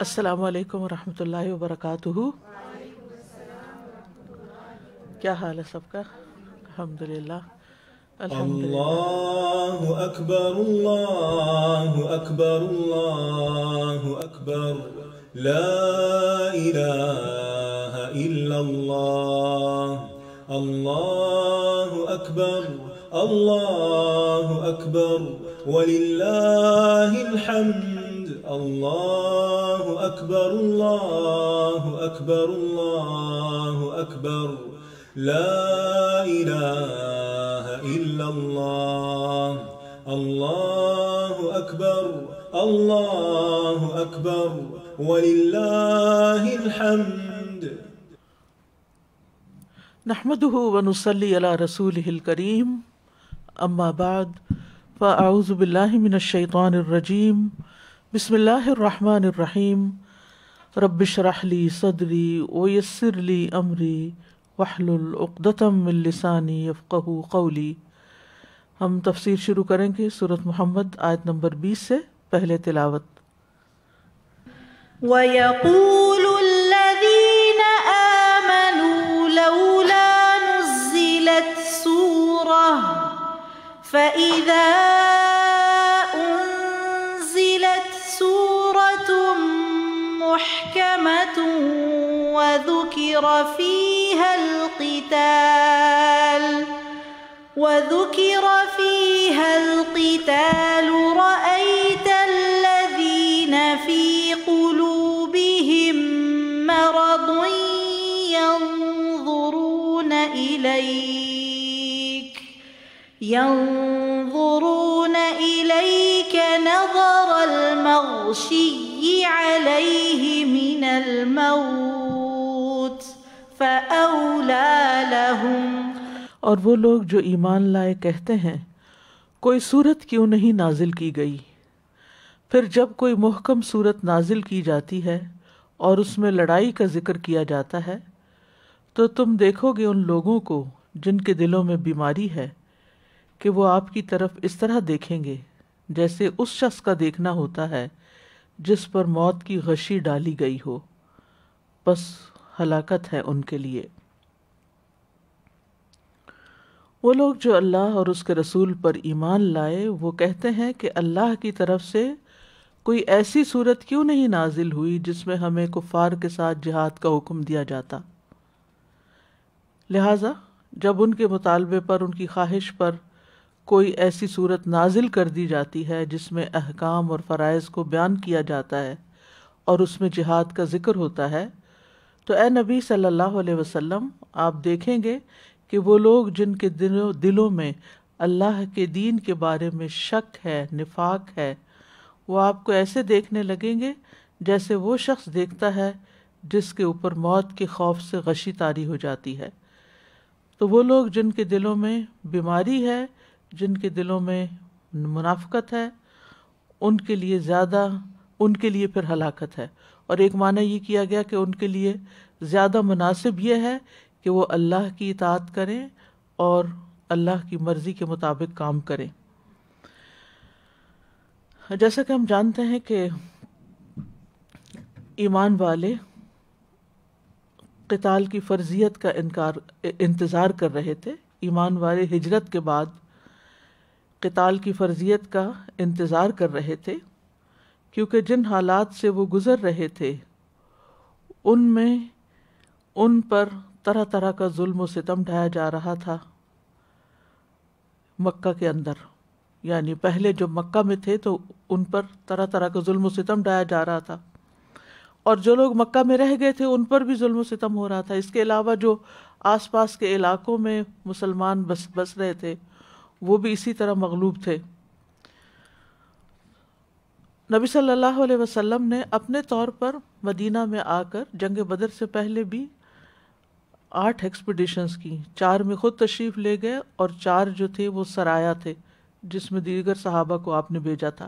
السلام علیکم ورحمۃ اللہ وبرکاتہ. کیا حال ہے سب کا؟ الحمد للہ الحمد للہ. اللہ اکبر اللہ اکبر اللہ اکبر لا الہ الا اللہ اللہ اکبر وللہ الحمد اللہ اکبر اللہ اکبر لا الہ الا اللہ اللہ اکبر وللہ الحمد. نحمده ونصلی علی رسولہ الکریم. اما بعد فاعوذ باللہ من الشیطان الرجیم. بسم اللہ الرحمن الرحیم. رب اشرح لی صدری ویسر لی امری واحلل عقدۃ من لسانی یفقہوا قولی. ہم تفسیر شروع کریں گے سورۃ محمد آیت نمبر 20 سے. پہلے تلاوت. وَيَقُولُ الَّذِينَ آمَنُوا لَوْلَا نُزِّلَتْ سُورَةٌ فَإِذَا أُنزِلَتْ سُورَةٌ مُحْكَمَةٌ وَذُكِرَ فِيهَا الْقِتَالُ رَأَيْتَ الَّذِينَ فِي قُلُوبِهِم مَّرَضٌ ينظرون إليك نظر المغشي عليه من الموت فأولى لهم. اور وہ لوگ جو ایمان لائے کہتے ہیں کوئی صورت کیوں نہیں نازل کی گئی؟ پھر جب کوئی محکم صورت نازل کی جاتی ہے اور اس میں لڑائی کا ذکر کیا جاتا ہے تو تم دیکھو گے ان لوگوں کو جن کے دلوں میں بیماری ہے کہ وہ آپ کی طرف اس طرح دیکھیں گے جیسے اس شخص کا دیکھنا ہوتا ہے جس پر موت کی غشی ڈالی گئی ہو. بس ہلاکت ہے ان کے لیے. وہ لوگ جو اللہ اور اس کے رسول پر ایمان لائے وہ کہتے ہیں کہ اللہ کی طرف سے کوئی ایسی صورت کیوں نہیں نازل ہوئی جس میں ہمیں کفار کے ساتھ جہاد کا حکم دیا جاتا. لہٰذا جب ان کے مطالبے پر ان کی خواہش پر کوئی ایسی صورت نازل کر دی جاتی ہے جس میں احکام اور فرائض کو بیان کیا جاتا ہے اور اس میں جہاد کا ذکر ہوتا ہے تو اے نبی صلی اللہ علیہ وسلم آپ دیکھیں گے کہ وہ لوگ جن کے دلوں میں اللہ کے دین کے بارے میں شک ہے، نفاق ہے، وہ آپ کو ایسے دیکھنے لگیں گے جیسے وہ شخص دیکھتا ہے جس کے اوپر موت کے خوف سے غشی طاری ہو جاتی ہے. تو وہ لوگ جن کے دلوں میں بیماری ہے، جن کے دلوں میں منافقت ہے، ان کے لیے پھر ہلاکت ہے. اور ایک معنی یہ کیا گیا کہ ان کے لیے زیادہ مناسب یہ ہے کہ وہ اللہ کی اطاعت کریں اور اللہ کی مرضی کے مطابق کام کریں. جیسا کہ ہم جانتے ہیں کہ ایمان والے قتال کی فرضیت کا انتظار کر رہے تھے. ایمان والے ہجرت کے بعد قتال کی فرضیت کا انتظار کر رہے تھے کیونکہ جن حالات سے وہ گزر رہے تھے ان پر طرح طرح کا ظلم و ستم ڈھایا جا رہا تھا مکہ کے اندر. یعنی پہلے جو مکہ میں تھے تو ان پر طرح طرح کا ظلم و ستم ڈھایا جا رہا تھا اور جو لوگ مکہ میں رہ گئے تھے ان پر بھی ظلم و ستم ہو رہا تھا. اس کے علاوہ جو آس پاس کے علاقوں میں مسلمان بس رہے تھے وہ بھی اسی طرح مغلوب تھے. نبی صلی اللہ علیہ وسلم نے اپنے طور پر مدینہ میں آ کر جنگ بدر سے پہلے بھی 8 ایکسپیڈیشنز کی. 4 میں خود تشریف لے گئے اور 4 جو تھے وہ سرایا تھے جس میں دیگر صحابہ کو آپ نے بھیجا تھا.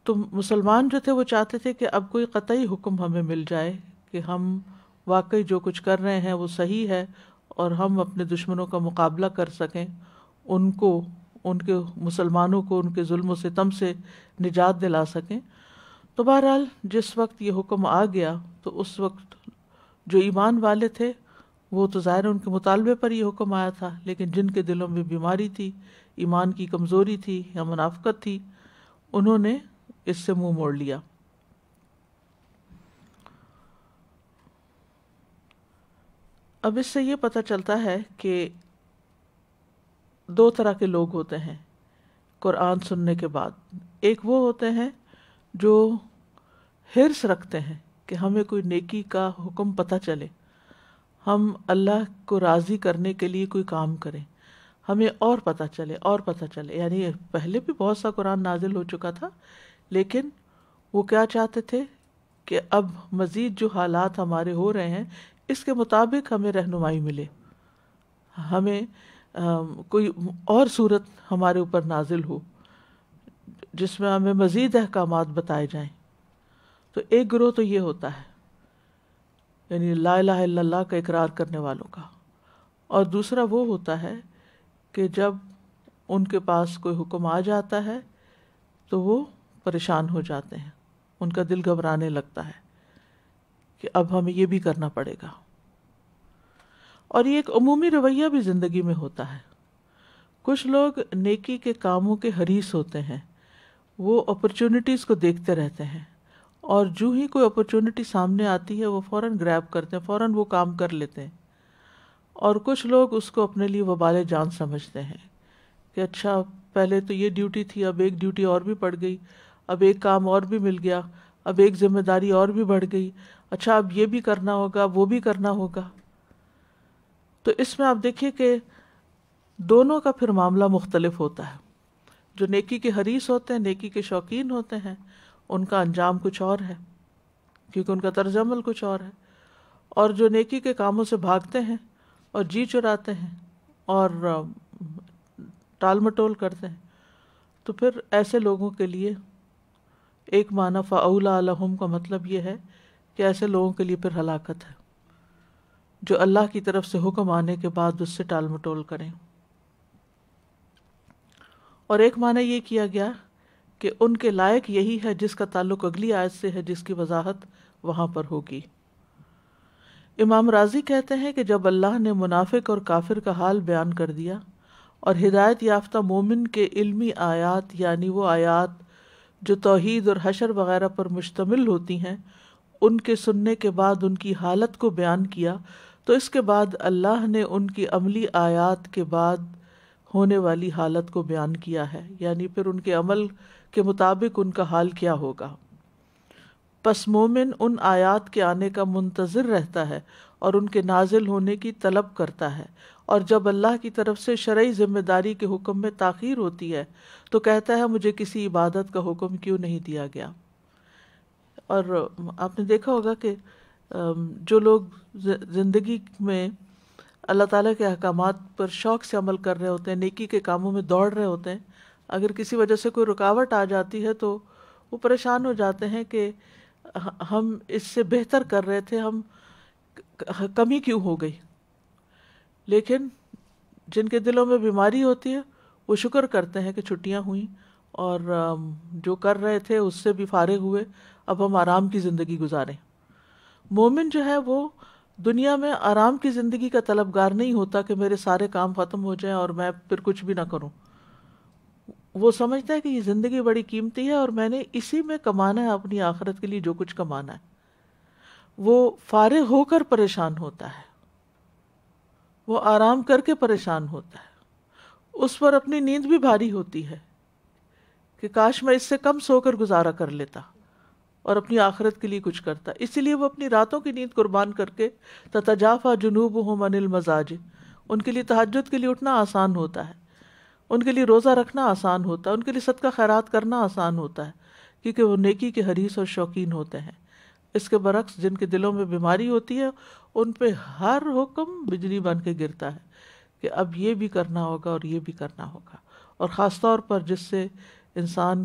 تو مسلمان جو تھے وہ چاہتے تھے کہ اب کوئی قطعی حکم ہمیں مل جائے کہ ہم واقعی جو کچھ کر رہے ہیں وہ صحیح ہے اور ہم اپنے دشمنوں کا مقابلہ کر سکیں، ان کے مسلمانوں کو ان کے ظلم و ستم سے نجات دلا سکیں. تو بہرحال جس وقت یہ حکم آ گیا تو اس وقت جو ایمان والے تھے وہ تو ظاہر ان کے مطالبے پر یہ حکم آیا تھا، لیکن جن کے دلوں میں بیماری تھی، ایمان کی کمزوری تھی یا منافقت تھی، انہوں نے اس سے منہ موڑ لیا۔ اب اس سے یہ پتہ چلتا ہے کہ دو طرح کے لوگ ہوتے ہیں قرآن سننے کے بعد۔ ایک وہ ہوتے ہیں جو حرص رکھتے ہیں کہ ہمیں کوئی نیکی کا حکم پتہ چلے، ہم اللہ کو راضی کرنے کے لیے کوئی کام کریں، ہمیں اور پتہ چلے اور پتہ چلے۔ یعنی پہلے بھی بہت سا قرآن نازل ہو چکا تھا، لیکن وہ کیا چاہتے تھے کہ اب مزید جو حالات ہمارے ہو رہے ہیں اس کے مطابق ہمیں رہنمائی ملے، ہمیں کوئی اور صورت ہمارے اوپر نازل ہو جس میں ہمیں مزید احکامات بتائے جائیں۔ تو ایک گروہ تو یہ ہوتا ہے، یعنی لا الہ الا اللہ کا اقرار کرنے والوں کا، اور دوسرا وہ ہوتا ہے کہ جب ان کے پاس کوئی حکم آ جاتا ہے تو وہ پریشان ہو جاتے ہیں، ان کا دل گھبرانے لگتا ہے کہ اب ہمیں یہ بھی کرنا پڑے گا۔ اور یہ ایک عمومی رویہ بھی زندگی میں ہوتا ہے۔ کچھ لوگ نیکی کے کاموں کے حریص ہوتے ہیں، وہ اپرچونٹیز کو دیکھتے رہتے ہیں، اور جو ہی کوئی اپرچونٹی سامنے آتی ہے وہ فوراً گریب کرتے ہیں، فوراً وہ کام کر لیتے ہیں۔ اور کچھ لوگ اس کو اپنے لیے وبال جان سمجھتے ہیں کہ اچھا پہلے تو یہ ڈیوٹی تھی، اب ایک ڈیوٹی اور بھی پڑ گئی، اب ایک کام اور بھی مل گیا، اب ایک ذمہ داری اور بھی بڑھ گئی، اچھا اب یہ بھی کرنا ہوگا، وہ بھی کرنا ہوگا۔ تو اس میں آپ دیکھیے کہ دونوں کا پھر معاملہ مختلف ہوتا ہے۔ جو نیکی کے حریص ہوتے ہیں، نیکی کے شوقین ہوتے ہیں، ان کا انجام کچھ اور ہے، کیونکہ ان کا طرز عمل کچھ اور ہے۔ اور جو نیکی کے کاموں سے بھاگتے ہیں اور جی چراتے ہیں اور ٹال مٹول کرتے ہیں، تو پھر ایسے لوگوں کے لیے ایک معنی فَأَوْلَىٰ لَهُمْ کا مطلب یہ ہے کہ ایسے لوگوں کے لیے پھر ہلاکت ہے جو اللہ کی طرف سے حکم آنے کے بعد اس سے ٹال مٹول کریں۔ اور ایک معنی یہ کیا گیا کہ ان کے لائق یہی ہے جس کا تعلق اگلی آیت سے ہے، جس کی وضاحت وہاں پر ہوگی۔ امام راضی کہتے ہیں کہ جب اللہ نے منافق اور کافر کا حال بیان کر دیا اور ہدایت یافتہ مومن کے علمی آیات، یعنی وہ آیات جو توحید اور حشر وغیرہ پر مشتمل ہوتی ہیں، ان کے سننے کے بعد ان کی حالت کو بیان کیا، تو اس کے بعد اللہ نے ان کی عملی آیات کے بعد ہونے والی حالت کو بیان کیا ہے، یعنی پھر ان کے عمل کے مطابق ان کا حال کیا ہوگا۔ پس مومن ان آیات کے آنے کا منتظر رہتا ہے اور ان کے نازل ہونے کی طلب کرتا ہے، اور جب اللہ کی طرف سے شرعی ذمہ داری کے حکم میں تاخیر ہوتی ہے تو کہتا ہے مجھے کسی عبادت کا حکم کیوں نہیں دیا گیا۔ اور آپ نے دیکھا ہوگا کہ جو لوگ زندگی میں اللہ تعالیٰ کے احکامات پر شوق سے عمل کر رہے ہوتے ہیں، نیکی کے کاموں میں دوڑ رہے ہوتے ہیں، اگر کسی وجہ سے کوئی رکاوٹ آ جاتی ہے تو وہ پریشان ہو جاتے ہیں کہ ہم اس سے بہتر کر رہے تھے، ہم کمی کیوں ہو گئی۔ لیکن جن کے دلوں میں بیماری ہوتی ہے وہ شکر کرتے ہیں کہ چھٹیاں ہوئیں اور جو کر رہے تھے اس سے بھی فارغ ہوئے، اب ہم آرام کی زندگی گزاریں۔ مومن جو ہے وہ دنیا میں آرام کی زندگی کا طلبگار نہیں ہوتا کہ میرے سارے کام ختم ہو جائیں اور میں پھر کچھ بھی نہ کروں۔ وہ سمجھتا ہے کہ یہ زندگی بڑی قیمتی ہے اور میں نے اسی میں کمانا ہے، اپنی آخرت کے لیے جو کچھ کمانا ہے۔ وہ فارغ ہو کر پریشان ہوتا ہے، وہ آرام کر کے پریشان ہوتا ہے، اس پر اپنی نیند بھی بھاری ہوتی ہے کہ کاش میں اس سے کم سو کر گزارا کر لیتا اور اپنی آخرت کے لیے کچھ کرتا۔ اسی لیے وہ اپنی راتوں کی نیند قربان کر کے تتجافی جنوبہم عن المضاجع، ان کے لیے تہجد کے لیے اٹھنا آسان ہوتا ہے، ان کے لیے روزہ رکھنا آسان ہوتا ہے، ان کے لیے صدقہ خیرات کرنا آسان ہوتا ہے، کیونکہ وہ نیکی کے حریص اور شوقین ہوتے ہیں۔ اس کے برعکس جن کے دلوں میں بیماری ہوتی ہے ان پہ ہر حکم بجلی بن کے گرتا ہے کہ اب یہ بھی کرنا ہوگا اور یہ بھی کرنا ہوگا۔ اور خاص طور پر جس سے انسان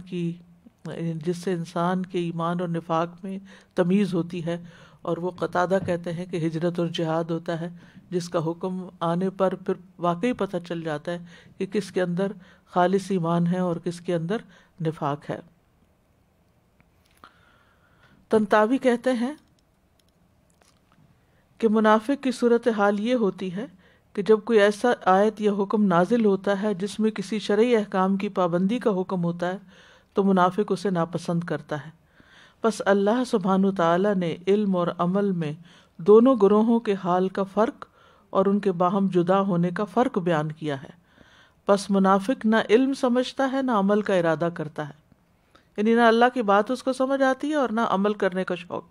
کے ایمان اور نفاق میں تمیز ہوتی ہے، اور وہ قتادہ کہتے ہیں کہ ہجرت اور جہاد ہوتا ہے جس کا حکم آنے پر پھر واقعی پتہ چل جاتا ہے کہ کس کے اندر خالص ایمان ہے اور کس کے اندر نفاق ہے۔ تنتاوی کہتے ہیں کہ منافق کی صورتحال یہ ہوتی ہے کہ جب کوئی ایسا آیت یا حکم نازل ہوتا ہے جس میں کسی شرعی احکام کی پابندی کا حکم ہوتا ہے تو منافق اسے ناپسند کرتا ہے. بس اللہ سبحانہ تعالیٰ نے علم اور عمل میں دونوں گروہوں کے حال کا فرق اور ان کے باہم جدا ہونے کا فرق بیان کیا ہے. بس منافق نہ علم سمجھتا ہے نہ عمل کا ارادہ کرتا ہے، یعنی نہ اللہ کی بات اس کو سمجھ آتی ہے اور نہ عمل کرنے کا شوق.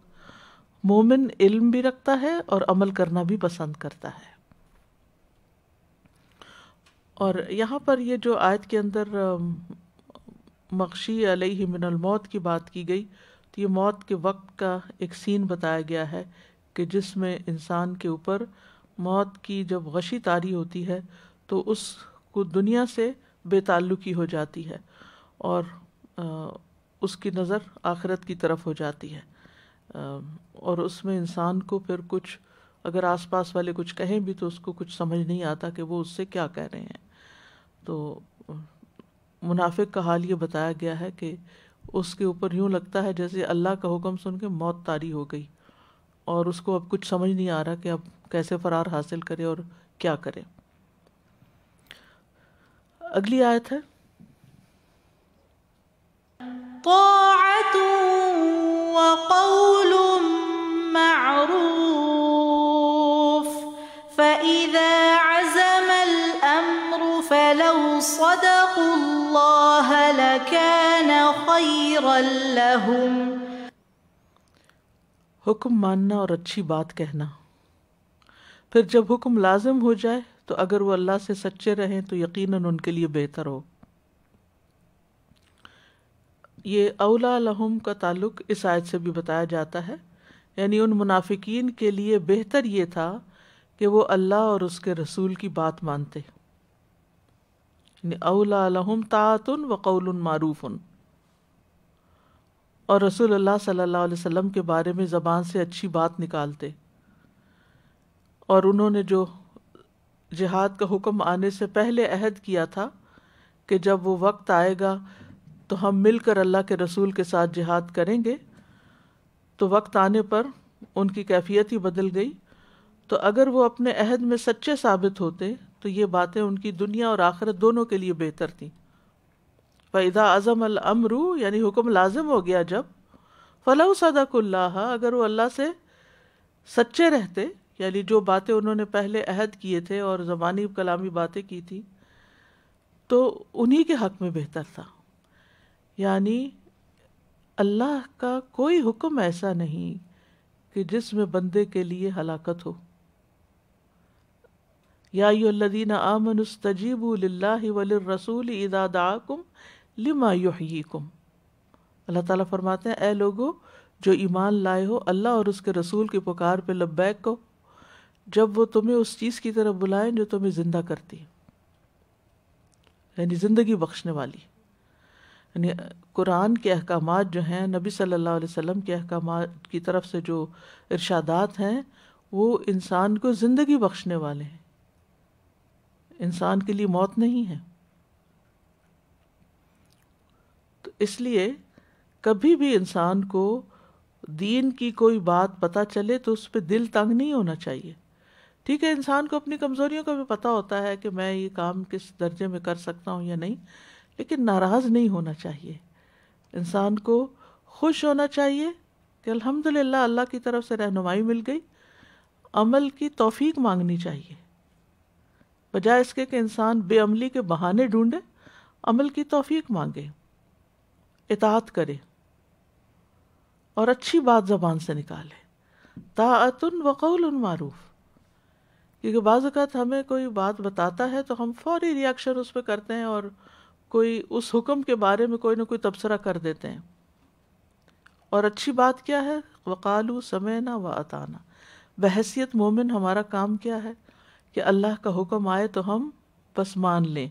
مومن علم بھی رکھتا ہے اور عمل کرنا بھی پسند کرتا ہے. اور یہاں پر یہ جو آیت کے اندر مغشی علیہ من الموت کی بات کی گئی، تو یہ موت کے وقت کا ایک سین بتایا گیا ہے کہ جس میں انسان کے اوپر موت کی جب غشی طاری ہوتی ہے تو اس کو دنیا سے بے تعلقی ہو جاتی ہے اور اس کی نظر آخرت کی طرف ہو جاتی ہے، اور اس میں انسان کو پھر کچھ اگر آس پاس والے کچھ کہیں بھی تو اس کو کچھ سمجھ نہیں آتا کہ وہ اس سے کیا کہہ رہے ہیں. تو منافق کا حال یہ بتایا گیا ہے کہ اس کے اوپر یوں لگتا ہے جیسے اللہ کا حکم سن کے موت طاری ہو گئی اور اس کو اب کچھ سمجھ نہیں آ رہا کہ اب کیسے فرار حاصل کرے اور کیا کرے. اگلی آیت ہے طاعۃ وقول معروف فإذا عزم الأمر فلو صدقوا الله لكان خيرا لهم. حکم ماننا اور اچھی بات کہنا، پھر جب حکم لازم ہو جائے تو اگر وہ اللہ سے سچے رہیں تو یقیناً ان کے لیے بہتر ہو. یہ اولا لہم کا تعلق اس آیت سے بھی بتایا جاتا ہے، یعنی ان منافقین کے لیے بہتر یہ تھا کہ وہ اللہ اور اس کے رسول کی بات مانتے، یعنی اولا لہم طاعۃ وقول معروف، اور رسول اللہ صلی اللہ علیہ وسلم کے بارے میں زبان سے اچھی بات نکالتے. اور انہوں نے جو جہاد کا حکم آنے سے پہلے عہد کیا تھا کہ جب وہ وقت آئے گا تو ہم مل کر اللہ کے رسول کے ساتھ جہاد کریں گے، تو وقت آنے پر ان کی کیفیت ہی بدل گئی. تو اگر وہ اپنے عہد میں سچے ثابت ہوتے تو یہ باتیں ان کی دنیا اور آخرت دونوں کے لیے بہتر تھیں. فَإِذَا عَزَمَ الْأَمْرُ یعنی حکم لازم ہو گیا جب، فَلَوْ صَدَقُوا اللَّهَ اگر وہ اللہ سے سچے رہتے، یعنی جو باتیں انہوں نے پہلے عہد کیے تھے اور زبانی کلامی باتیں کی تھی تو انہی کے حق میں بہتر تھا. یعنی اللہ کا کوئی حکم ایسا نہیں کہ جس میں بندے کے لیے ہلاکت ہو. یا ایھا الذین آمنوا استجیبوا للہ وللرسول اذا دعاکم لما یحییکم. اللہ تعالیٰ فرماتے ہیں اے لوگو جو ایمان لائے ہو اللہ اور اس کے رسول کی پکار پہ لبیک کو، جب وہ تمہیں اس چیز کی طرف بلائیں جو تمہیں زندہ کرتی، یعنی زندگی بخشنے والی. یعنی قرآن کے احکامات جو ہیں، نبی صلی اللہ علیہ وسلم کے احکامات کی طرف سے جو ارشادات ہیں وہ انسان کو زندگی بخشنے والے ہیں، انسان کے لیے موت نہیں ہے. تو اس لیے کبھی بھی انسان کو دین کی کوئی بات پتہ چلے تو اس پہ دل تنگ نہیں ہونا چاہیے. ٹھیک ہے، انسان کو اپنی کمزوریوں کا بھی پتہ ہوتا ہے کہ میں یہ کام کس درجے میں کر سکتا ہوں یا نہیں، لیکن ناراض نہیں ہونا چاہیے. انسان کو خوش ہونا چاہیے کہ الحمدللہ اللہ کی طرف سے رہنمائی مل گئی. عمل کی توفیق مانگنی چاہیے بجائے اس کے کہ انسان بے عملی کے بہانے ڈھونڈے. عمل کی توفیق مانگے، اطاعت کرے اور اچھی بات زبان سے نکالے. طاعۃ وقول معروف، کیونکہ بعض اوقات ہمیں کوئی بات بتاتا ہے تو ہم فوری ریاکشن اس پہ کرتے ہیں اور کوئی اس حکم کے بارے میں کوئی نہ کوئی تبصرہ کر دیتے ہیں. اور اچھی بات کیا ہے؟ وقالوا سمعنا واطعنا. بحیثیت مومن ہمارا کام کیا ہے کہ اللہ کا حکم آئے تو ہم بس مان لیں.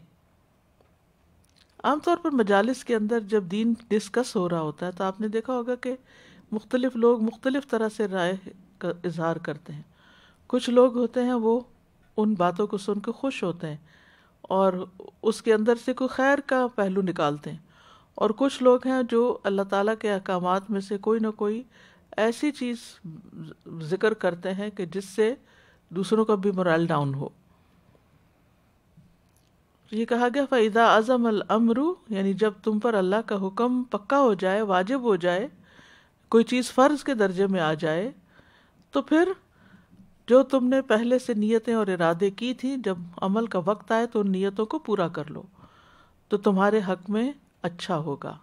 عام طور پر مجالس کے اندر جب دین ڈسکس ہو رہا ہوتا ہے تو آپ نے دیکھا ہوگا کہ مختلف لوگ مختلف طرح سے رائے کا اظہار کرتے ہیں. کچھ لوگ ہوتے ہیں وہ ان باتوں کو سن کے خوش ہوتے ہیں اور اس کے اندر سے کوئی خیر کا پہلو نکالتے ہیں، اور کچھ لوگ ہیں جو اللہ تعالیٰ کے احکامات میں سے کوئی نہ کوئی ایسی چیز ذکر کرتے ہیں کہ جس سے دوسروں کا بھی morale ڈاؤن ہو. یہ کہا گیا فَإِذَا عَزَمَ الْأَمْرُ، یعنی جب تم پر اللہ کا حکم پکا ہو جائے، واجب ہو جائے، کوئی چیز فرض کے درجے میں آ جائے، تو پھر جو تم نے پہلے سے نیتیں اور ارادے کی تھی، جب عمل کا وقت آئے تو ان نیتوں کو پورا کر لو تو تمہارے حق میں اچھا ہوگا.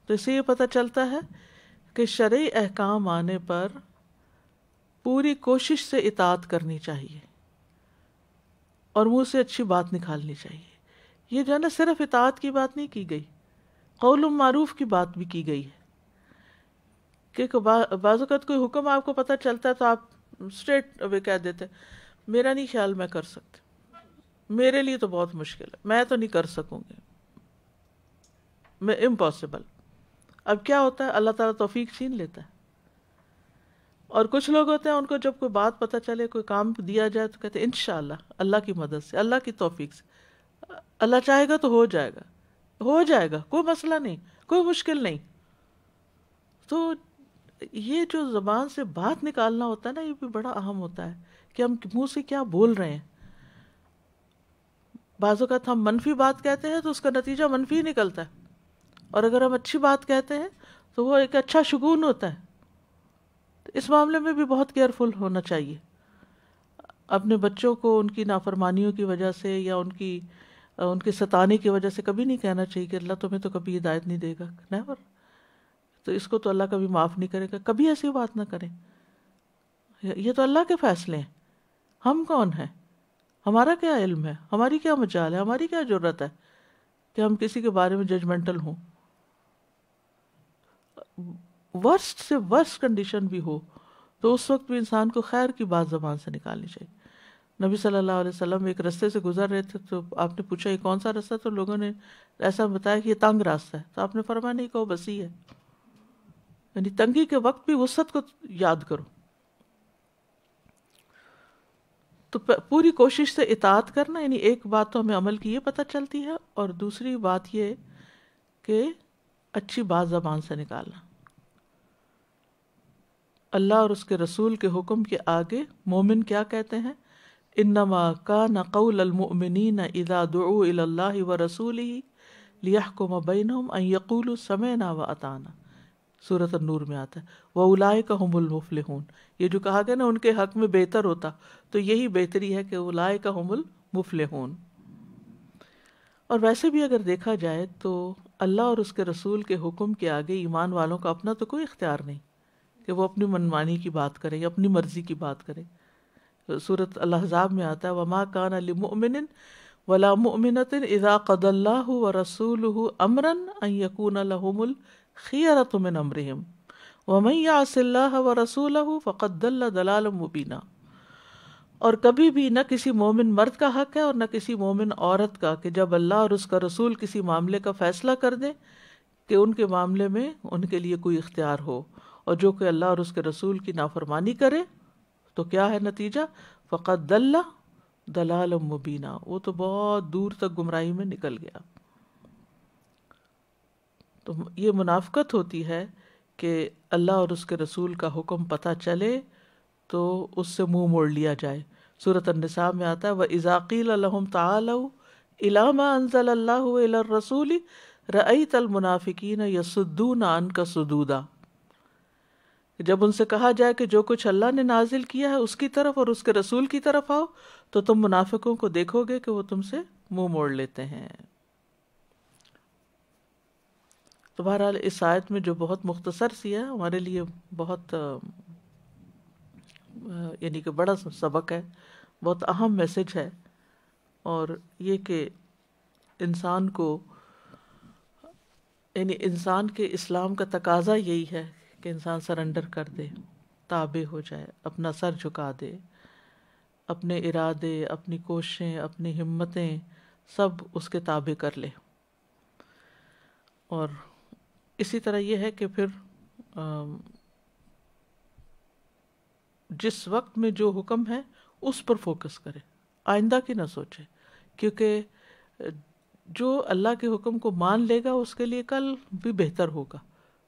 تو اس سے یہ پتہ چلتا ہے کہ شرعی احکام آنے پر پوری کوشش سے اطاعت کرنی چاہیے اور منہ سے اچھی بات نکالنی چاہیے. یہ جو ہے نا صرف اطاعت کی بات نہیں کی گئی، قول معروف کی بات بھی کی گئی ہے کہ بعض اوقات کوئی حکم آپ کو پتہ چلتا ہے تو آپ اسٹریٹ اوے کہہ دیتے میرا نہیں خیال میں کر سکتے، میرے لیے تو بہت مشکل ہے، میں تو نہیں کر سکوں گی، میں امپاسبل. اب کیا ہوتا ہے، اللہ تعالیٰ توفیق چھین لیتا ہے. اور کچھ لوگ ہوتے ہیں ان کو جب کوئی بات پتہ چلے، کوئی کام دیا جائے تو کہتے ہیں انشاءاللہ، اللہ کی مدد سے، اللہ کی توفیق سے، اللہ چاہے گا تو ہو جائے گا، ہو جائے گا، کوئی مسئلہ نہیں، کوئی مشکل نہیں. تو یہ جو زبان سے بات نکالنا ہوتا ہے نا، یہ بھی بڑا اہم ہوتا ہے کہ ہم منہ سے کیا بول رہے ہیں. بعض اوقات ہم منفی بات کہتے ہیں تو اس کا نتیجہ منفی نکلتا ہے، اور اگر ہم اچھی بات کہتے ہیں تو وہ ایک اچھا شگون ہوتا ہے. اس معاملے میں بھی بہت کیئرفل ہونا چاہیے. اپنے بچوں کو ان کی نافرمانیوں کی وجہ سے یا ان کے ستانے کی وجہ سے کبھی نہیں کہنا چاہیے کہ اللہ تمہیں تو کبھی ہدایت نہیں دے گا، نیور. تو اس کو تو اللہ کبھی معاف نہیں کرے گا، کبھی ایسی بات نہ کریں. یہ تو اللہ کے فیصلے ہیں، ہم کون ہیں، ہمارا کیا علم ہے، ہماری کیا مجال ہے، ہماری کیا جرت ہے کہ ہم کسی کے بارے میں ججمنٹل ہوں. ورسٹ سے ورسٹ کنڈیشن بھی ہو تو اس وقت بھی انسان کو خیر کی بات زبان سے نکالنی چاہیے. نبی صلی اللہ علیہ وسلم ایک رستے سے گزر رہے تھے تو آپ نے پوچھا یہ کون سا رستہ، تو لوگوں نے ایسا بتایا کہ یہ تنگ راستہ ہے. تو آپ نے فرمایا نہیں، کہو وسیع ہے. یعنی تنگی کے وقت بھی وسعت کو یاد کرو. تو پوری کوشش سے اطاعت کرنا، یعنی ایک بات تو ہمیں عمل کی یہ پتہ چلتی ہے، اور دوسری بات یہ کہ اچھی بات زبان سے نکالنا. اللہ اور اس کے رسول کے حکم کے آگے مومن کیا کہتے ہیں، انما کان قول المؤمنین اذا دعوا الی اللہ ورسولہ لیحکم بینہم ان یقولوا سمعنا واطعنا. سورۃ النور میں آتا ہے واولئک ھم المفلحون. یہ جو کہا گیا نا ان کے حق میں بہتر ہوتا، تو یہی بہتری ہے کہ اولئک ھم المفلحون. اور ویسے بھی اگر دیکھا جائے تو اللہ اور اس کے رسول کے حکم کے آگے ایمان والوں کا اپنا تو کوئی اختیار نہیں کہ وہ اپنی منمانی کی بات کرے یا اپنی مرضی کی بات کرے. سورۃ الاحزاب میں آتا ہے وما کان لمؤمن ولا مؤمنۃ اذا قضى الله ورسوله امرا ان يكون لهم الخيرة من امرهم ومن يعص الله ورسوله فقد ضل ضلالا مبینا. اور کبھی بھی نہ کسی مومن مرد کا حق ہے اور نہ کسی مومن عورت کا کہ جب اللہ اور اس کا رسول کسی معاملے کا فیصلہ کر دے کہ ان کے معاملے میں ان کے لیے کوئی اختیار ہو، اور جو کہ اللہ اور اس کے رسول کی نافرمانی کرے تو کیا ہے نتیجہ، فقد ضل ضلالا مبینا، وہ تو بہت دور تک گمراہی میں نکل گیا. تو یہ منافقت ہوتی ہے کہ اللہ اور اس کے رسول کا حکم پتہ چلے تو اس سے منہ موڑ لیا جائے. سورۃ النساء میں آتا ہے وَإِذَا قِيلَ لَهُمْ تَعَالَوْا إِلَىٰ مَا أَنزَلَ اللَّهُ وَإِلَى الرَّسُولِ رَأَيْتَ الْمُنَافِقِينَ يَصُدُّونَ عَنْكَ صُدُودًا. جب ان سے کہا جائے کہ جو کچھ اللہ نے نازل کیا ہے اس کی طرف اور اس کے رسول کی طرف آؤ، تو تم منافقوں کو دیکھو گے کہ وہ تم سے منہ موڑ لیتے ہیں. تو بہرحال اس آیت میں جو بہت مختصر سی ہے، ہمارے لیے بہت یعنی کہ بڑا سبق ہے، بہت اہم میسج ہے. اور یہ کہ انسان کو یعنی انسان کے اسلام کا تقاضا یہی ہے کہ انسان سرنڈر کر دے، تابع ہو جائے، اپنا سر جھکا دے، اپنے ارادے، اپنی کوششیں، اپنی ہمتیں سب اس کے تابع کر لے. اور اسی طرح یہ ہے کہ پھر جس وقت میں جو حکم ہے اس پر فوکس کرے، آئندہ کی نہ سوچے، کیونکہ جو اللہ کے حکم کو مان لے گا اس کے لیے کل بھی بہتر ہوگا،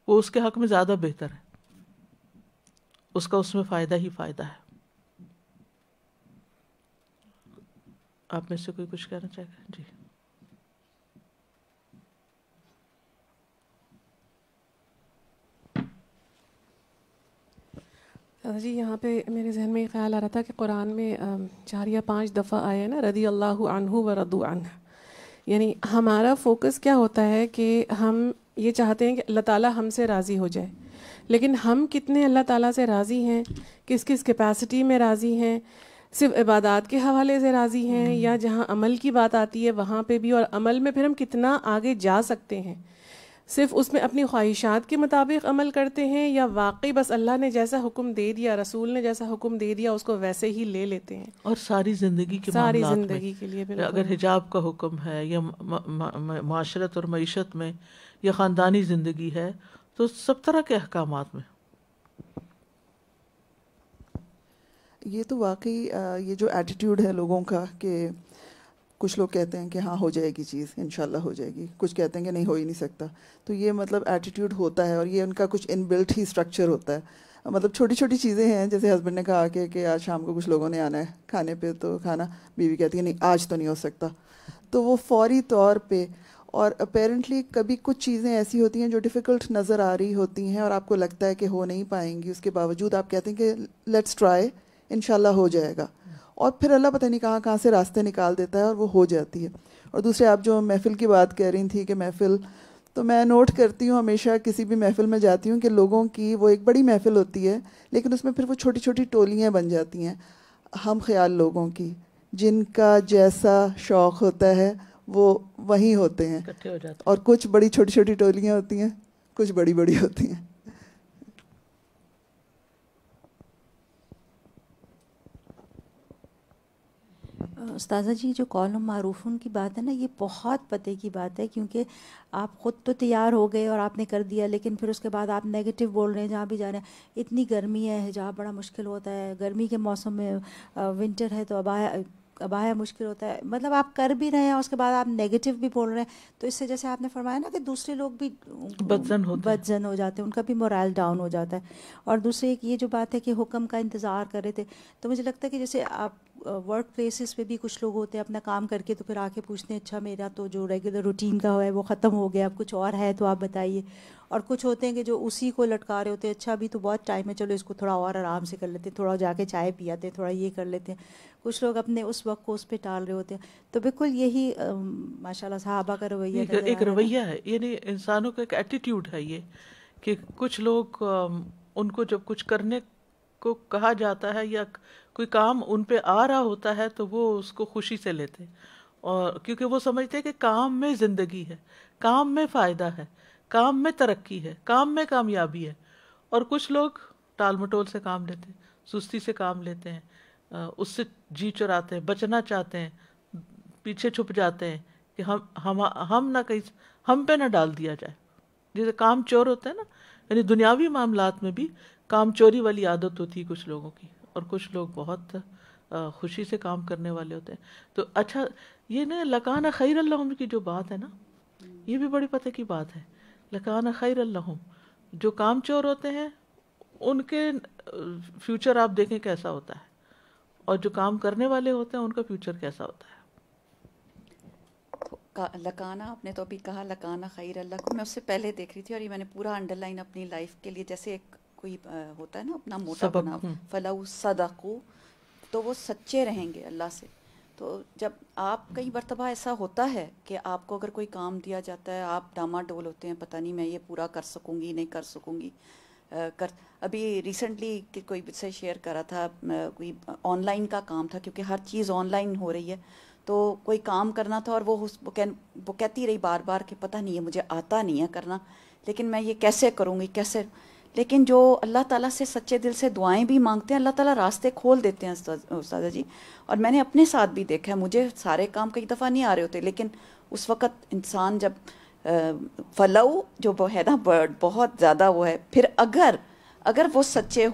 وہ اس کے حق میں زیادہ بہتر ہے. اس کا اس میں فائدہ ہی فائدہ ہے. آپ میں سے کوئی کچھ کہنا چاہے گا؟ جی. جی یہاں پہ میرے ذہن میں یہ خیال آ رہا تھا کہ قرآن میں 4 یا 5 دفعہ آیا نا رضی اللہ عنہ و رضوا عنہ. یعنی ہمارا فوکس کیا ہوتا ہے کہ ہم یہ چاہتے ہیں کہ اللہ تعالیٰ ہم سے راضی ہو جائے، لیکن ہم کتنے اللہ تعالیٰ سے راضی ہیں، کس کس کیپیسٹی میں راضی ہیں، صرف عبادات کے حوالے سے راضی ہیں یا جہاں عمل کی بات آتی ہے وہاں پہ بھی، اور عمل میں پھر ہم کتنا آگے جا سکتے ہیں، صرف اس میں اپنی خواہشات کے مطابق عمل کرتے ہیں یا واقعی بس اللہ نے جیسا حکم دے دیا، رسول نے جیسا حکم دے دیا اس کو ویسے ہی لے لیتے ہیں. اور ساری زندگی کے ساری معاملات زندگی کے لیے میں اگر حجاب کا حکم ہے یا معاشرت اور معیشت میں یا خاندانی زندگی ہے تو سب طرح کے احکامات میں. یہ تو واقعی یہ جو ایٹیٹیوڈ ہے لوگوں کا کہ کچھ لوگ کہتے ہیں کہ ہاں ہو جائے گی چیز، انشاءاللہ ہو جائے گی، کچھ کہتے ہیں کہ نہیں ہو ہی نہیں سکتا. تو یہ مطلب ایٹیٹیوڈ ہوتا ہے اور یہ ان کا کچھ ان بلٹ ہی اسٹرکچر ہوتا ہے. مطلب چھوٹی چھوٹی چیزیں ہیں، جیسے ہسبینڈ نے کہا کہ آج شام کو کچھ لوگوں نے آنا ہے کھانے پہ، تو کھانا بیوی کہتی ہے نہیں آج تو نہیں ہو سکتا، تو وہ فوری طور پہ. اور اپیرنٹلی کبھی کچھ چیزیں ایسی ہوتی ہیں جو ڈیفیکلٹ نظر آ رہی ہوتی ہیں اور آپ کو لگتا ہے کہ ہو نہیں پائیں گی، اس کے باوجود آپ کہتے ہیں کہ لیٹس ٹرائی، انشاءاللہ ہو جائے گا، اور پھر اللہ پتہ نہیں کہاں سے راستے نکال دیتا ہے اور وہ ہو جاتی ہے. اور دوسرے آپ جو محفل کی بات کہہ رہی تھی کہ محفل، تو میں نوٹ کرتی ہوں ہمیشہ کسی بھی محفل میں جاتی ہوں کہ لوگوں کی وہ ایک بڑی محفل ہوتی ہے لیکن اس میں پھر وہ چھوٹی چھوٹی ٹولیاں بن جاتی ہیں ہم خیال لوگوں کی، جن کا جیسا شوق ہوتا ہے وہ وہیں ہوتے ہیں، اور کچھ بڑی چھوٹی چھوٹی ٹولیاں ہوتی ہیں، کچھ بڑی بڑی ہوتی ہیں. استاذہ جی جو قول معروفن کی بات ہے نا، یہ بہت پتے کی بات ہے، کیونکہ آپ خود تو تیار ہو گئے اور آپ نے کر دیا، لیکن پھر اس کے بعد آپ نیگیٹو بول رہے ہیں جہاں بھی جا رہے ہیں. اتنی گرمی ہے، حجاب بڑا مشکل ہوتا ہے، گرمی کے موسم میں ونٹر ہے تو ابایا مشکل ہوتا ہے، مطلب آپ کر بھی رہے ہیں اس کے بعد آپ نیگیٹو بھی بول رہے ہیں. تو اس سے جیسے آپ نے فرمایا نا کہ دوسرے لوگ بھی بدزن ہو جاتے ہیں، ان کا بھی مورال ڈاؤن ہو جاتا ہے. اور دوسرے ایک یہ جو بات ہے کہ حکم کا انتظار کر رہے تھے، تو مجھے لگتا ہے کہ جیسے آپ ورک پلیسز پہ بھی کچھ لوگ ہوتے ہیں اپنا کام کر کے تو پھر آ کے پوچھتے ہیں اچھا میرا تو جو ریگولر روٹین کا ہے وہ ختم ہو گیا، اب کچھ اور ہے تو آپ بتائیے. اور کچھ ہوتے ہیں کہ جو اسی کو لٹکا رہے ہوتے ہیں، اچھا ابھی تو بہت ٹائم ہے چلو اس کو تھوڑا اور آرام سے کر لیتے ہیں، تھوڑا جا کے چائے پی آتے ہیں، تھوڑا یہ کر لیتے ہیں. کچھ لوگ اپنے اس وقت کو اس پہ ٹال رہے ہوتے ہیں. تو بالکل یہی ماشاءاللہ صحابہ کا رویہ ایک رویہ ہے، یعنی انسانوں کا ایک ایٹیٹیوڈ ہے یہ کہ کچھ لوگ ان کو جب کچھ کرنے کو کہا جاتا ہے یا کوئی کام ان پہ آ رہا ہوتا ہے تو وہ اس کو خوشی سے لیتے ہیں، اور کیونکہ وہ سمجھتے ہیں کہ کام میں زندگی ہے، کام میں فائدہ ہے، کام میں ترقی ہے، کام میں کامیابی ہے. اور کچھ لوگ ٹال مٹول سے کام لیتے ہیں، سستی سے کام لیتے ہیں، اس سے جی چراتے ہیں، بچنا چاہتے ہیں، پیچھے چھپ جاتے ہیں کہ ہم نہ کہیں ہم پہ نہ ڈال دیا جائے. جیسے کام چور ہوتا ہے نا، یعنی دنیاوی معاملات میں بھی کام چوری والی عادت ہوتی ہے کچھ لوگوں کی، اور کچھ لوگ بہت خوشی سے کام کرنے والے ہوتے ہیں. تو اچھا یہ نا لکان خیر اللہم کی جو بات ہے نا، یہ بھی بڑی پتہ کی بات ہے. لکان خیر اللہم، جو کام چور ہوتے ہیں ان کے فیوچر آپ دیکھیں کیسا ہوتا ہے، اور جو کام کرنے والے ہوتے ہیں ان کا فیوچر کیسا ہوتا ہے. لکانہ آپ نے تو ابھی کہا لکانہ خیر اللہ کو، میں اس سے پہلے دیکھ رہی تھی اور یہ میں نے پورا انڈر لائن اپنی لائف کے لیے، جیسے ایک کوئی ہوتا ہے نا اپنا موٹا بنا، فلو صدقو، تو وہ سچے رہیں گے اللہ سے. تو جب آپ کئی مرتبہ ایسا ہوتا ہے کہ آپ کو اگر کوئی کام دیا جاتا ہے آپ ڈاما ڈول ہوتے ہیں، پتہ نہیں میں یہ پورا کر سکوں گی نہیں کر سکوں گی. ابھی ریسنٹلی کوئی سے شیئر کرا تھا، کوئی آن لائن کا کام تھا کیونکہ ہر چیز آن لائن ہو رہی ہے، تو کوئی کام کرنا تھا اور وہ کہتی رہی بار بار کہ پتہ نہیں ہے مجھے آتا نہیں ہے کرنا، لیکن میں یہ کیسے کروں گی کیسے. لیکن جو اللہ تعالیٰ سے سچے دل سے دعائیں بھی مانگتے ہیں اللہ تعالیٰ راستے کھول دیتے ہیں استاذہ جی. اور میں نے اپنے ساتھ بھی دیکھا ہے، مجھے سارے کام کئی دفعہ نہیں آ رہے ہوتے، لیکن اس وقت انسان جب فلو جو وہ ہے نا برڈ بہت زیادہ وہ ہے، پھر اگر وہ سچے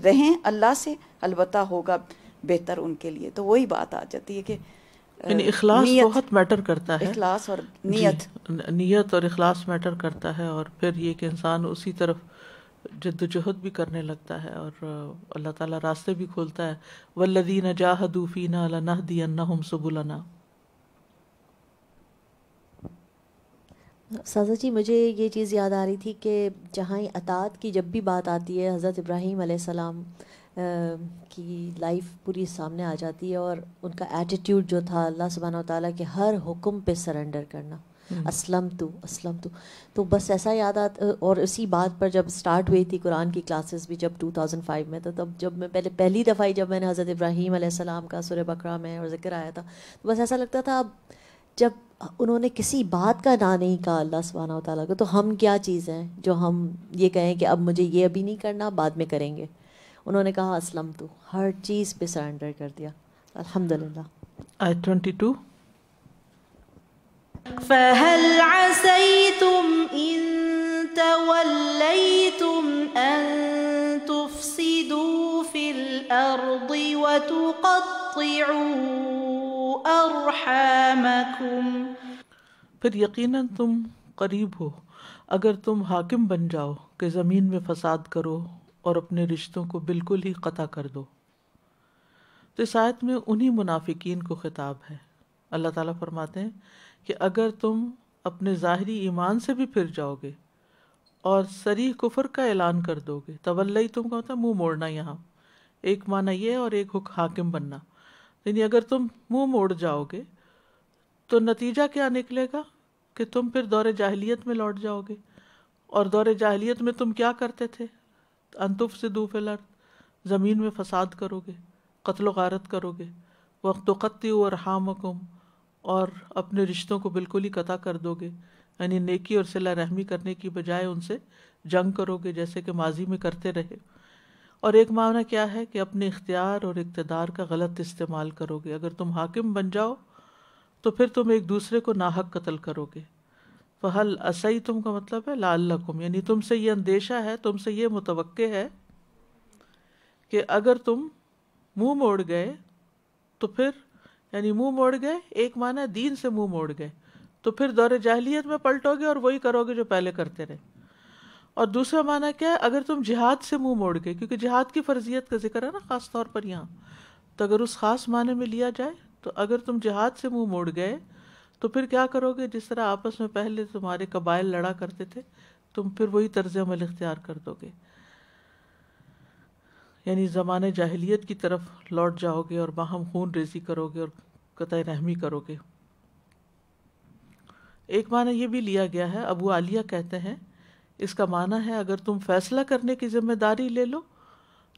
رہیں اللہ سے، البتہ ہوگا بہتر ان کے لیے. تو وہی بات آ جاتی ہے کہ یعنی اخلاص بہت میٹر کرتا ہے، اخلاص اور نیت اور اخلاص میٹر کرتا ہے. اور پھر یہ کہ انسان اسی طرف جد و جہد بھی کرنے لگتا ہے اور اللہ تعالیٰ راستے بھی کھولتا ہے. والذین جاہدوا فینا لنہدینہم سبلنا. سازا جی مجھے یہ چیز یاد آ رہی تھی کہ جہاں اطاعت کی جب بھی بات آتی ہے حضرت ابراہیم علیہ السلام کی لائف پوری سامنے آ جاتی ہے اور ان کا ایٹیٹیوڈ جو تھا اللہ سبحانہ و تعالیٰ کے ہر حکم پہ سرنڈر کرنا. اسلم تو بس ایسا یاد آتا. اور اسی بات پر جب سٹارٹ ہوئی تھی قرآن کی کلاسز بھی جب 2005 میں، تو تب جب میں پہلی دفعہ جب میں نے حضرت ابراہیم علیہ السلام کا سورہ بقرہ میں اور ذکر آیا تھا تو بس ایسا لگتا تھا اب جب انہوں نے کسی بات کا نہ نہیں کہا اللہ سبحانہ و تعالیٰ کو، تو ہم کیا چیز ہیں جو ہم یہ کہیں کہ اب مجھے یہ ابھی نہیں کرنا بعد میں کریں گے. انہوں نے کہا اسلم تو، ہر چیز پہ سرنڈر کر دیا. الحمدللہ. آیت 22. فَهَلْ عَسَيْتُمْ إِن تَوَلَّيْتُمْ أَن تُفْسِدُوا فِي الْأَرْضِ وَتُقَطِّعُوا أَرْحَامَكُمْ. پھر یقیناً تم قریب ہو اگر تم حاکم بن جاؤ کہ زمین میں فساد کرو اور اپنے رشتوں کو بالکل ہی قطع کر دو. تو اس آیت میں انہی منافقین کو خطاب ہے. اللہ تعالیٰ فرماتے ہیں کہ اگر تم اپنے ظاہری ایمان سے بھی پھر جاؤ گے اور صریح کفر کا اعلان کر دو گے. تولی تم کا ہوتا ہے منہ موڑنا. یہاں ایک معنی یہ اور ایک حاکم بننا. یعنی اگر تم منہ موڑ جاؤ گے تو نتیجہ کیا نکلے گا کہ تم پھر دور جاہلیت میں لوٹ جاؤ گے. اور دور جاہلیت میں تم کیا کرتے تھے؟ ان تفسدوا فی الارض، زمین میں فساد کرو گے، قتل و غارت کرو گے. وتقطعوا ارحامکم، اور اپنے رشتوں کو بالکل ہی قطع کر دو گے. یعنی نیکی اور صلہ رحمی کرنے کی بجائے ان سے جنگ کرو گے جیسے کہ ماضی میں کرتے رہے. اور ایک معنی کیا ہے کہ اپنے اختیار اور اقتدار کا غلط استعمال کرو گے. اگر تم حاکم بن جاؤ تو پھر تم ایک دوسرے کو ناحق قتل کرو گے. فَهَلْ عَسَيْتُمْ کا مطلب ہے لَعَلَّكُمْ، یعنی تم سے یہ اندیشہ ہے، تم سے یہ متوقع ہے کہ اگر تم منہ موڑ گئے تو پھر، یعنی منہ موڑ گئے ایک معنی دین سے منہ موڑ گئے تو پھر دور جاہلیت میں پلٹو گے اور وہی کرو گے جو پہلے کرتے رہے. اور دوسرا معنی کیا ہے؟ اگر تم جہاد سے منہ موڑ گئے، کیونکہ جہاد کی فرضیت کا ذکر ہے نا خاص طور پر یہاں، تو اگر اس خاص معنی میں لیا جائے تو اگر تم جہاد سے منہ موڑ گئے تو پھر کیا کرو گے؟ جس طرح آپس میں پہلے تمہارے قبائل لڑا کرتے تھے تم پھر وہی طرز عمل اختیار کر دو گے. یعنی زمانے جاہلیت کی طرف لوٹ جاؤ گے اور باہم خون ریزی کرو گے اور قطع رحمی کرو گے. ایک معنی یہ بھی لیا گیا ہے، ابو عالیہ کہتے ہیں اس کا معنی ہے اگر تم فیصلہ کرنے کی ذمہ داری لے لو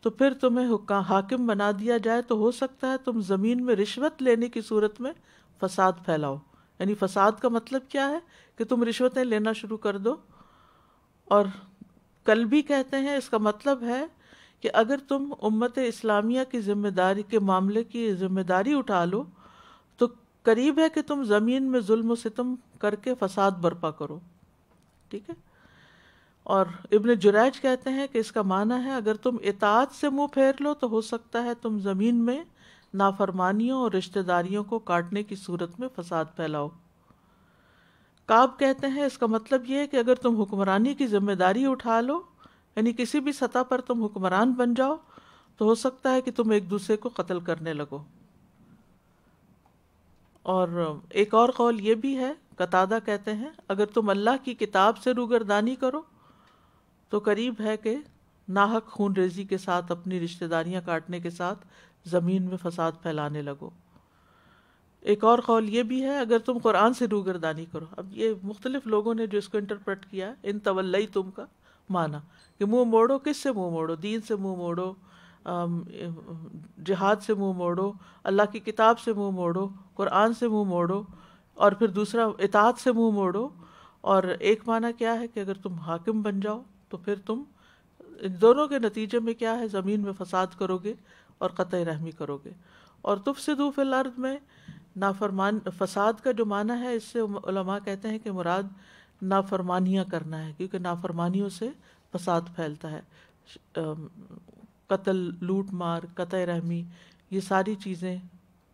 تو پھر تمہیں حاکم بنا دیا جائے تو ہو سکتا ہے تم زمین میں رشوت لینے کی صورت میں فساد پھیلاؤ. یعنی فساد کا مطلب کیا ہے کہ تم رشوتیں لینا شروع کر دو. اور کلبی کہتے ہیں اس کا مطلب ہے کہ اگر تم امت اسلامیہ کی ذمہ داری کے معاملے کی ذمہ داری اٹھا لو تو قریب ہے کہ تم زمین میں ظلم و ستم کر کے فساد برپا کرو. ٹھیک ہے. اور ابن جریج کہتے ہیں کہ اس کا معنی ہے اگر تم اطاعت سے منہ پھیر لو تو ہو سکتا ہے تم زمین میں نافرمانیوں اور رشتہ داریوں کو کاٹنے کی صورت میں فساد پھیلاؤ. کعب کہتے ہیں اس کا مطلب یہ ہے کہ اگر تم حکمرانی کی ذمہ داری اٹھا لو، یعنی کسی بھی سطح پر تم حکمران بن جاؤ تو ہو سکتا ہے کہ تم ایک دوسرے کو قتل کرنے لگو. اور ایک اور قول یہ بھی ہے، قتادہ کہتے ہیں اگر تم اللہ کی کتاب سے روگردانی کرو تو قریب ہے کہ ناحق خون ریزی کے ساتھ اپنی رشتہ داریاں کاٹنے کے ساتھ زمین میں فساد پھیلانے لگو. ایک اور قول یہ بھی ہے اگر تم قرآن سے روگردانی کرو. اب یہ مختلف لوگوں نے جو اس کو انٹرپریٹ کیا ہے، ان تولی تم کا معنی کہ منہ موڑو. کس سے منہ موڑو؟ دین سے منہ موڑو، جہاد سے منہ موڑو، اللہ کی کتاب سے منہ موڑو، قرآن سے منہ موڑو، اور پھر دوسرا اطاعت سے منہ موڑو. اور ایک معنی کیا ہے کہ اگر تم حاکم بن جاؤ تو پھر تم ان دونوں کے نتیجے میں کیا ہے؟ زمین میں فساد کرو گے اور قطع رحمی کرو گے. اور تفسدوا فی الارض میں فساد کا جو معنی ہے اس سے علماء کہتے ہیں کہ مراد نافرمانیاں کرنا ہے، کیونکہ نافرمانیوں سے فساد پھیلتا ہے. قتل، لوٹ مار، قطع رحمی، یہ ساری چیزیں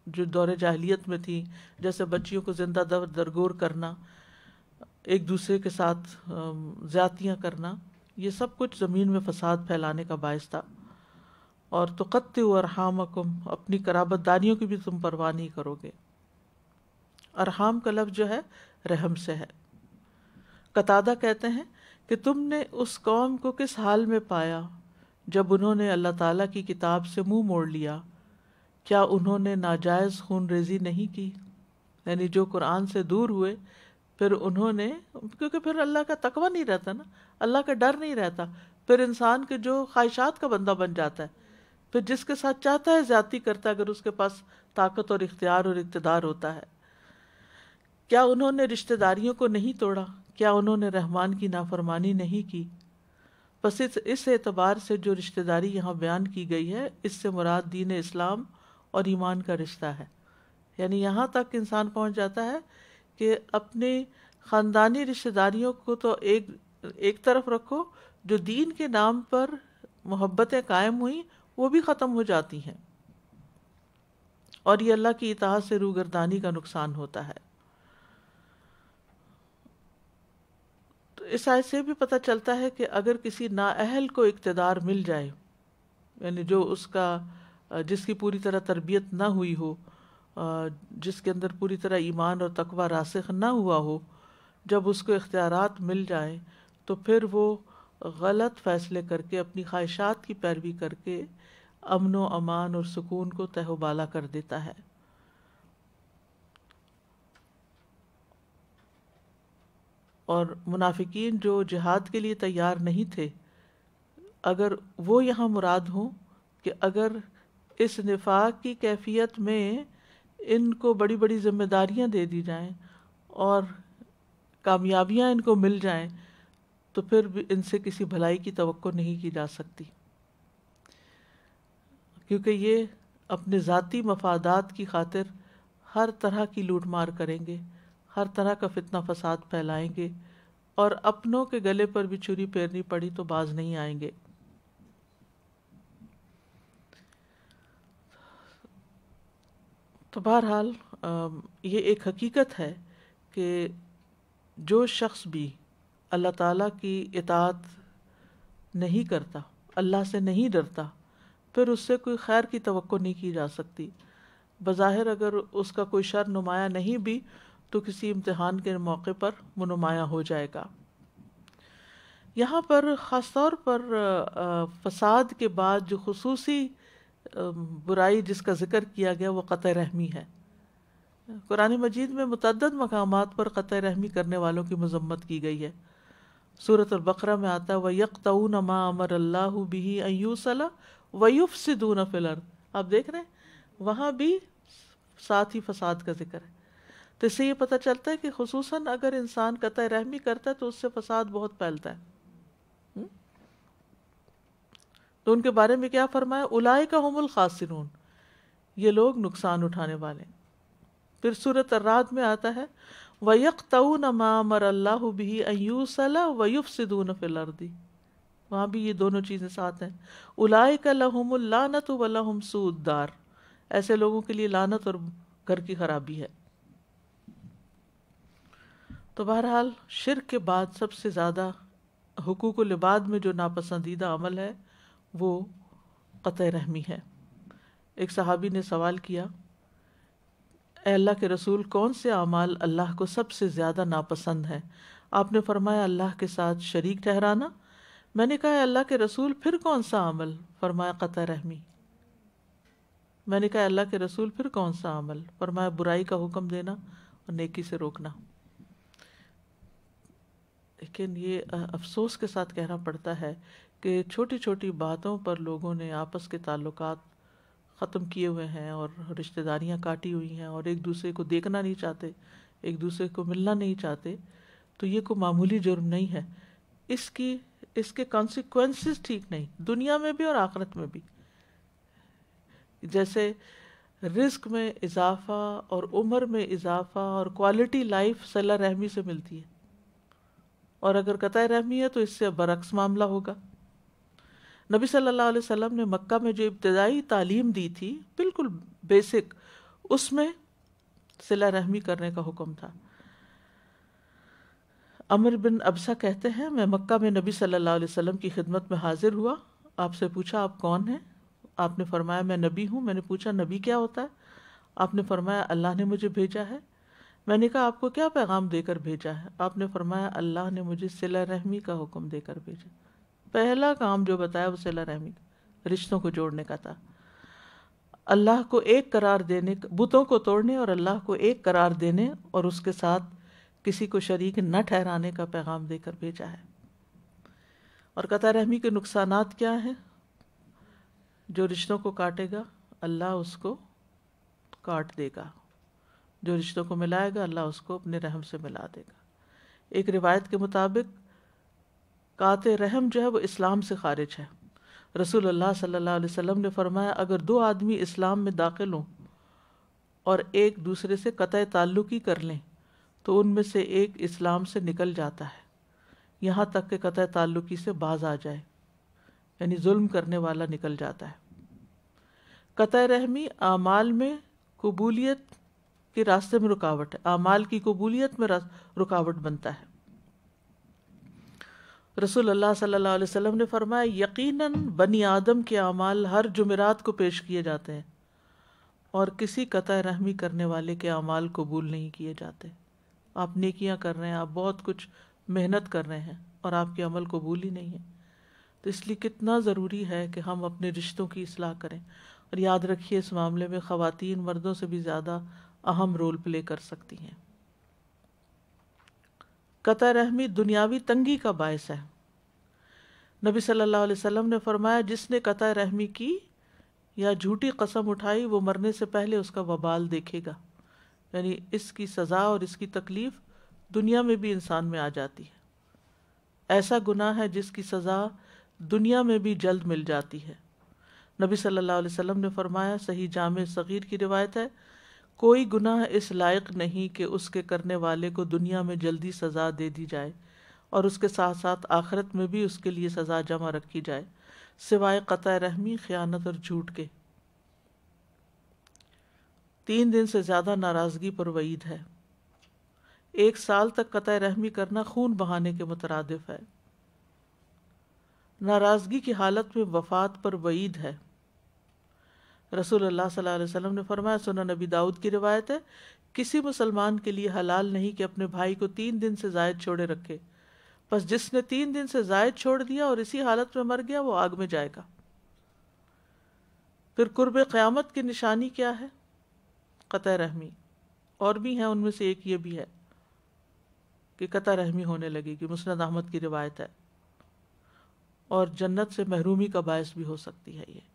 جو دور جاہلیت میں تھیں، جیسے بچیوں کو زندہ درگور کرنا، ایک دوسرے کے ساتھ زیادتیاں کرنا، یہ سب کچھ زمین میں فساد پھیلانے کا باعث تھا. اور تقطعوا ارحامکم، اپنی قرابت داریوں کی بھی تم پرواہ نہیں کرو گے. ارحام کا لفظ جو ہے رحم سے ہے. قتادہ کہتے ہیں کہ تم نے اس قوم کو کس حال میں پایا جب انہوں نے اللہ تعالیٰ کی کتاب سے منہ موڑ لیا؟ کیا انہوں نے ناجائز خون ریزی نہیں کی؟ یعنی جو قرآن سے دور ہوئے، پھر انہوں نے، کیونکہ پھر اللہ کا تقوی نہیں رہتا نا، اللہ کا ڈر نہیں رہتا، پھر انسان کے جو خواہشات کا بندہ بن جاتا ہے، پھر جس کے ساتھ چاہتا ہے زیادتی کرتا ہے اگر اس کے پاس طاقت اور اختیار اور اقتدار ہوتا ہے. کیا انہوں نے رشتہ داریوں کو نہیں توڑا؟ کیا انہوں نے رحمان کی نافرمانی نہیں کی؟ بس اس اعتبار سے جو رشتہ داری یہاں بیان کی گئی ہے، اس سے مراد دین اسلام اور ایمان کا رشتہ ہے. یعنی یہاں تک انسان پہنچ جاتا ہے کہ اپنی خاندانی رشتہ داریوں کو تو ایک طرف رکھو، جو دین کے نام پر محبتیں قائم ہوئیں وہ بھی ختم ہو جاتی ہیں، اور یہ اللہ کی اطاعت سے روگردانی کا نقصان ہوتا ہے. تو اس آیت سے بھی پتہ چلتا ہے کہ اگر کسی نااہل کو اقتدار مل جائے، یعنی جو جس کی پوری طرح تربیت نہ ہوئی ہو، جس کے اندر پوری طرح ایمان اور تقوی راسخ نہ ہوا ہو، جب اس کو اختیارات مل جائیں تو پھر وہ غلط فیصلے کر کے، اپنی خواہشات کی پیروی کر کے امن و امان اور سکون کو تہ و بالا کر دیتا ہے. اور منافقین جو جہاد کے لیے تیار نہیں تھے، اگر وہ یہاں مراد ہوں کہ اگر اس نفاق کی کیفیت میں ان کو بڑی بڑی ذمہ داریاں دے دی جائیں اور کامیابیاں ان کو مل جائیں، تو پھر بھی ان سے کسی بھلائی کی توقع نہیں کی جا سکتی، کیونکہ یہ اپنے ذاتی مفادات کی خاطر ہر طرح کی لوٹ مار کریں گے، ہر طرح کا فتنہ فساد پھیلائیں گے، اور اپنوں کے گلے پر بھی چھری پھیرنی پڑی تو باز نہیں آئیں گے. تو بہرحال یہ ایک حقیقت ہے کہ جو شخص بھی اللہ تعالیٰ کی اطاعت نہیں کرتا، اللہ سے نہیں ڈرتا، پھر اس سے کوئی خیر کی توقع نہیں کی جا سکتی. بظاہر اگر اس کا کوئی شر نمایاں نہیں بھی تو کسی امتحان کے موقع پر وہ نمایاں ہو جائے گا. یہاں پر خاص طور پر فساد کے بعد جو خصوصی برائی جس کا ذکر کیا گیا وہ قطع رحمی ہے. قرآن مجید میں متعدد مقامات پر قطع رحمی کرنے والوں کی مذمت کی گئی ہے. سورۃ البقرہ میں آتا ہے وَيَقْطَعُونَ مَا أَمَرَ اللَّهُ بِهِ أَن يُوصَلَ وَيُفْسِدُونَ فِي الْأَرْضِ. آپ دیکھ رہے ہیں وہاں بھی ساتھ ہی فساد کا ذکر ہے. تو اس سے یہ پتہ چلتا ہے کہ خصوصاً اگر انسان قطع رحمی کرتا ہے تو اس سے فساد بہت پھیلتا ہے. تو ان کے بارے میں کیا فرمایا؟ اولئک هم الخاسرون، یہ لوگ نقصان اٹھانے والے. پھر سورۃ الرعد میں آتا ہے وَيَقْطَعُونَ مَا أَمَرَ اللَّهُ بِهِ أَن يُوصَلَ وَيُفْسِدُونَ فِي الْأَرْضِ. وہاں بھی یہ دونوں چیزیں ساتھ ہیں. اولئک لَهُمُ اللعنۃ وَلَهُمْ سوءُ الدار، ایسے لوگوں کے لیے لعنت اور گھر کی خرابی ہے. تو بہرحال شرک کے بعد سب سے زیادہ حقوق العباد میں جو ناپسندیدہ عمل ہے وہ قطع رحمی ہے. ایک صحابی نے سوال کیا اے اللہ کے رسول کون سے اعمال اللہ کو سب سے زیادہ ناپسند ہیں؟ آپ نے فرمایا اللہ کے ساتھ شریک ٹھہرانا. میں نے کہا اللہ کے رسول پھر کون سا عمل؟ فرمایا قطع رحمی. میں نے کہا اللہ کے رسول پھر کون سا عمل؟ فرمایا برائی کا حکم دینا اور نیکی سے روکنا. لیکن یہ افسوس کے ساتھ کہنا پڑتا ہے کہ چھوٹی چھوٹی باتوں پر لوگوں نے آپس کے تعلقات ختم کیے ہوئے ہیں اور رشتہ داریاں کاٹی ہوئی ہیں اور ایک دوسرے کو دیکھنا نہیں چاہتے، ایک دوسرے کو ملنا نہیں چاہتے. تو یہ کوئی معمولی جرم نہیں ہے، اس کے کانسیکوینسز ٹھیک نہیں، دنیا میں بھی اور آخرت میں بھی. جیسے رزق میں اضافہ اور عمر میں اضافہ اور کوالٹی لائف صلہ رحمی سے ملتی ہے، اور اگر قطع رحمی ہے تو اس سے برعکس معاملہ ہوگا. نبی صلی اللہ علیہ وسلم نے مکہ میں جو ابتدائی تعلیم دی تھی بالکل بیسک، اس میں صلہ رحمی کرنے کا حکم تھا. عمر بن ابسہ کہتے ہیں میں مکہ میں نبی صلی اللہ علیہ وسلم کی خدمت میں حاضر ہوا. آپ سے پوچھا آپ کون ہیں؟ آپ نے فرمایا میں نبی ہوں. میں نے پوچھا نبی کیا ہوتا ہے؟ آپ نے فرمایا اللہ نے مجھے بھیجا ہے. میں نے کہا آپ کو کیا پیغام دے کر بھیجا ہے؟ آپ نے فرمایا اللہ نے مجھے صلہ رحمی کا حکم دے کر بھیجا. پہلا کام جو بتایا وہ صلہ رحمی کا، رشتوں کو جوڑنے کا تھا. اللہ کو ایک قرار دینے، بتوں کو توڑنے اور اللہ کو ایک قرار دینے اور اس کے ساتھ کسی کو شریک نہ ٹھہرانے کا پیغام دے کر بھیجا ہے. اور قطع رحمی کے نقصانات کیا ہیں؟ جو رشتوں کو کاٹے گا اللہ اس کو کاٹ دے گا، جو رشتوں کو ملائے گا اللہ اس کو اپنے رحم سے ملا دے گا. ایک روایت کے مطابق قاطع رحم جو ہے وہ اسلام سے خارج ہے. رسول اللہ صلی اللہ علیہ وسلم نے فرمایا اگر دو آدمی اسلام میں داخل ہوں اور ایک دوسرے سے قطع تعلقی کر لیں تو ان میں سے ایک اسلام سے نکل جاتا ہے یہاں تک کہ قطع تعلقی سے باز آ جائے، یعنی ظلم کرنے والا نکل جاتا ہے. قطع رحمی اعمال میں قبولیت کے راستے میں رکاوٹ ہے، اعمال کی قبولیت میں رکاوٹ بنتا ہے. رسول اللہ صلی اللہ علیہ وسلم نے فرمایا یقیناً بنی آدم کے اعمال ہر جمعرات کو پیش کیے جاتے ہیں اور کسی قطع رحمی کرنے والے کے اعمال قبول نہیں کیے جاتے. آپ نیکیاں کر رہے ہیں، آپ بہت کچھ محنت کر رہے ہیں اور آپ کے عمل قبول ہی نہیں ہے. تو اس لیے کتنا ضروری ہے کہ ہم اپنے رشتوں کی اصلاح کریں. اور یاد رکھیے اس معاملے میں خواتین مردوں سے بھی زیادہ اہم رول پلے کر سکتی ہیں. قطع رحمی دنیاوی تنگی کا باعث ہے. نبی صلی اللہ علیہ وسلم نے فرمایا جس نے قطع رحمی کی یا جھوٹی قسم اٹھائی وہ مرنے سے پہلے اس کا وبال دیکھے گا، یعنی اس کی سزا اور اس کی تکلیف دنیا میں بھی انسان میں آ جاتی ہے. ایسا گناہ ہے جس کی سزا دنیا میں بھی جلد مل جاتی ہے. نبی صلی اللہ علیہ وسلم نے فرمایا، صحیح جامع صغیر کی روایت ہے، کوئی گناہ اس لائق نہیں کہ اس کے کرنے والے کو دنیا میں جلدی سزا دے دی جائے اور اس کے ساتھ ساتھ آخرت میں بھی اس کے لیے سزا جمع رکھی جائے، سوائے قطع رحمی، خیانت اور جھوٹ کے. 3 دن سے زیادہ ناراضگی پر وعید ہے. 1 سال تک قطع رحمی کرنا خون بہانے کے مترادف ہے. ناراضگی کی حالت میں وفات پر وعید ہے. رسول اللہ صلی اللہ علیہ وسلم نے فرمایا، سنن نبی داؤد کی روایت ہے، کسی مسلمان کے لیے حلال نہیں کہ اپنے بھائی کو 3 دن سے زائد چھوڑے رکھے، پس جس نے 3 دن سے زائد چھوڑ دیا اور اسی حالت میں مر گیا وہ آگ میں جائے گا. پھر قرب قیامت کی نشانی کیا ہے؟ قطع رحمی. اور بھی ہیں، ان میں سے ایک یہ بھی ہے کہ قطع رحمی ہونے لگے گی، مسند احمد کی روایت ہے، اور جنت سے محرومی کا باعث بھی ہو سکتی ہے. یہ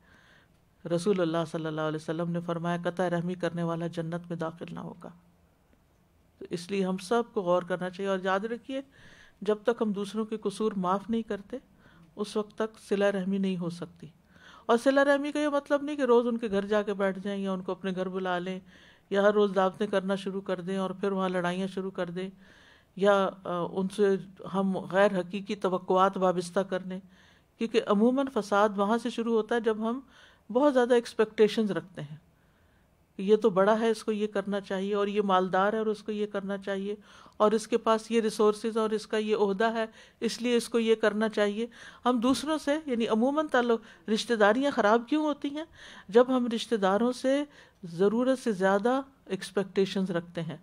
رسول اللہ صلی اللہ علیہ وسلم نے فرمایا قطع رحمی کرنے والا جنت میں داخل نہ ہوگا. تو اس لیے ہم سب کو غور کرنا چاہیے. اور یاد رکھیے جب تک ہم دوسروں کے قصور معاف نہیں کرتے اس وقت تک صلہ رحمی نہیں ہو سکتی. اور صلہ رحمی کا یہ مطلب نہیں کہ روز ان کے گھر جا کے بیٹھ جائیں یا ان کو اپنے گھر بلا لیں یا ہر روز دعوتیں کرنا شروع کر دیں اور پھر وہاں لڑائیاں شروع کر دیں یا ان سے ہم غیر حقیقی توقعات وابستہ کرنے. کیونکہ عموماً فساد وہاں سے شروع ہوتا ہے جب ہم بہت زیادہ ایکسپیکٹیشنز رکھتے ہیں کہ یہ تو بڑا ہے، اس کو یہ کرنا چاہیے، اور یہ مالدار ہے اور اس کو یہ کرنا چاہیے، اور اس کے پاس یہ ریسورسز اور اس کا یہ عہدہ ہے اس لیے اس کو یہ کرنا چاہیے. ہم دوسروں سے یعنی عموماً تعلق رشتہ داریاں خراب کیوں ہوتی ہیں؟ جب ہم رشتہ داروں سے ضرورت سے زیادہ ایکسپیکٹیشنز رکھتے ہیں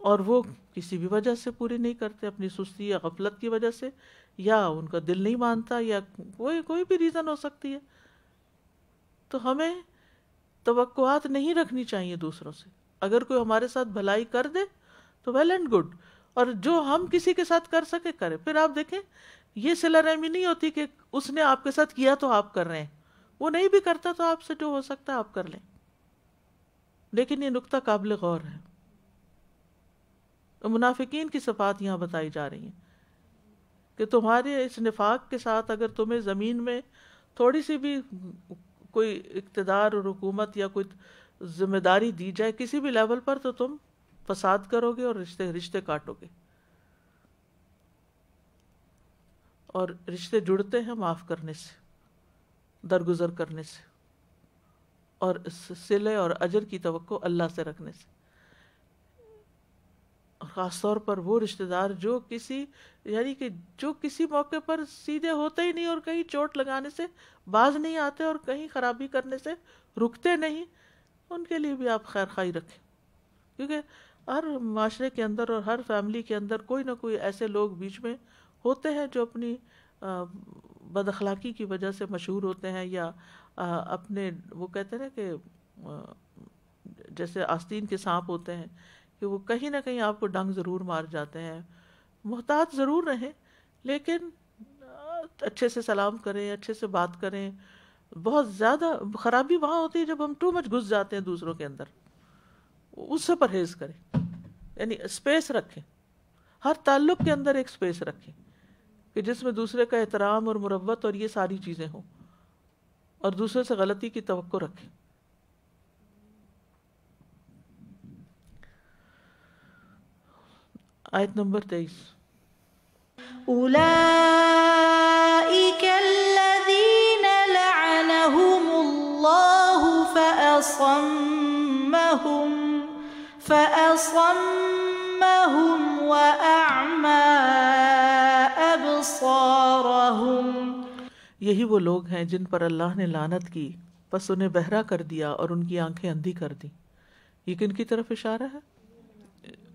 اور وہ کسی بھی وجہ سے پوری نہیں کرتے، اپنی سستی یا غفلت کی وجہ سے، یا ان کا دل نہیں مانتا، یا کوئی بھی ریزن ہو سکتی ہے. تو ہمیں توقعات نہیں رکھنی چاہیے دوسروں سے. اگر کوئی ہمارے ساتھ بھلائی کر دے تو ویل اینڈ گڈ، اور جو ہم کسی کے ساتھ کر سکے کرے. پھر آپ دیکھیں یہ صلہ رحمی نہیں ہوتی کہ اس نے آپ کے ساتھ کیا تو آپ کر رہے ہیں، وہ نہیں بھی کرتا تو آپ سے جو ہو سکتا ہے آپ کر لیں. لیکن یہ نقطہ قابل غور ہے. منافقین کی صفات یہاں بتائی جا رہی ہیں کہ تمہارے اس نفاق کے ساتھ اگر تمہیں زمین میں تھوڑی سی بھی کوئی اقتدار اور حکومت یا کوئی ذمہ داری دی جائے کسی بھی لیول پر تو تم فساد کرو گے اور رشتے کاٹو گے. اور رشتے جڑتے ہیں معاف کرنے سے، درگزر کرنے سے، اور صلہ اور اجر کی توقع اللہ سے رکھنے سے. اور خاص طور پر وہ رشتہ دار جو کسی موقع پر سیدھے ہوتے ہی نہیں اور کہیں چوٹ لگانے سے باز نہیں آتے اور کہیں خرابی کرنے سے رکتے نہیں، ان کے لیے بھی آپ خیر خواہی رکھیں، کیونکہ ہر معاشرے کے اندر اور ہر فیملی کے اندر کوئی نہ کوئی ایسے لوگ بیچ میں ہوتے ہیں جو اپنی بد اخلاقی کی وجہ سے مشہور ہوتے ہیں، یا اپنے وہ کہتے ہیں نا کہ جیسے آستین کے سانپ ہوتے ہیں کہ وہ کہیں نہ کہیں آپ کو ڈنگ ضرور مار جاتے ہیں. محتاط ضرور رہیں لیکن اچھے سے سلام کریں، اچھے سے بات کریں. بہت زیادہ خرابی وہاں ہوتی ہے جب ہم ٹو مچ گھس جاتے ہیں دوسروں کے اندر، اس سے پرہیز کریں، یعنی اسپیس رکھیں، ہر تعلق کے اندر ایک اسپیس رکھیں کہ جس میں دوسرے کا احترام اور مروت اور یہ ساری چیزیں ہوں، اور دوسرے سے غلطی کی توقع رکھیں. آیت نمبر 23. أولئك الذين لعنهم الله فأصمهم وأعمى أبصارهم. یہی وہ لوگ ہیں جن پر اللہ نے لعنت کی، پس انہیں بہرا کر دیا اور ان کی آنکھیں اندھی کر دی. یہ کن کی طرف اشارہ ہے؟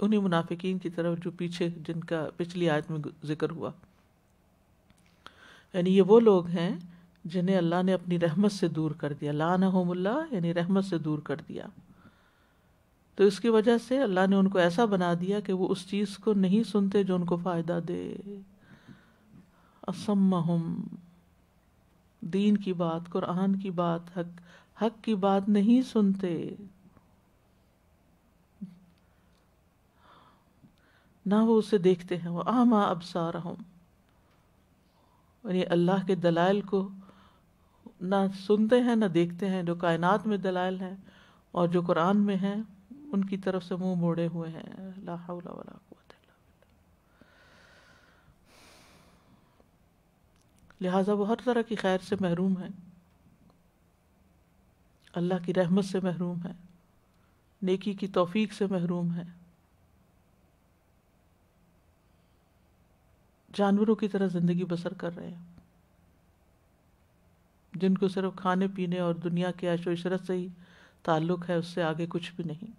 انہی منافقین کی طرف جو پیچھے جن کا پچھلی آیت میں ذکر ہوا. یعنی یہ وہ لوگ ہیں جنہیں اللہ نے اپنی رحمت سے دور کر دیا. لعنہم اللہ یعنی رحمت سے دور کر دیا. تو اس کی وجہ سے اللہ نے ان کو ایسا بنا دیا کہ وہ اس چیز کو نہیں سنتے جو ان کو فائدہ دے. اصمہم، دین کی بات، قرآن کی بات، حق کی بات نہیں سنتے، نہ وہ اسے دیکھتے ہیں. وہ اعمیٰ ابصارہم، یعنی اللہ کے دلائل کو نہ سنتے ہیں نہ دیکھتے ہیں، جو کائنات میں دلائل ہیں اور جو قرآن میں ہیں ان کی طرف سے منہ موڑے ہوئے ہیں. لا حول ولا قوت الا باللہ. لہٰذا وہ ہر طرح کی خیر سے محروم ہیں، اللہ کی رحمت سے محروم ہیں، نیکی کی توفیق سے محروم ہیں. جانوروں کی طرح زندگی بسر کر رہے ہیں، جن کو صرف کھانے پینے اور دنیا کے عیش و عشرت سے ہی تعلق ہے، اس سے آگے کچھ بھی نہیں.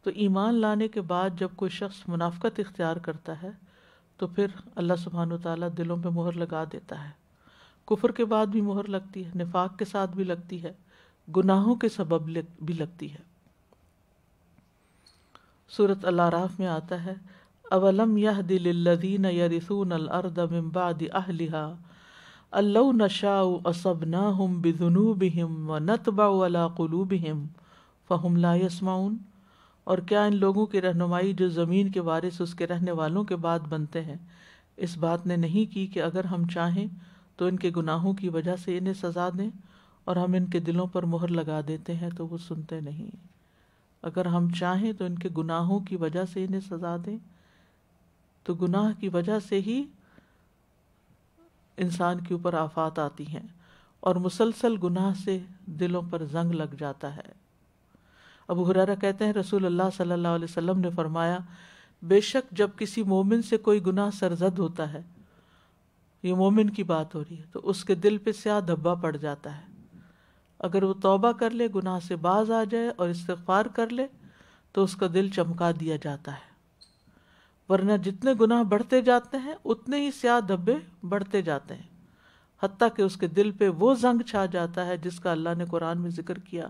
تو ایمان لانے کے بعد جب کوئی شخص منافقت اختیار کرتا ہے تو پھر اللہ سبحانہ وتعالیٰ دلوں پہ مہر لگا دیتا ہے. کفر کے بعد بھی مہر لگتی ہے، نفاق کے ساتھ بھی لگتی ہے، گناہوں کے سبب بھی لگتی ہے. سورۃ الاعراف میں آتا ہے اولم یہد للذین یرثون الارض من بعد اہلها ان لو نشاء اصبناہم بذنوبہم ونطبع علی قلوبہم فہم لا یسمعون. اور کیا ان لوگوں کی رہنمائی جو زمین کے وارث اس کے رہنے والوں کے بعد بنتے ہیں اس بات نے نہیں کی کہ اگر ہم چاہیں تو ان کے گناہوں کی وجہ سے انہیں سزا دیں اور ہم ان کے دلوں پر مہر لگا دیتے ہیں تو وہ سنتے نہیں. اگر ہم چاہیں تو ان کے گناہوں کی وجہ سے انہیں سزا دیں، تو گناہ کی وجہ سے ہی انسان کے اوپر آفات آتی ہیں اور مسلسل گناہ سے دلوں پر زنگ لگ جاتا ہے. ابو ہریرہ کہتے ہیں رسول اللہ صلی اللہ علیہ وسلم نے فرمایا بے شک جب کسی مومن سے کوئی گناہ سرزد ہوتا ہے، یہ مومن کی بات ہو رہی ہے، تو اس کے دل پہ سیاہ دھبا پڑ جاتا ہے. اگر وہ توبہ کر لے، گناہ سے باز آ جائے اور استغفار کر لے تو اس کا دل چمکا دیا جاتا ہے. ورنہ جتنے گناہ بڑھتے جاتے ہیں اتنے ہی سیاہ دھبے بڑھتے جاتے ہیں، حتیٰ کہ اس کے دل پہ وہ زنگ چھا جاتا ہے جس کا اللہ نے قرآن میں ذکر کیا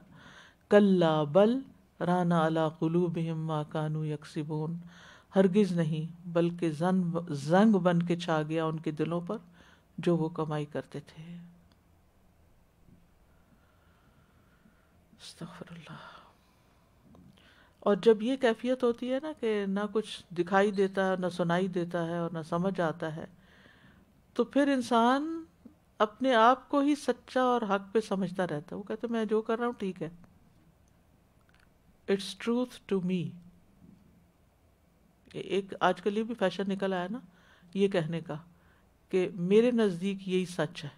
کلا بل ران علی قلوبہم ما کانوا یکسبون. ہرگز نہیں بلکہ زنگ بن کے چھا گیا ان کے دلوں پر جو وہ کمائی کرتے تھے. استغفر اللہ. اور جب یہ کیفیت ہوتی ہے نا کہ نہ کچھ دکھائی دیتا ہے، نہ سنائی دیتا ہے اور نہ سمجھ آتا ہے، تو پھر انسان اپنے آپ کو ہی سچا اور حق پہ سمجھتا رہتا ہے. وہ کہتے میں جو کر رہا ہوں ٹھیک ہے، اٹس ٹروتھ ٹو می. ایک آج کل یہ بھی فیشن نکل آیا نا یہ کہنے کا کہ میرے نزدیک یہی سچ ہے،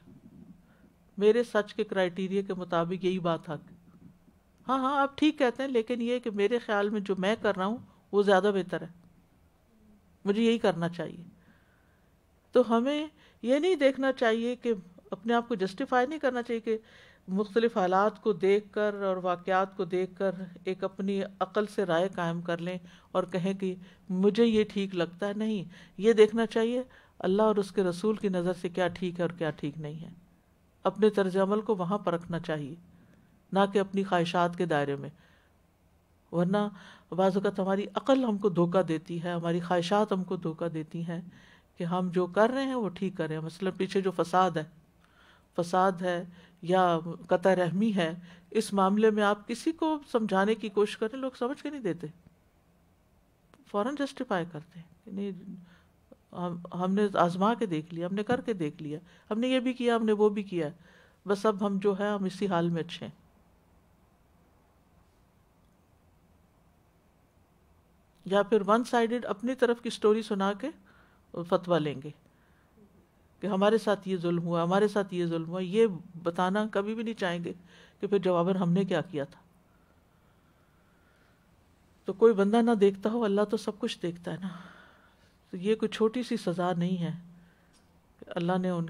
میرے سچ کے کرائیٹیریا کے مطابق یہی بات حق. ہاں ہاں آپ ٹھیک کہتے ہیں، لیکن یہ کہ میرے خیال میں جو میں کر رہا ہوں وہ زیادہ بہتر ہے، مجھے یہی کرنا چاہیے. تو ہمیں یہ نہیں دیکھنا چاہیے کہ اپنے آپ کو جسٹیفائی نہیں کرنا چاہیے کہ مختلف حالات کو دیکھ کر اور واقعات کو دیکھ کر ایک اپنی عقل سے رائے قائم کر لیں اور کہیں کہ مجھے یہ ٹھیک لگتا ہے. نہیں، یہ دیکھنا چاہیے اللہ اور اس کے رسول کی نظر سے کیا ٹھیک ہے اور کیا ٹھیک نہیں ہے. اپنے طرز عمل کو وہاں پرکھنا چاہیے، نہ کہ اپنی خواہشات کے دائرے میں. ورنہ بعض اوقات ہماری عقل ہم کو دھوکہ دیتی ہے، ہماری خواہشات ہم کو دھوکہ دیتی ہیں کہ ہم جو کر رہے ہیں وہ ٹھیک کر رہے ہیں. مثلا پیچھے جو فساد ہے یا قطع رحمی ہے، اس معاملے میں آپ کسی کو سمجھانے کی کوشش کریں، لوگ سمجھ کے نہیں دیتے، فوراً جسٹیفائی کرتے ہیں کہ نہیں ہم نے آزما کے دیکھ لیا، ہم نے کر کے دیکھ لیا، ہم نے یہ بھی کیا، ہم نے وہ بھی کیا، بس اب ہم جو ہے ہم اسی حال میں اچھے ہیں. یا پھر ون سائیڈڈ اپنی طرف کی سٹوری سنا کے فتویٰ لیں گے کہ ہمارے ساتھ یہ ظلم ہوا، ہمارے ساتھ یہ ظلم ہوا. یہ بتانا کبھی بھی نہیں چاہیں گے کہ پھر جواباً ہم نے کیا کیا تھا. تو کوئی بندہ نہ دیکھتا ہو، اللہ تو سب کچھ دیکھتا ہے نا. تو یہ کوئی چھوٹی سی سزا نہیں ہے کہ اللہ نے ان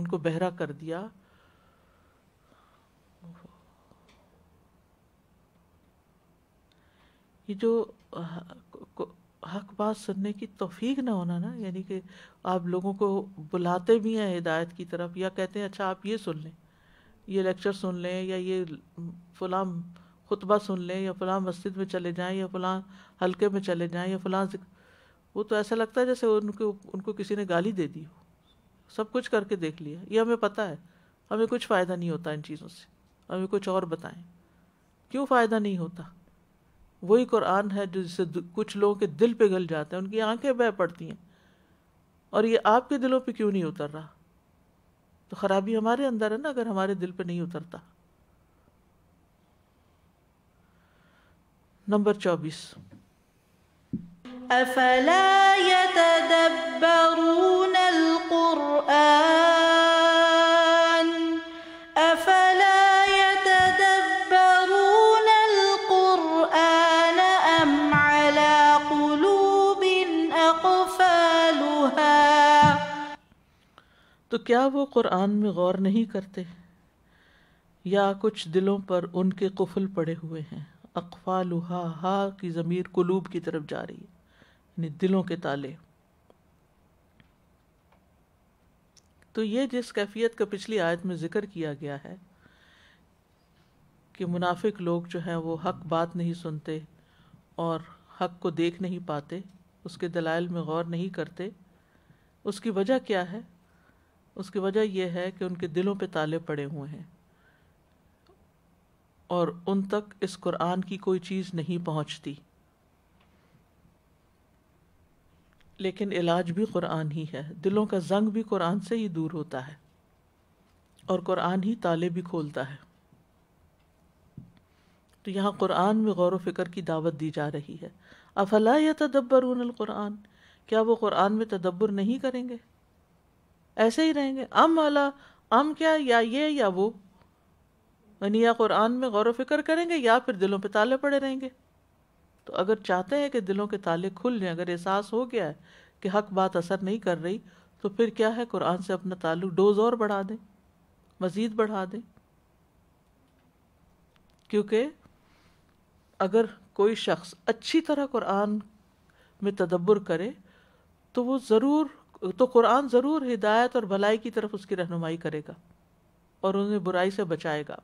کو بہرا کر دیا. یہ جو حق بات سننے کی توفیق نہ ہونا نا، یعنی کہ آپ لوگوں کو بلاتے بھی ہیں ہدایت کی طرف، یا کہتے ہیں اچھا آپ یہ سن لیں، یہ لیکچر سن لیں، یا یہ فلاں خطبہ سن لیں، یا فلاں مسجد میں چلے جائیں، یا فلاں حلقے میں چلے جائیں، یا فلاں وہ تو ایسا لگتا ہے جیسے ان کو کسی نے گالی دے دی ہو. سب کچھ کر کے دیکھ لیا، یہ ہمیں پتہ ہے، ہمیں کچھ فائدہ نہیں ہوتا ان چیزوں سے. ہمیں کچھ اور بتائیں کیوں فائدہ نہیں ہوتا. وہی قرآن ہے جس سے کچھ لوگوں کے دل پگھل جاتے ہیں، ان کی آنکھیں بہہ پڑتی ہیں، اور یہ آپ کے دلوں پہ کیوں نہیں اتر رہا. تو خرابی ہمارے اندر ہے نا اگر ہمارے دل پہ نہیں اترتا. نمبر 24، افلا يتدبرون القرآن افلا يتدبرون القرآن ام على قلوب اقفالها. تو کیا وہ قرآن میں غور نہیں کرتے یا کچھ دلوں پر ان کے قفل پڑے ہوئے ہیں. اقفالها، ہا کی ضمیر قلوب کی طرف جا رہی ہے، یعنی دلوں کے تالے. تو یہ جس کیفیت کا پچھلی آیت میں ذکر کیا گیا ہے کہ منافق لوگ جو ہیں وہ حق بات نہیں سنتے اور حق کو دیکھ نہیں پاتے، اس کے دلائل میں غور نہیں کرتے، اس کی وجہ کیا ہے؟ اس کی وجہ یہ ہے کہ ان کے دلوں پہ تالے پڑے ہوئے ہیں اور ان تک اس قرآن کی کوئی چیز نہیں پہنچتی. لیکن علاج بھی قرآن ہی ہے، دلوں کا زنگ بھی قرآن سے ہی دور ہوتا ہے اور قرآن ہی تالے بھی کھولتا ہے. تو یہاں قرآن میں غور و فکر کی دعوت دی جا رہی ہے. افلا یتدبرون القرآن، کیا وہ قرآن میں تدبر نہیں کریں گے، ایسے ہی رہیں گے؟ ام کیا، یا یہ یا وہ، یعنی یا قرآن میں غور و فکر کریں گے یا پھر دلوں پہ تالے پڑے رہیں گے. تو اگر چاہتے ہیں کہ دلوں کے تالے کھل جائیں، اگر احساس ہو گیا ہے کہ حق بات اثر نہیں کر رہی، تو پھر کیا ہے، قرآن سے اپنا تعلق ڈوز اور بڑھا دیں، مزید بڑھا دیں. کیونکہ اگر کوئی شخص اچھی طرح قرآن میں تدبر کرے تو قرآن ضرور ہدایت اور بھلائی کی طرف اس کی رہنمائی کرے گا اور انہیں برائی سے بچائے گا.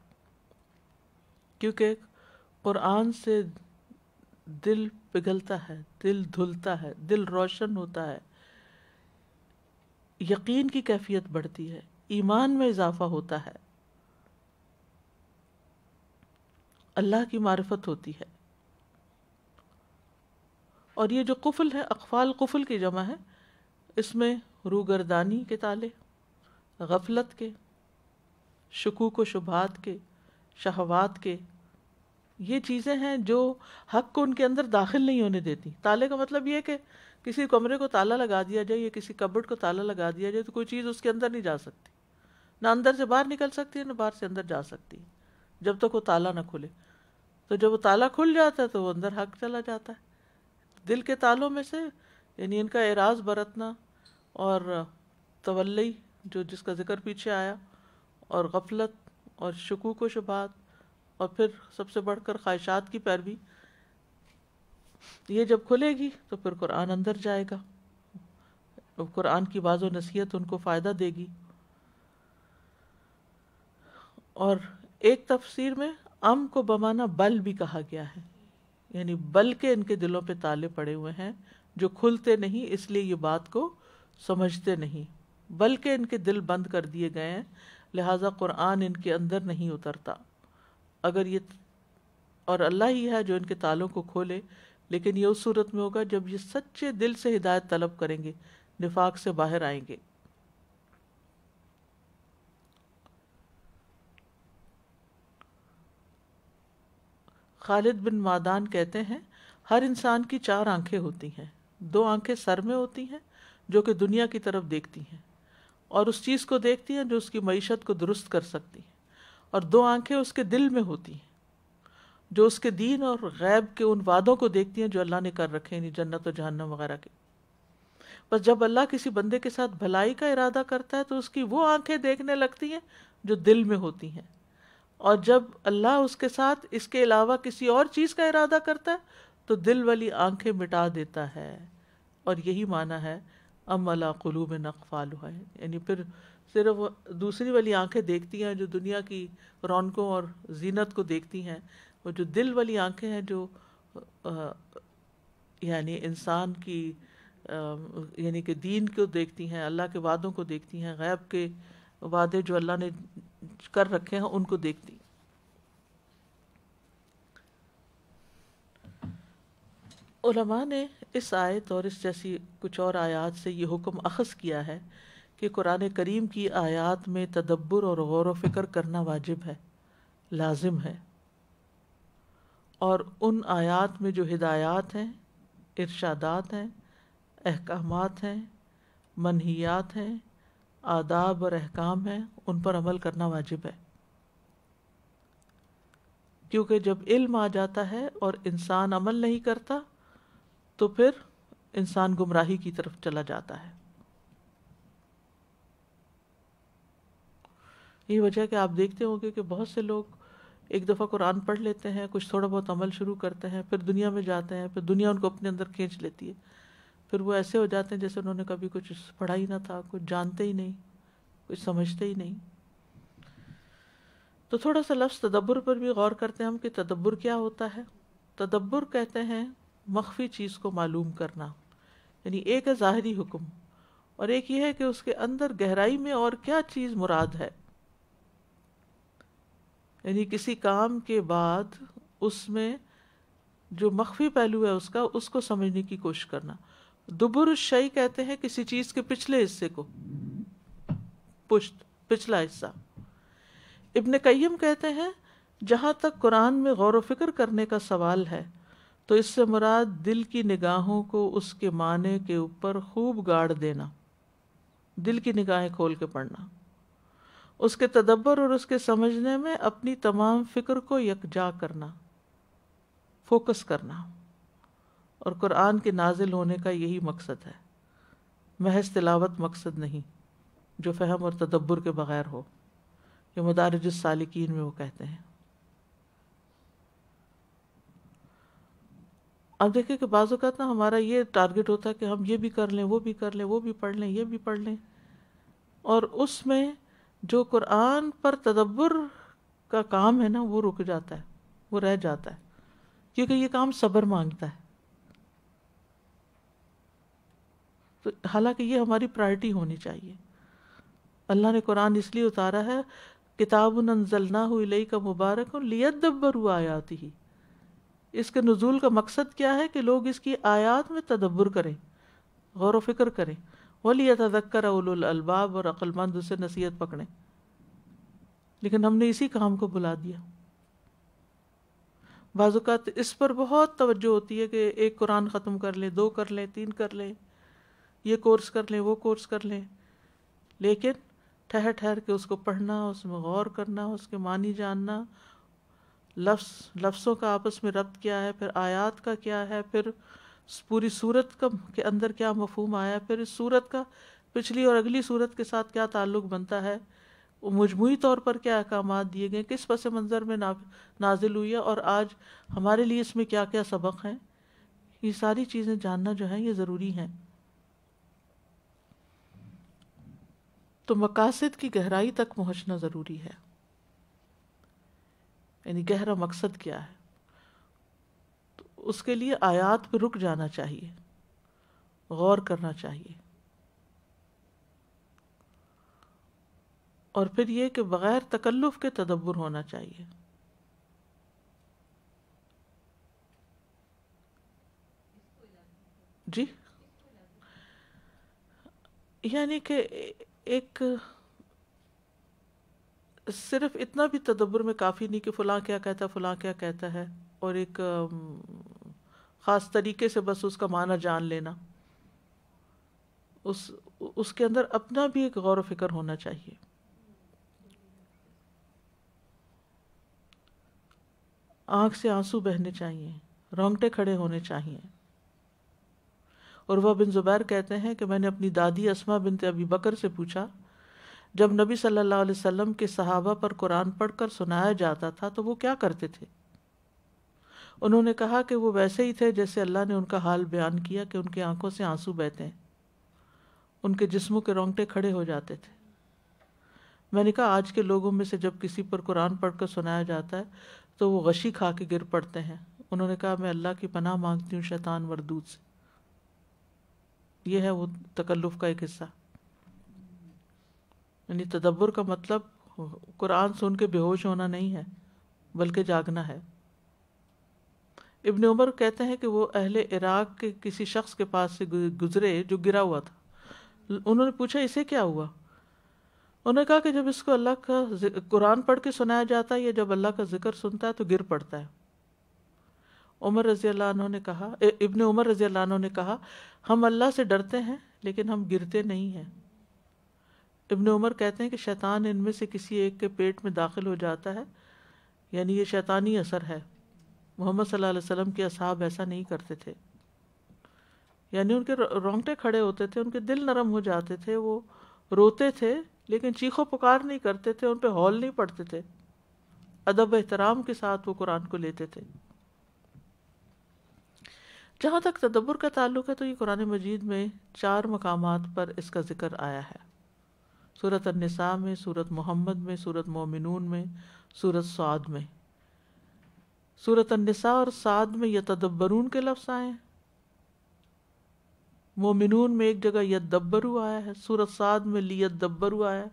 کیونکہ قرآن سے دل پگھلتا ہے، دل دھلتا ہے، دل روشن ہوتا ہے، یقین کی کیفیت بڑھتی ہے، ایمان میں اضافہ ہوتا ہے، اللہ کی معرفت ہوتی ہے. اور یہ جو قفل ہے، اقفال قفل کی جمع ہے، اس میں روگردانی کے تالے، غفلت کے، شکوک و شبہات کے، شہوات کے، یہ چیزیں ہیں جو حق کو ان کے اندر داخل نہیں ہونے دیتی. تالے کا مطلب یہ کہ کسی کمرے کو تالا لگا دیا جائے یا کسی کبڈ کو تالا لگا دیا جائے تو کوئی چیز اس کے اندر نہیں جا سکتی، نہ اندر سے باہر نکل سکتی ہے، نہ باہر سے اندر جا سکتی. جب تک وہ تالا نہ کھلے. تو جب وہ تالا کھل جاتا ہے تو وہ اندر حق چلا جاتا ہے. دل کے تالوں میں سے یعنی ان کا اعراض برتنا اور تولی جو جس کا ذکر پیچھے آیا، اور غفلت اور شکوک و شبہات، اور پھر سب سے بڑھ کر خواہشات کی پیروی، یہ جب کھلے گی تو پھر قرآن اندر جائے گا، قرآن کی واضح و نصیحت ان کو فائدہ دے گی. اور ایک تفسیر میں ام کو بمانا بل بھی کہا گیا ہے، یعنی بل کے ان کے دلوں پہ تالے پڑے ہوئے ہیں جو کھلتے نہیں، اس لیے یہ بات کو سمجھتے نہیں، بلکہ ان کے دل بند کر دیے گئے ہیں، لہٰذا قرآن ان کے اندر نہیں اترتا. اگر یہ اور اللہ ہی ہے جو ان کے تالوں کو کھولے، لیکن یہ اس صورت میں ہوگا جب یہ سچے دل سے ہدایت طلب کریں گے، نفاق سے باہر آئیں گے. خالد بن معدان کہتے ہیں ہر انسان کی 4 آنکھیں ہوتی ہیں. 2 آنکھیں سر میں ہوتی ہیں جو کہ دنیا کی طرف دیکھتی ہیں اور اس چیز کو دیکھتی ہیں جو اس کی معیشت کو درست کر سکتی ہیں، اور 2 آنکھیں اس کے دل میں ہوتی ہیں جو اس کے دین اور غیب کے ان وعدوں کو دیکھتی ہیں جو اللہ نے کر رکھے ہیں، یعنی جنت و جہنم وغیرہ کے. بس جب اللہ کسی بندے کے ساتھ بھلائی کا ارادہ کرتا ہے تو اس کی وہ آنکھیں دیکھنے لگتی ہیں جو دل میں ہوتی ہیں، اور جب اللہ اس کے ساتھ اس کے علاوہ کسی اور چیز کا ارادہ کرتا ہے تو دل والی آنکھیں مٹا دیتا ہے. اور یہی معنی ہے ام علی قلوب اقفالها، یعنی پھر صرف وہ دوسری والی آنکھیں دیکھتی ہیں جو دنیا کی رونقوں اور زینت کو دیکھتی ہیں، وہ جو دل والی آنکھیں ہیں جو یعنی انسان کی یعنی کہ دین کو دیکھتی ہیں، اللہ کے وعدوں کو دیکھتی ہیں، غیب کے وعدے جو اللہ نے کر رکھے ہیں ان کو دیکھتی. علماء نے اس آیت اور اس جیسی کچھ اور آیات سے یہ حکم اخذ کیا ہے کہ قرآن کریم کی آیات میں تدبر اور غور و فکر کرنا واجب ہے، لازم ہے، اور ان آیات میں جو ہدایات ہیں، ارشادات ہیں، احکامات ہیں، منہیات ہیں، آداب اور احکام ہیں، ان پر عمل کرنا واجب ہے. کیونکہ جب علم آ جاتا ہے اور انسان عمل نہیں کرتا تو پھر انسان گمراہی کی طرف چلا جاتا ہے. یہ وجہ کہ آپ دیکھتے ہوں گے کہ بہت سے لوگ ایک دفعہ قرآن پڑھ لیتے ہیں، کچھ تھوڑا بہت عمل شروع کرتے ہیں، پھر دنیا میں جاتے ہیں، پھر دنیا ان کو اپنے اندر کھینچ لیتی ہے، پھر وہ ایسے ہو جاتے ہیں جیسے انہوں نے کبھی کچھ پڑھا ہی نہ تھا، کچھ جانتے ہی نہیں، کچھ سمجھتے ہی نہیں. تو تھوڑا سا لفظ تدبر پر بھی غور کرتے ہیں ہم کہ تدبر کیا ہوتا ہے. تدبر کہتے ہیں مخفی چیز کو معلوم کرنا، یعنی ایک ہے ظاہری حکم اور ایک یہ ہے کہ اس کے اندر گہرائی میں اور کیا چیز مراد ہے. یعنی کسی کام کے بعد اس میں جو مخفی پہلو ہے اس کو سمجھنے کی کوشش کرنا. دبر الشیء کہتے ہیں کسی چیز کے پچھلے حصے کو، پچھلا حصہ. ابن قیم کہتے ہیں جہاں تک قرآن میں غور و فکر کرنے کا سوال ہے تو اس سے مراد دل کی نگاہوں کو اس کے معنی کے اوپر خوب گاڑ دینا، دل کی نگاہیں کھول کے پڑھنا، اس کے تدبر اور اس کے سمجھنے میں اپنی تمام فکر کو یکجا کرنا، فوکس کرنا. اور قرآن کے نازل ہونے کا یہی مقصد ہے، محض تلاوت مقصد نہیں جو فہم اور تدبر کے بغیر ہو. یہ مدارج السالکین میں وہ کہتے ہیں. اب دیکھیں کہ بعض اوقات نا ہمارا یہ ٹارگٹ ہوتا ہے کہ ہم یہ بھی کر لیں، وہ بھی کر لیں، وہ بھی پڑھ لیں، یہ بھی پڑھ لیں، اور اس میں جو قرآن پر تدبر کا کام ہے نا وہ رک جاتا ہے، وہ رہ جاتا ہے، کیونکہ یہ کام صبر مانگتا ہے. تو حالانکہ یہ ہماری پرائرٹی ہونی چاہیے. اللہ نے قرآن اس لیے اتارا ہے کتاب انزلناہ الیک مبارک لیدبروا آیاتہ. اس کے نزول کا مقصد کیا ہے کہ لوگ اس کی آیات میں تدبر کریں، غور و فکر کریں. وَلِيَتَذَكَّرَ أُولُو الْأَلْبَابِ، اور عقل مند اسے نصیحت پکڑیں. لیکن ہم نے اسی کام کو بلا دیا. بعض اوقات اس پر بہت توجہ ہوتی ہے کہ ایک قرآن ختم کر لیں، 2 کر لیں، 3 کر لیں، یہ کورس کر لیں، وہ کورس کر لیں، لیکن ٹھہر ٹھہر کے اس کو پڑھنا، اس میں غور کرنا، اس کے معنی جاننا، لفظوں کا آپس میں ربط کیا ہے، پھر آیات کا کیا ہے، پھر پوری صورت کا کے اندر کیا مفہوم آیا، پھر اس صورت کا پچھلی اور اگلی صورت کے ساتھ کیا تعلق بنتا ہے، وہ مجموعی طور پر کیا احکامات دیے گئے، کس پس منظر میں نازل ہوئی ہے، اور آج ہمارے لیے اس میں کیا کیا سبق ہیں، یہ ساری چیزیں جاننا جو ہے یہ ضروری ہیں۔ تو مقاصد کی گہرائی تک پہنچنا ضروری ہے، یعنی گہرا مقصد کیا ہے، تو اس کے لیے آیات پہ رک جانا چاہیے، غور کرنا چاہیے، اور پھر یہ کہ بغیر تکلف کے تدبر ہونا چاہیے۔ جی، یعنی کہ ایک صرف اتنا بھی تدبر میں کافی نہیں کہ فلاں کیا کہتا ہے، فلاں کیا کہتا ہے، اور ایک خاص طریقے سے بس اس کا معنی جان لینا، اس کے اندر اپنا بھی ایک غور و فکر ہونا چاہیے۔ آنکھ سے آنسو بہنے چاہیے، رونگٹے کھڑے ہونے چاہیے۔ عروہ بن زبیر کہتے ہیں کہ میں نے اپنی دادی اسماء بنت ابی بکر سے پوچھا، جب نبی صلی اللہ علیہ وسلم کے صحابہ پر قرآن پڑھ کر سنایا جاتا تھا تو وہ کیا کرتے تھے؟ انہوں نے کہا کہ وہ ویسے ہی تھے جیسے اللہ نے ان کا حال بیان کیا کہ ان کی آنکھوں سے آنسو بہتے ہیں، ان کے جسموں کے رونگٹے کھڑے ہو جاتے تھے۔ میں نے کہا آج کے لوگوں میں سے جب کسی پر قرآن پڑھ کر سنایا جاتا ہے تو وہ غشی کھا کے گر پڑتے ہیں۔ انہوں نے کہا میں اللہ کی پناہ مانگتی ہوں شیطان مردود سے۔ یہ ہے وہ تکلف کا ایک حصہ، یعنی تدبر کا مطلب قرآن سن کے بے ہوش ہونا نہیں ہے بلکہ جاگنا ہے۔ ابن عمر کہتے ہیں کہ وہ اہل عراق کے کسی شخص کے پاس سے گزرے جو گرا ہوا تھا۔ انہوں نے پوچھا اسے کیا ہوا؟ انہوں نے کہا کہ جب اس کو اللہ کا قرآن پڑھ کے سنایا جاتا ہے یا جب اللہ کا ذکر سنتا ہے تو گر پڑتا ہے۔ ابن عمر رضی اللہ عنہ نے کہا ہم اللہ سے ڈرتے ہیں لیکن ہم گرتے نہیں ہیں۔ ابن عمر کہتے ہیں کہ شیطان ان میں سے کسی ایک کے پیٹ میں داخل ہو جاتا ہے، یعنی یہ شیطانی اثر ہے۔ محمد صلی اللہ علیہ وسلم کے اصحاب ایسا نہیں کرتے تھے، یعنی ان کے رونگٹے کھڑے ہوتے تھے، ان کے دل نرم ہو جاتے تھے، وہ روتے تھے لیکن چیخو پکار نہیں کرتے تھے، ان پہ ہول نہیں پڑتے تھے، ادب احترام کے ساتھ وہ قرآن کو لیتے تھے۔ جہاں تک تدبر کا تعلق ہے تو یہ قرآن مجید میں 4 مقامات پر اس کا ذکر آیا ہے، سورۃ النساء میں، سورۃ محمد میں، سورۃ مومنون میں، سورۃ صاد میں۔ سورۃ النساء اور صاد میں یتدبرون کے لفظ آئے ہیں، مومنون میں ایک جگہ یدبرو آیا ہے، سورۃ صاد میں لیدبرو آیا ہے،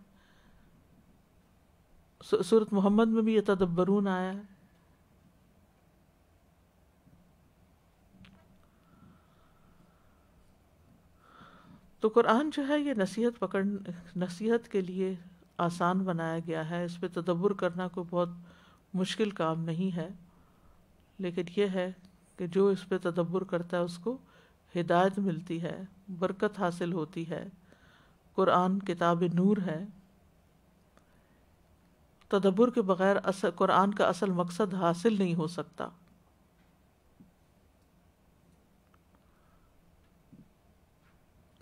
سورۃ محمد میں بھی یتدبرون آیا ہے۔ تو قرآن جو ہے یہ نصیحت کے لیے آسان بنایا گیا ہے، اس پہ تدبر کرنا کوئی بہت مشکل کام نہیں ہے، لیکن یہ ہے کہ جو اس پہ تدبر کرتا ہے اس کو ہدایت ملتی ہے، برکت حاصل ہوتی ہے۔ قرآن کتاب نور ہے، تدبر کے بغیر قرآن کا اصل مقصد حاصل نہیں ہو سکتا۔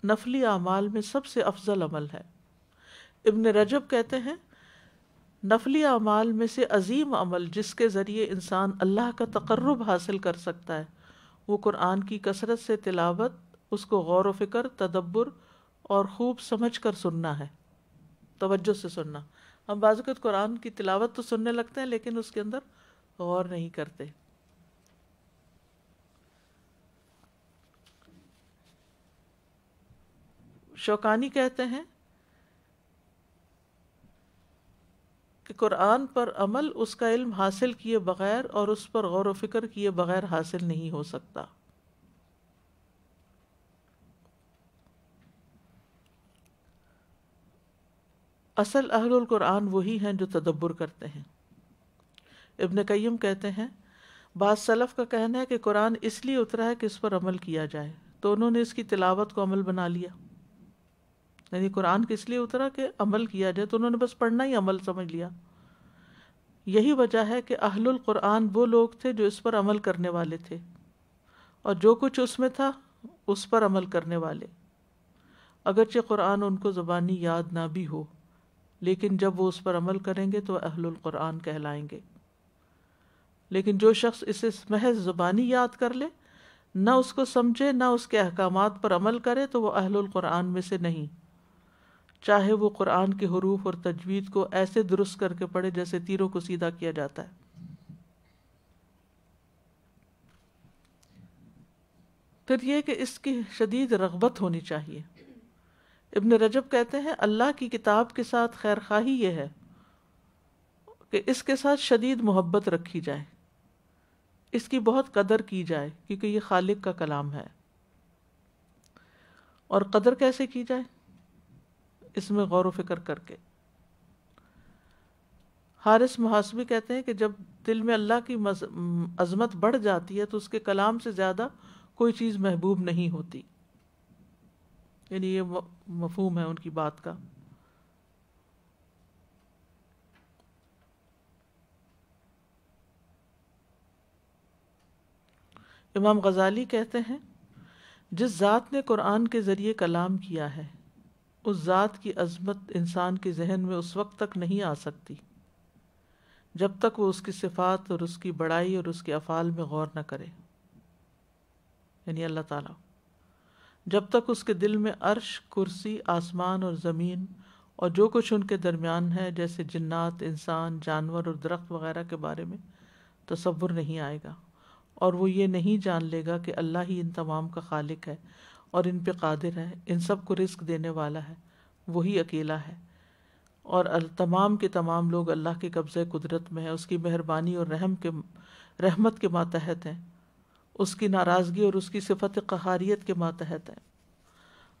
نفلی اعمال میں سب سے افضل عمل ہے۔ ابن رجب کہتے ہیں نفلی اعمال میں سے عظیم عمل جس کے ذریعے انسان اللہ کا تقرب حاصل کر سکتا ہے وہ قرآن کی کثرت سے تلاوت، اس کو غور و فکر، تدبر اور خوب سمجھ کر سننا ہے، توجہ سے سننا۔ ہم بعض اوقات قرآن کی تلاوت تو سننے لگتے ہیں لیکن اس کے اندر غور نہیں کرتے۔ شوکانی کہتے ہیں کہ قرآن پر عمل اس کا علم حاصل کیے بغیر اور اس پر غور و فکر کیے بغیر حاصل نہیں ہو سکتا۔ اصل اہل القرآن وہی ہیں جو تدبر کرتے ہیں۔ ابن قیم کہتے ہیں بعض سلف کا کہنا ہے کہ قرآن اس لیے اترا ہے کہ اس پر عمل کیا جائے، تو انہوں نے اس کی تلاوت کو عمل بنا لیا، یعنی قرآن کس لیے اترا کہ عمل کیا جائے، تو انہوں نے بس پڑھنا ہی عمل سمجھ لیا۔ یہی وجہ ہے کہ اہل القرآن وہ لوگ تھے جو اس پر عمل کرنے والے تھے، اور جو کچھ اس میں تھا اس پر عمل کرنے والے، اگرچہ قرآن ان کو زبانی یاد نہ بھی ہو، لیکن جب وہ اس پر عمل کریں گے تو اہل القرآن کہلائیں گے۔ لیکن جو شخص اسے محض زبانی یاد کر لے، نہ اس کو سمجھے، نہ اس کے احکامات پر عمل کرے، تو وہ اہل القرآن میں سے نہیں، چاہے وہ قرآن کے حروف اور تجوید کو ایسے درست کر کے پڑھے جیسے تیروں کو سیدھا کیا جاتا ہے۔ پھر یہ کہ اس کی شدید رغبت ہونی چاہیے۔ ابن رجب کہتے ہیں اللہ کی کتاب کے ساتھ خیر خواہی یہ ہے کہ اس کے ساتھ شدید محبت رکھی جائے، اس کی بہت قدر کی جائے، کیونکہ یہ خالق کا کلام ہے۔ اور قدر کیسے کی جائے؟ اس میں غور و فکر کر کے۔ حارث محاسبی کہتے ہیں کہ جب دل میں اللہ کی عظمت بڑھ جاتی ہے تو اس کے کلام سے زیادہ کوئی چیز محبوب نہیں ہوتی، یعنی یہ مفہوم ہے ان کی بات کا۔ امام غزالی کہتے ہیں جس ذات نے قرآن کے ذریعے کلام کیا ہے اس ذات کی عظمت انسان کے ذہن میں اس وقت تک نہیں آ سکتی جب تک وہ اس کی صفات اور اس کی بڑائی اور اس کے افعال میں غور نہ کرے، یعنی اللہ تعالیٰ، جب تک اس کے دل میں عرش، کرسی، آسمان اور زمین اور جو کچھ ان کے درمیان ہے جیسے جنات، انسان، جانور اور درخت وغیرہ کے بارے میں تصور نہیں آئے گا، اور وہ یہ نہیں جان لے گا کہ اللہ ہی ان تمام کا خالق ہے اور ان پہ قادر ہے، ان سب کو رزق دینے والا ہے، وہی اکیلا ہے، اور تمام کے تمام لوگ اللہ کے قبضے قدرت میں ہیں، اس کی مہربانی اور رحمت کے ماتحت ہیں، اس کی ناراضگی اور اس کی صفت قہاریت کے ماتحت ہیں۔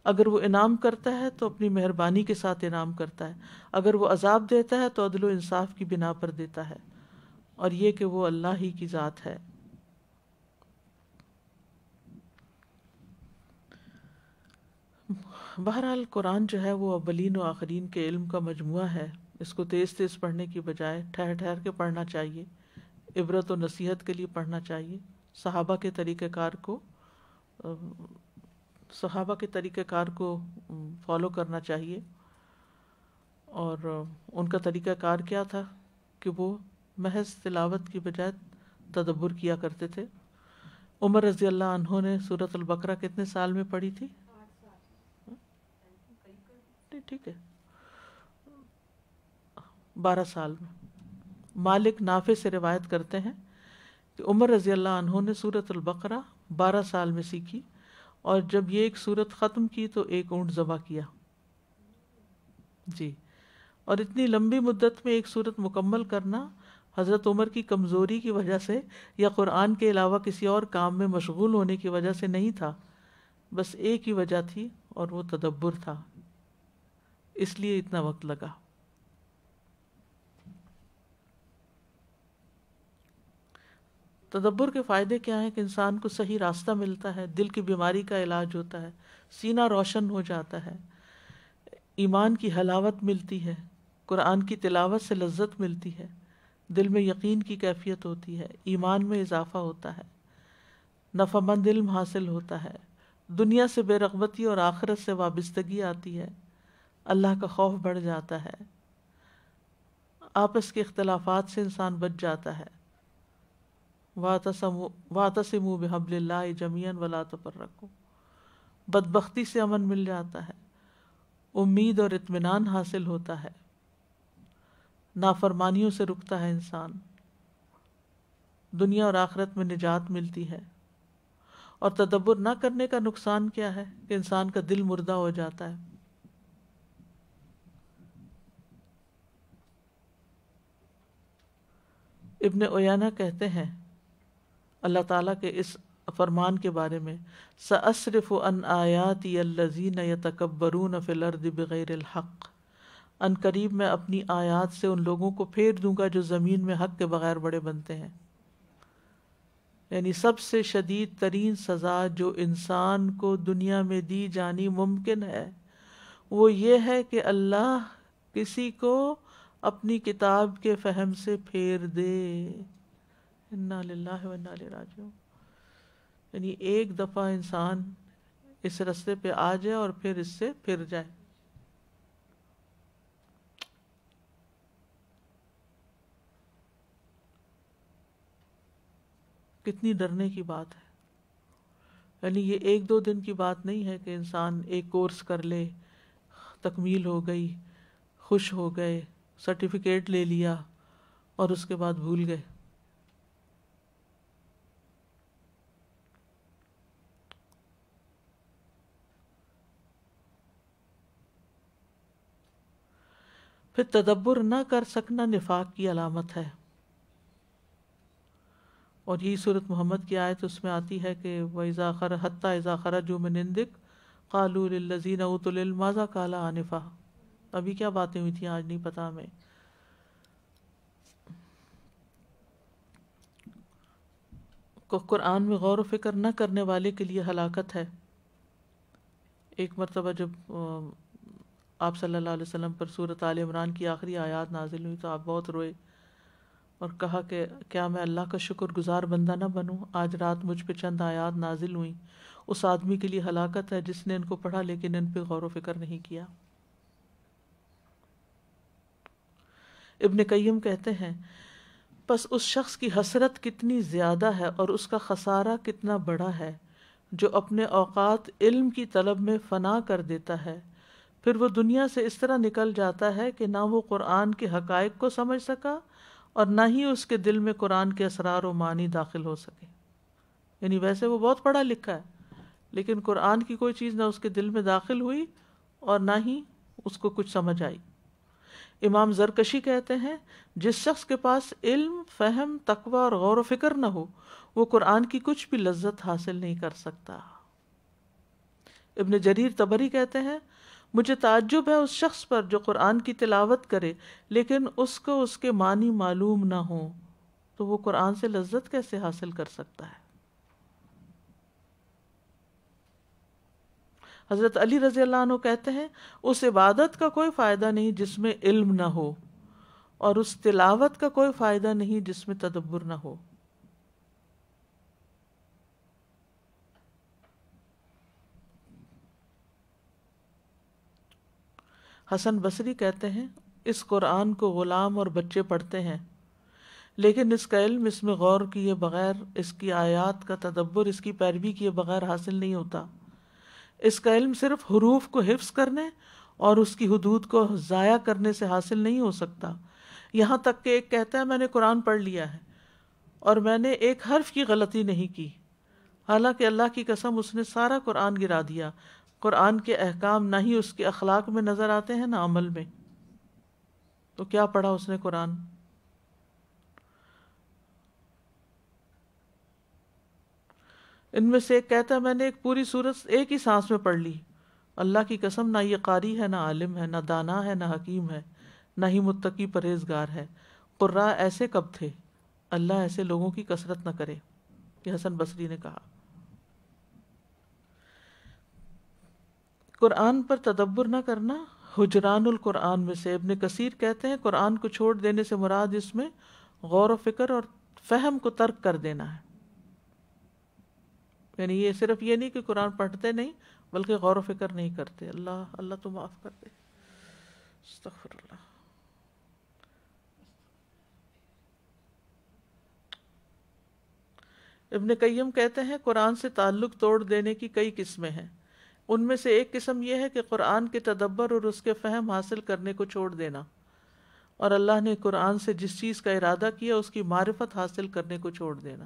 اگر وہ انعام کرتا ہے تو اپنی مہربانی کے ساتھ انعام کرتا ہے، اگر وہ عذاب دیتا ہے تو عدل و انصاف کی بنا پر دیتا ہے، اور یہ کہ وہ اللہ ہی کی ذات ہے۔ بہرحال قرآن جو ہے وہ اولین و آخرین کے علم کا مجموعہ ہے، اس کو تیز تیز پڑھنے کی بجائے ٹھہر ٹھہر کے پڑھنا چاہیے، عبرت و نصیحت کے لیے پڑھنا چاہیے، صحابہ کے طریقہ کار کو فالو کرنا چاہیے۔ اور ان کا طریقہ کار کیا تھا کہ وہ محض تلاوت کی بجائے تدبر کیا کرتے تھے۔ عمر رضی اللہ عنہ نے سورۃ البقرہ کتنے سال میں پڑھی تھی؟ 12 سال میں۔ مالک نافع سے روایت کرتے ہیں کہ عمر رضی اللہ عنہ نے سورۃ البقرہ 12 سال میں سیکھی، اور جب یہ ایک سورت ختم کی تو ایک اونٹ ذبح کیا۔ جی، اور اتنی لمبی مدت میں ایک سورت مکمل کرنا حضرت عمر کی کمزوری کی وجہ سے یا قرآن کے علاوہ کسی اور کام میں مشغول ہونے کی وجہ سے نہیں تھا، بس ایک ہی وجہ تھی اور وہ تدبر تھا، اس لیے اتنا وقت لگا۔ تدبر کے فائدے کیا ہیں کہ انسان کو صحیح راستہ ملتا ہے، دل کی بیماری کا علاج ہوتا ہے، سینہ روشن ہو جاتا ہے، ایمان کی حلاوت ملتی ہے، قرآن کی تلاوت سے لذت ملتی ہے، دل میں یقین کی کیفیت ہوتی ہے، ایمان میں اضافہ ہوتا ہے، نفع مند علم حاصل ہوتا ہے، دنیا سے بے رغبتی اور آخرت سے وابستگی آتی ہے، اللہ کا خوف بڑھ جاتا ہے، آپس کے اختلافات سے انسان بچ جاتا ہے، وَاعْتَصِمُوا بِحَبْلِ اللَّهِ جَمِيعًا وَلَا تَفَرَّقُوا، بدبختی سے امن مل جاتا ہے، امید اور اطمینان حاصل ہوتا ہے، نافرمانیوں سے رکتا ہے انسان، دنیا اور آخرت میں نجات ملتی ہے۔ اور تدبر نہ کرنے کا نقصان کیا ہے کہ انسان کا دل مردہ ہو جاتا ہے۔ ابن عیینہ کہتے ہیں اللہ تعالیٰ کے اس فرمان کے بارے میں، سأصرف عن آیاتی الذین یتکبرون فی الارض بغیر الحق، ان قریب میں اپنی آیات سے ان لوگوں کو پھیر دوں گا جو زمین میں حق کے بغیر بڑے بنتے ہیں۔ یعنی سب سے شدید ترین سزا جو انسان کو دنیا میں دی جانی ممکن ہے وہ یہ ہے کہ اللہ کسی کو اپنی کتاب کے فہم سے پھیر دے. انا للہ و انا الیہ راجعون. یعنی ایک دفعہ انسان اس رستے پہ آ جائے اور پھر اس سے پھر جائے. کتنی ڈرنے کی بات ہے. یعنی یہ ایک دو دن کی بات نہیں ہے کہ انسان ایک کورس کر لے, تکمیل ہو گئی, خوش ہو گئے, سرٹیفکیٹ لے لیا اور اس کے بعد بھول گئے. پھر تدبر نہ کر سکنا نفاق کی علامت ہے. اور یہی سورۃ محمد کی آیت اس میں آتی ہے کہ وَإِذَا حَتَّى إِذَا خَرَجُوا مِنْ عِنْدِكَ قَالُوا لِلَّذِينَ أُوتُوا الْعِلْمَ مَاذَا قَالَ آنِفًا. ابھی کیا باتیں ہوئی تھیں آج نہیں پتا ہمیں. قرآن میں غور و فکر نہ کرنے والے کے لیے ہلاکت ہے. ایک مرتبہ جب آپ صلی اللہ علیہ وسلم پر سورۃ آل عمران کی آخری آیات نازل ہوئی تو آپ بہت روئے اور کہا کہ کیا میں اللہ کا شکر گزار بندہ نہ بنوں. آج رات مجھ پہ چند آیات نازل ہوئیں. اس آدمی کے لیے ہلاکت ہے جس نے ان کو پڑھا لیکن ان پہ غور و فکر نہیں کیا. ابن قیم کہتے ہیں پس اس شخص کی حسرت کتنی زیادہ ہے اور اس کا خسارہ کتنا بڑا ہے جو اپنے اوقات علم کی طلب میں فنا کر دیتا ہے, پھر وہ دنیا سے اس طرح نکل جاتا ہے کہ نہ وہ قرآن کے حقائق کو سمجھ سکا اور نہ ہی اس کے دل میں قرآن کے اسرار و معنی داخل ہو سکے. یعنی ویسے وہ بہت پڑھا لکھا ہے لیکن قرآن کی کوئی چیز نہ اس کے دل میں داخل ہوئی اور نہ ہی اس کو کچھ سمجھ آئی. امام زرکشی کہتے ہیں جس شخص کے پاس علم, فہم, تقوی اور غور و فکر نہ ہو وہ قرآن کی کچھ بھی لذت حاصل نہیں کر سکتا. ابن جریر طبری کہتے ہیں مجھے تعجب ہے اس شخص پر جو قرآن کی تلاوت کرے لیکن اس کو اس کے معنی معلوم نہ ہو تو وہ قرآن سے لذت کیسے حاصل کر سکتا ہے. حضرت علی رضی اللہ عنہ کہتے ہیں اس عبادت کا کوئی فائدہ نہیں جس میں علم نہ ہو اور اس تلاوت کا کوئی فائدہ نہیں جس میں تدبر نہ ہو. حسن بصری کہتے ہیں اس قرآن کو غلام اور بچے پڑھتے ہیں لیکن اس کا علم اس میں غور کیے بغیر, اس کی آیات کا تدبر اس کی پیروی کیے بغیر حاصل نہیں ہوتا. اس کا علم صرف حروف کو حفظ کرنے اور اس کی حدود کو ضائع کرنے سے حاصل نہیں ہو سکتا. یہاں تک کہ ایک کہتا ہے میں نے قرآن پڑھ لیا ہے اور میں نے ایک حرف کی غلطی نہیں کی, حالانکہ اللہ کی قسم اس نے سارا قرآن گرا دیا. قرآن کے احکام نہ ہی اس کے اخلاق میں نظر آتے ہیں نہ عمل میں, تو کیا پڑھا اس نے قرآن. ان میں سے ایک کہتا ہے میں نے ایک پوری سورت ایک ہی سانس میں پڑھ لی. اللہ کی قسم نہ یہ قاری ہے, نہ عالم ہے, نہ دانا ہے, نہ حکیم ہے, نہ ہی متقی پرہیزگار ہے. قراء ایسے کب تھے, اللہ ایسے لوگوں کی کثرت نہ کرے. یہ حسن بصری نے کہا. قرآن پر تدبر نہ کرنا حجران القرآن میں سے. ابن کثیر کہتے ہیں قرآن کو چھوڑ دینے سے مراد اس میں غور و فکر اور فہم کو ترک کر دینا ہے. یعنی یہ صرف یہ نہیں کہ قرآن پڑھتے نہیں بلکہ غور و فکر نہیں کرتے. اللہ تو معاف کر دے. استغفر اللہ. ابن قیم کہتے ہیں قرآن سے تعلق توڑ دینے کی کئی قسمیں ہیں. ان میں سے ایک قسم یہ ہے کہ قرآن کے تدبر اور اس کے فہم حاصل کرنے کو چھوڑ دینا, اور اللہ نے قرآن سے جس چیز کا ارادہ کیا اس کی معرفت حاصل کرنے کو چھوڑ دینا.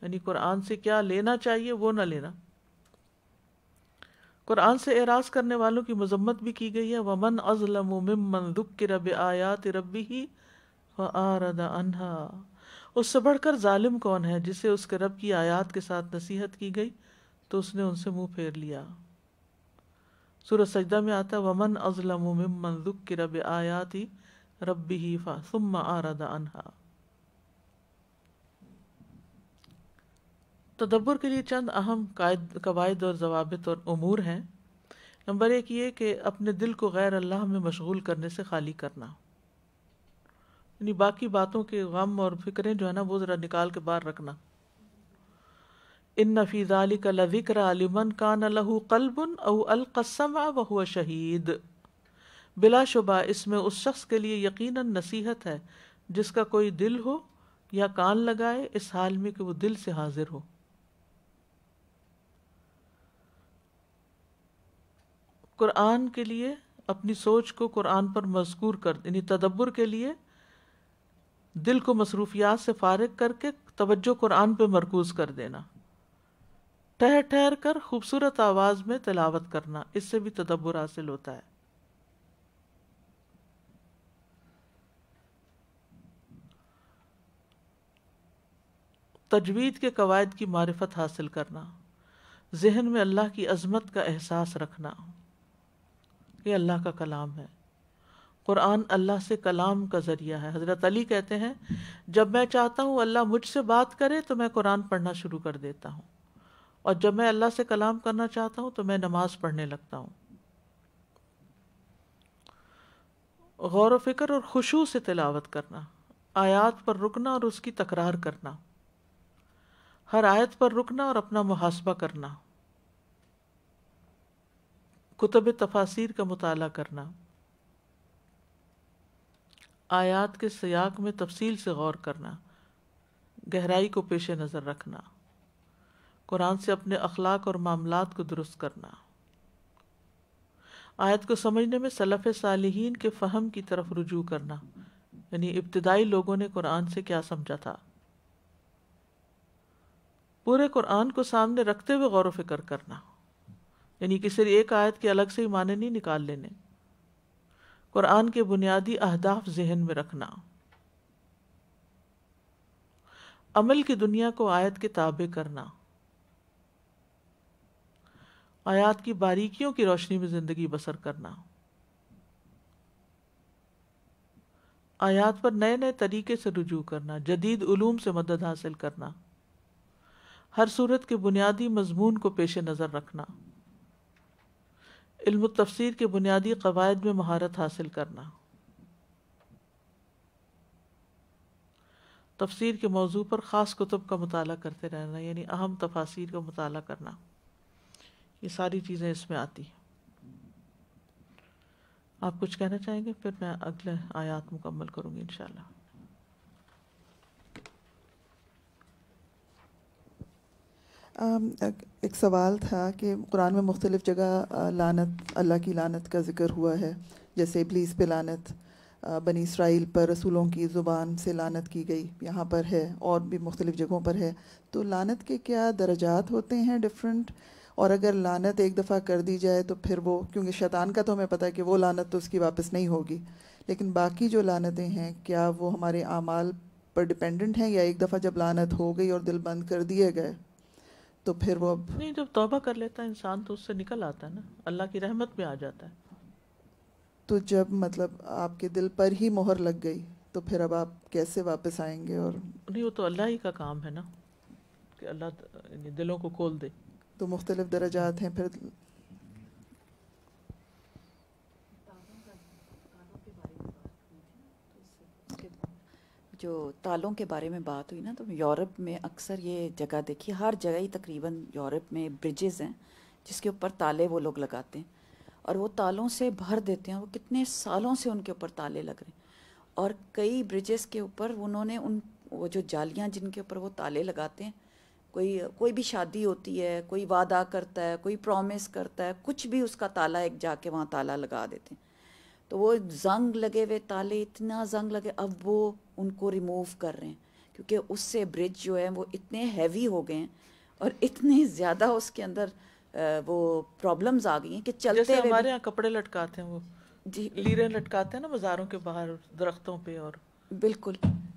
یعنی قرآن سے کیا لینا چاہیے وہ نہ لینا. قرآن سے اعراض کرنے والوں کی مذمت بھی کی گئی ہے. وَمَنْ أَظْلَمُ مِمَّنْ ذُكِّرَ بِآيَاتِ رَبِّهِ فَأَعْرَضَ عَنْهَا. اس سے بڑھ کر ظالم کون ہے جسے اس کے رب کی آیات کے ساتھ نصیحت کی گئی تو اس نے ان سے منہ پھیر لیا. سورۃ سجدہ میں آتا ہے وَمَنْ أَظْلَمُ مِمَّنْ ذُكِّرَ بِآيَاتِ رَبِّهِ ثُمَّ أَعْرَضَ عَنْهَا. تدبر کے لیے چند اہم قواعد اور ضوابط اور امور ہیں. نمبر ایک یہ کہ اپنے دل کو غیر اللہ میں مشغول کرنے سے خالی کرنا. یعنی باقی باتوں کے غم اور فکریں جو ہے نا وہ ذرا نکال کے باہر رکھنا. ان فی ذلک لذکری لمن کان لہ قلب او القی السمع وہو شہید. بلا شبہ اس میں اس شخص کے لیے یقیناً نصیحت ہے جس کا کوئی دل ہو یا کان لگائے اس حال میں کہ وہ دل سے حاضر ہو. قرآن کے لیے اپنی سوچ کو قرآن پر مذکور کر یعنی تدبر کے لیے دل کو مصروفیات سے فارغ کر کے توجہ قرآن پہ مرکوز کر دینا. ٹھہر ٹھہر کر خوبصورت آواز میں تلاوت کرنا، اس سے بھی تدبر حاصل ہوتا ہے. تجوید کے قواعد کی معرفت حاصل کرنا، ذہن میں اللہ کی عظمت کا احساس رکھنا. یہ اللہ کا کلام ہے. قرآن اللہ سے کلام کا ذریعہ ہے. حضرت علی کہتے ہیں جب میں چاہتا ہوں اللہ مجھ سے بات کرے تو میں قرآن پڑھنا شروع کر دیتا ہوں، اور جب میں اللہ سے کلام کرنا چاہتا ہوں تو میں نماز پڑھنے لگتا ہوں. غور و فکر اور خشوع سے تلاوت کرنا، آیات پر رکنا اور اس کی تکرار کرنا، ہر آیت پر رکنا اور اپنا محاسبہ کرنا، کتب تفاسیر کا مطالعہ کرنا، آیات کے سیاق میں تفصیل سے غور کرنا، گہرائی کو پیش نظر رکھنا، قرآن سے اپنے اخلاق اور معاملات کو درست کرنا. آیت کو سمجھنے میں سلف صالحین کے فہم کی طرف رجوع کرنا، یعنی ابتدائی لوگوں نے قرآن سے کیا سمجھا تھا. پورے قرآن کو سامنے رکھتے ہوئے غور و فکر کرنا، یعنی کسی ایک آیت کے الگ سے ہی معنی نہیں نکال لینے. قرآن کے بنیادی اہداف ذہن میں رکھنا، عمل کی دنیا کو آیت کے تابع کرنا، آیات کی باریکیوں کی روشنی میں زندگی بسر کرنا، آیات پر نئے نئے طریقے سے رجوع کرنا، جدید علوم سے مدد حاصل کرنا، ہر صورت کے بنیادی مضمون کو پیش نظر رکھنا، علم التفسیر کے بنیادی قواعد میں مہارت حاصل کرنا، تفسیر کے موضوع پر خاص کتب کا مطالعہ کرتے رہنا، یعنی اہم تفاسیر کا مطالعہ کرنا. یہ ساری چیزیں اس میں آتی ہیں. آپ کچھ کہنا چاہیں گے؟ پھر میں اگلے آیات مکمل کروں گی انشاءاللہ. ایک سوال تھا کہ قرآن میں مختلف جگہ لعنت، اللہ کی لعنت کا ذکر ہوا ہے، جیسے ابلیس پہ لعنت، بنی اسرائیل پر رسولوں کی زبان سے لعنت کی گئی، یہاں پر ہے، اور بھی مختلف جگہوں پر ہے. تو لعنت کے کیا درجات ہوتے ہیں ڈفرینٹ؟ اور اگر لعنت ایک دفعہ کر دی جائے تو پھر وہ، کیونکہ شیطان کا تو ہمیں پتہ ہے کہ وہ لعنت تو اس کی واپس نہیں ہوگی، لیکن باقی جو لعنتیں ہیں کیا وہ ہمارے اعمال پر ڈیپینڈنٹ ہیں، یا ایک دفعہ جب لعنت ہو گئی اور دل بند کر دیے گئے تو پھر وہ نہیں، جب توبہ کر لیتا ہے انسان تو اس سے نکل آتا ہے نا، اللہ کی رحمت میں آ جاتا ہے. تو جب مطلب آپ کے دل پر ہی مہر لگ گئی تو پھر اب آپ کیسے واپس آئیں گے؟ اور نہیں، وہ تو اللہ ہی کا کام ہے نا کہ اللہ دلوں کو کھول دے. تو مختلف درجات ہیں. پھر جو تالوں کے بارے میں بات ہوئی نا، تو یورپ میں اکثر یہ جگہ دیکھی، ہر جگہ ہی تقریباً یورپ میں برجز ہیں جس کے اوپر تالے وہ لوگ لگاتے ہیں اور وہ تالوں سے بھر دیتے ہیں. وہ کتنے سالوں سے ان کے اوپر تالے لگ رہے ہیں، اور کئی برجز کے اوپر انہوں نے وہ جو جالیاں جن کے اوپر وہ تالے لگاتے ہیں، کوئی بھی شادی ہوتی ہے، کوئی وعدہ کرتا ہے، کوئی پرومس کرتا ہے، کچھ بھی اس کا تالا ایک جا کے وہاں تالا لگا دیتے ہیں. تو وہ زنگ لگے ہوئے تالے، اتنا زنگ لگے، اب وہ ان کو ریموو کر رہے ہیں کیونکہ اس سے برج جو ہے وہ اتنے ہیوی ہو گئے ہیں اور اتنی زیادہ اس کے اندر وہ پرابلمز آ گئی ہیں کہ چلتے جیسے ہوئے ہمارے یہاں کپڑے لٹکاتے ہیں، وہ جی لیریں لٹکاتے ہیں نا بازاروں کے باہر درختوں پہ. اور بالکل،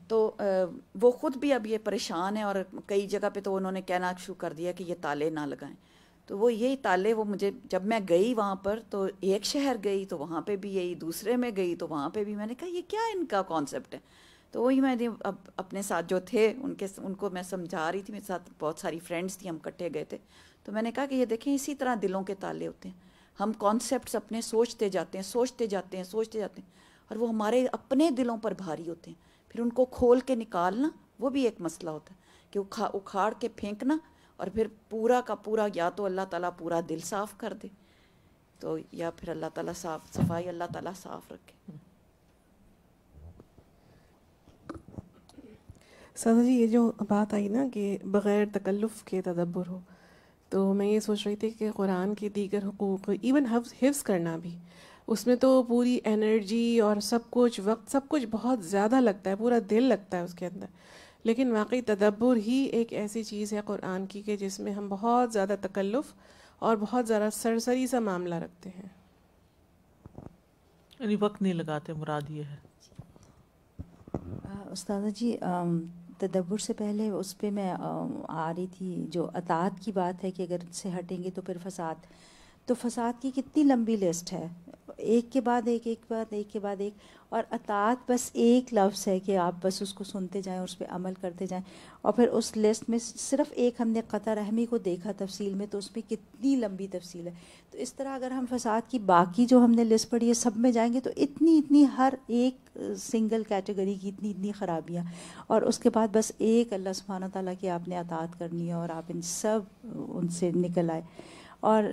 تو وہ خود بھی اب یہ پریشان ہے، اور کئی جگہ پہ تو انہوں نے کہنا شروع کر دیا کہ یہ تالے نہ لگائیں. تو وہ یہی تالے، وہ مجھے جب میں گئی وہاں پر، تو ایک شہر گئی تو وہاں پہ بھی یہی، دوسرے میں گئی تو وہاں پہ بھی، میں نے کہا یہ کیا ان کا کانسیپٹ ہے. تو وہی میں نے اب اپنے ساتھ جو تھے ان کو میں سمجھا رہی تھی، میرے ساتھ بہت ساری فرینڈس تھیں، ہم اکٹھے گئے تھے. تو میں نے کہا کہ یہ دیکھیں اسی طرح دلوں کے تالے ہوتے ہیں، ہم کانسیپٹس اپنے سوچتے جاتے ہیں، اور وہ ہمارے اپنے دلوں پر بھاری ہوتے ہیں. پھر ان کو کھول کے نکالنا وہ بھی ایک مسئلہ ہوتا ہے کہ اکھاڑ کے پھینکنا، اور پھر پورا کا پورا یا تو اللہ تعالیٰ پورا دل صاف کر دے تو یا پھر اللہ تعالیٰ صفائی اللہ تعالیٰ صاف رکھے. سادہ جی، یہ جو بات آئی نا کہ بغیر تکلف کے تدبر ہو، تو میں یہ سوچ رہی تھی کہ قرآن کے دیگر حقوق ایون حفظ کرنا بھی، اس میں تو پوری انرجی اور سب کچھ وقت سب کچھ بہت زیادہ لگتا ہے، پورا دل لگتا ہے اس کے اندر. لیکن واقعی تدبر ہی ایک ایسی چیز ہے قرآن کی کہ جس میں ہم بہت زیادہ تکلف اور بہت زیادہ سرسری سا معاملہ رکھتے ہیں، یعنی وقت نہیں لگاتے. مراد یہ ہے استاذہ جی، تدبر سے پہلے اس پہ میں آ رہی تھی جو اطاعت کی بات ہے کہ اگر سے ہٹیں گے تو پھر فساد، تو فساد کی کتنی لمبی لسٹ ہے، ایک کے بعد ایک، ایک بعد ایک کے بعد ایک. اور اطاعت بس ایک لفظ ہے کہ آپ بس اس کو سنتے جائیں اور اس پہ عمل کرتے جائیں. اور پھر اس لسٹ میں صرف ایک ہم نے قطع رحمی کو دیکھا تفصیل میں، تو اس میں کتنی لمبی تفصیل ہے. تو اس طرح اگر ہم فساد کی باقی جو ہم نے لسٹ پڑھی ہے سب میں جائیں گے تو اتنی ہر ایک سنگل کیٹیگری کی اتنی خرابیاں، اور اس کے بعد بس ایک اللہ سبحانہ تعالیٰ کی آپ نے اطاعت کرنی ہے اور آپ ان سے نکل آئے. اور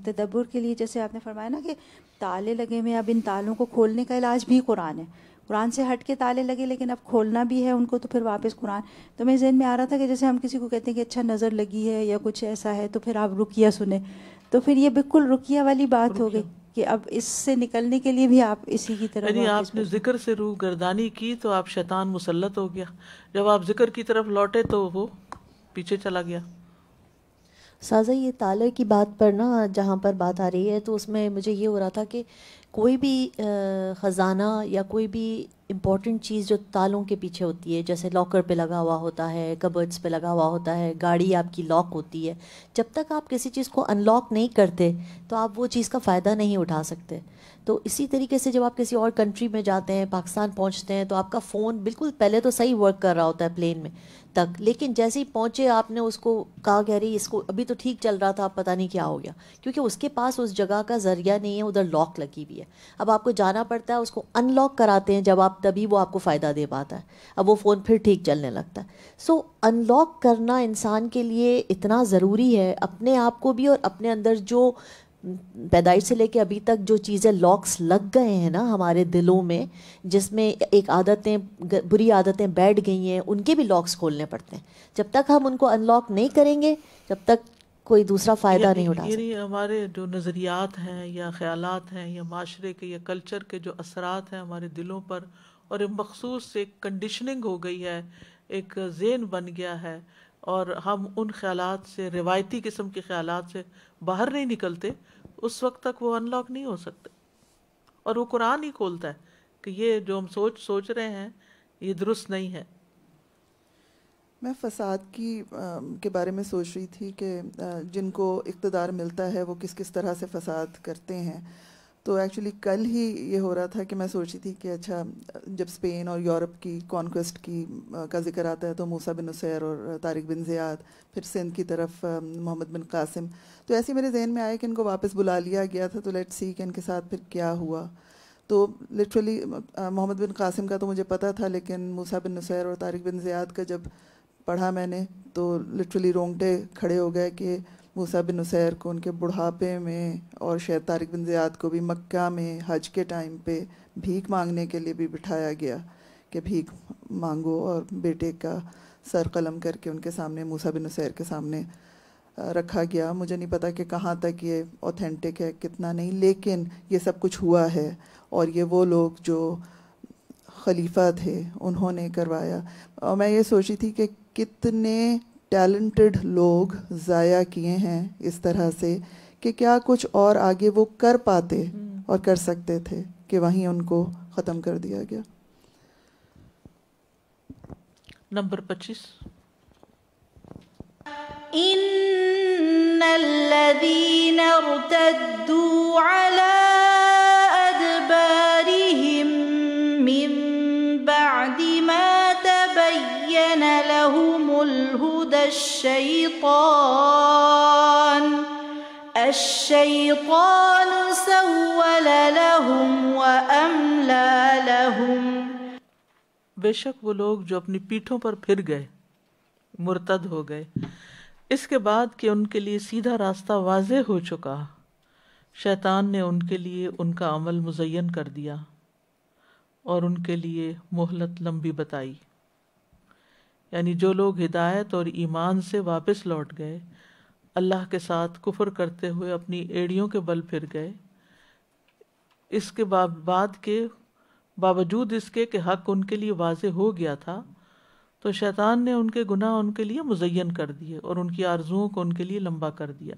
تدبر کے لیے جیسے آپ نے فرمایا نا کہ تالے لگے ہوئے، اب ان تالوں کو کھولنے کا علاج بھی قرآن ہے. قرآن سے ہٹ کے تالے لگے لیکن اب کھولنا بھی ہے ان کو، تو پھر واپس قرآن. تو میرے ذہن میں آ رہا تھا کہ جیسے ہم کسی کو کہتے ہیں کہ اچھا نظر لگی ہے یا کچھ ایسا ہے تو پھر آپ رقیہ سنیں، تو پھر یہ بالکل رقیہ والی بات ہو گئی کہ اب اس سے نکلنے کے لیے بھی آپ اسی کی طرف. یعنی آپ نے ذکر سے روح گردانی کی تو آپ شیطان مسلط ہو گیا، جب آپ ذکر کی طرف لوٹے تو وہ پیچھے چلا گیا. سازا یہ تالے کی بات پر نا جہاں پر بات آ رہی ہے تو اس میں مجھے یہ ہو رہا تھا کہ کوئی بھی خزانہ یا کوئی بھی امپورٹنٹ چیز جو تالوں کے پیچھے ہوتی ہے، جیسے لاکر پہ لگا ہوا ہوتا ہے، کبرڈس پہ لگا ہوا ہوتا ہے، گاڑی آپ کی لاک ہوتی ہے، جب تک آپ کسی چیز کو ان لاک نہیں کرتے تو آپ وہ چیز کا فائدہ نہیں اٹھا سکتے. تو اسی طریقے سے جب آپ کسی اور کنٹری میں جاتے ہیں، پاکستان پہنچتے ہیں، تو آپ کا فون بالکل پہلے تو صحیح ورک کر رہا ہوتا ہے پلین میں تک، لیکن جیسے ہی پہنچے آپ نے اس کو کہا کہہ رہی اس کو ابھی تو ٹھیک چل رہا تھا، اب پتہ نہیں کیا ہو گیا، کیونکہ اس کے پاس اس جگہ کا ذریعہ نہیں ہے، ادھر لاک لگی ہوئی ہے. اب آپ کو جانا پڑتا ہے، اس کو ان لاک کراتے ہیں جب آپ، تبھی وہ آپ کو فائدہ دے پاتا ہے، اب وہ فون پھر ٹھیک چلنے لگتا ہے. سو ان لاک کرنا انسان کے لیے اتنا ضروری ہے، اپنے آپ کو بھی اور اپنے اندر جو پیدائش سے لے کے ابھی تک جو چیزیں لاکس لگ گئے ہیں نا ہمارے دلوں میں، جس میں ایک عادتیں، بری عادتیں بیٹھ گئی ہیں، ان کے بھی لاکس کھولنے پڑتے ہیں. جب تک ہم ان کو ان لاک نہیں کریں گے جب تک کوئی دوسرا فائدہ نہیں اٹھا سکتا. یعنی ہمارے جو نظریات ہیں یا خیالات ہیں یا معاشرے کے یا کلچر کے جو اثرات ہیں ہمارے دلوں پر، اور ایک مخصوص ایک کنڈیشننگ ہو گئی ہے، ایک ذہن بن گیا ہے، اور ہم ان خیالات سے، روایتی قسم کے خیالات سے باہر نہیں نکلتے، اس وقت تک وہ ان لاک نہیں ہو سکتے. اور وہ قرآن ہی کھولتا ہے کہ یہ جو ہم سوچ رہے ہیں یہ درست نہیں ہے. میں فساد کے بارے میں سوچ رہی تھی کہ جن کو اقتدار ملتا ہے وہ کس کس طرح سے فساد کرتے ہیں. تو ایکچولی کل ہی یہ ہو رہا تھا کہ میں سوچی تھی کہ اچھا جب اسپین اور یورپ کی کانکویسٹ کا ذکر آتا ہے تو موسیٰ بن نصیر اور طارق بن زیاد، پھر سندھ کی طرف محمد بن قاسم، تو ایسے میرے ذہن میں آیا کہ ان کو واپس بلا لیا گیا تھا، تو لیٹس سی کہ ان کے ساتھ پھر کیا ہوا. تو لٹرلی محمد بن قاسم کا تو مجھے پتہ تھا، لیکن موسیٰ بن نصیر اور طارق بن زیاد کا جب پڑھا میں نے تو لٹرلی رونگٹے کھڑے ہو گئے کہ موسیٰ بن نصیر کو ان کے بڑھاپے میں اور شاید طارق بن زیاد کو بھی مکہ میں حج کے ٹائم پہ بھیک مانگنے کے لیے بھی بٹھایا گیا کہ بھیک مانگو، اور بیٹے کا سر قلم کر کے ان کے سامنے، موسیٰ بن نصیر کے سامنے رکھا گیا. مجھے نہیں پتا کہ کہاں تک یہ اوتھینٹک ہے کتنا نہیں، لیکن یہ سب کچھ ہوا ہے، اور یہ وہ لوگ جو خلیفہ تھے انہوں نے کروایا. اور میں یہ سوچی تھی کہ کتنے ٹیلنٹڈ لوگ ضائع کیے ہیں اس طرح سے کہ کیا کچھ اور آگے وہ کر پاتے اور کر سکتے تھے کہ وہیں ان کو ختم کر دیا گیا. نمبر 25. ان الذين ارتدوا على ادبارهم من بعد ما تبين لهم الهدى الشيطان سول لهم واملى بے شک وہ لوگ جو اپنی پیٹھوں پر پھر گئے، مرتد ہو گئے، اس کے بعد کہ ان کے لیے سیدھا راستہ واضح ہو چکا، شیطان نے ان کے لیے ان کا عمل مزین کر دیا اور ان کے لیے مہلت لمبی بتائی۔ یعنی جو لوگ ہدایت اور ایمان سے واپس لوٹ گئے، اللہ کے ساتھ کفر کرتے ہوئے اپنی ایڑیوں کے بل پھر گئے، اس کے بعد کے باوجود اس کے کہ حق ان کے لیے واضح ہو گیا تھا، تو شیطان نے ان کے گناہ ان کے لیے مزین کر دیے اور ان کی آرزوؤں کو ان کے لیے لمبا کر دیا۔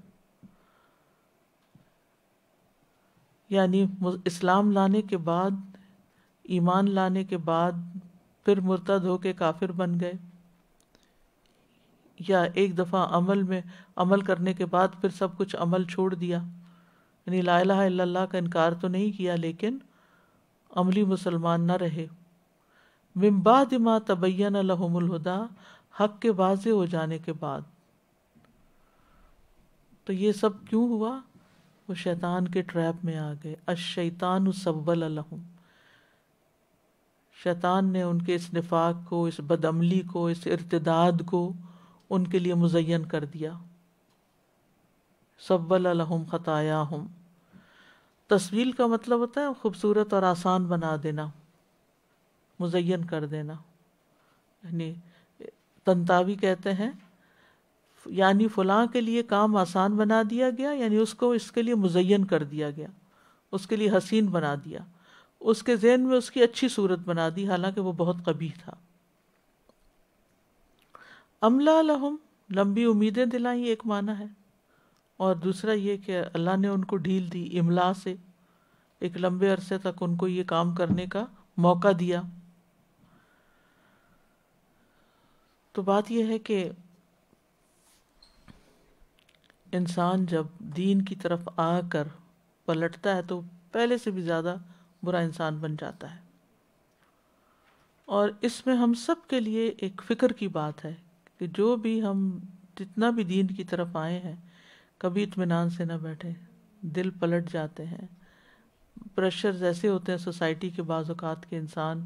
یعنی اسلام لانے کے بعد، ایمان لانے کے بعد پھر مرتد ہو کے کافر بن گئے، یا ایک دفعہ عمل کرنے کے بعد پھر سب کچھ عمل چھوڑ دیا، یعنی لا الہ الا اللہ کا انکار تو نہیں کیا لیکن عملی مسلمان نہ رہے۔ من بعد ما تبین لہم الہدی، حق کے واضح ہو جانے کے بعد۔ تو یہ سب کیوں ہوا؟ وہ شیطان کے ٹریپ میں آ گئے۔ الشیطان سول لہم، شیطان نے ان کے اس نفاق کو، اس بدعملی کو، اس ارتداد کو ان کے لیے مزین کر دیا۔ سول لہم خطایاہم، تسویل کا مطلب ہوتا ہے خوبصورت اور آسان بنا دینا، مزین کر دینا۔ یعنی طنطاوی کہتے ہیں یعنی فلاں کے لیے کام آسان بنا دیا گیا، یعنی اس کو اس کے لیے مزین کر دیا گیا، اس کے لیے حسین بنا دیا، اس کے ذہن میں اس کی اچھی صورت بنا دی، حالانکہ وہ بہت قبیح تھا۔ املا لہم، لمبی امیدیں دلائیں، ایک معنی ہے، اور دوسرا یہ کہ اللہ نے ان کو ڈھیل دی، املا سے ایک لمبے عرصے تک ان کو یہ کام کرنے کا موقع دیا۔ تو بات یہ ہے کہ انسان جب دین کی طرف آ کر پلٹتا ہے تو پہلے سے بھی زیادہ برا انسان بن جاتا ہے، اور اس میں ہم سب کے لیے ایک فکر کی بات ہے کہ جو بھی ہم جتنا بھی دین کی طرف آئے ہیں، کبھی اطمینان سے نہ بیٹھے، دل پلٹ جاتے ہیں، پریشرز ایسے ہوتے ہیں سوسائٹی کے، بعض اوقات کے انسان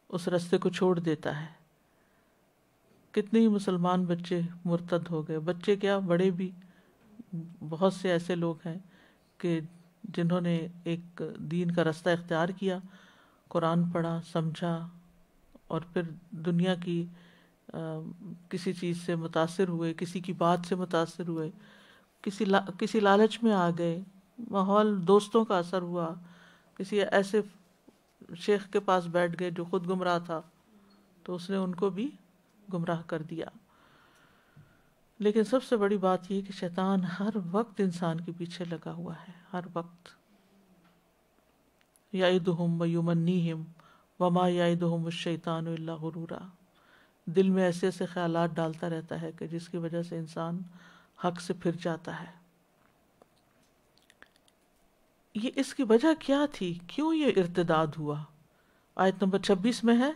اس راستے کو چھوڑ دیتا ہے۔ کتنے ہی مسلمان بچے مرتد ہو گئے، بچے کیا بڑے بھی، بہت سے ایسے لوگ ہیں کہ جنہوں نے ایک دین کا راستہ اختیار کیا، قرآن پڑھا، سمجھا، اور پھر دنیا کی کسی چیز سے متاثر ہوئے، کسی کی بات سے متاثر ہوئے، کسی لالچ میں آ گئے، ماحول دوستوں کا اثر ہوا، کسی ایسے شیخ کے پاس بیٹھ گئے جو خود گمراہ تھا تو اس نے ان کو بھی گمراہ کر دیا۔ لیکن سب سے بڑی بات یہ کہ شیطان ہر وقت انسان کے پیچھے لگا ہوا ہے، ہر وقت۔ یعدہم ویمنیہم وما یعدہم الشیطان الا غرورا، دل میں ایسے ایسے خیالات ڈالتا رہتا ہے کہ جس کی وجہ سے انسان حق سے پھر جاتا ہے۔ یہ اس کی وجہ کیا تھی؟ کیوں یہ ارتداد ہوا؟ آیت نمبر 26 میں ہے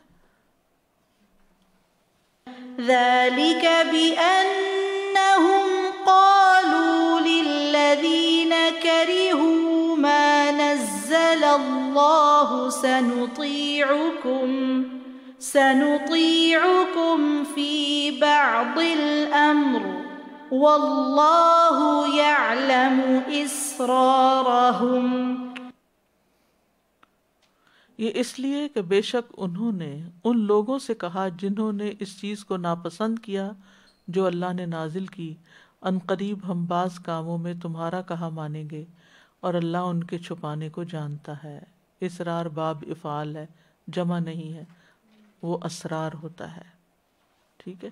ذَلِكَ بِأَنَّهُمْ قَالُوا لِلَّذِينَ كَرِهُوا مَا نَزَّلَ اللَّهُ سَنُطِيعُكُمْ فِي بَعْضِ الْأَمْرِ وَاللَّهُ يَعْلَمُ إِسْرَارَهُمْ۔ یہ اس لیے کہ بے شک انہوں نے ان لوگوں سے کہا جنہوں نے اس چیز کو ناپسند کیا جو اللہ نے نازل کی، ان قریب ہم بعض کاموں میں تمہارا کہا مانیں گے، اور اللہ ان کے چھپانے کو جانتا ہے۔ اسرار باب افعال ہے، جمع نہیں ہے، وہ اسرار ہوتا ہے، ٹھیک ہے۔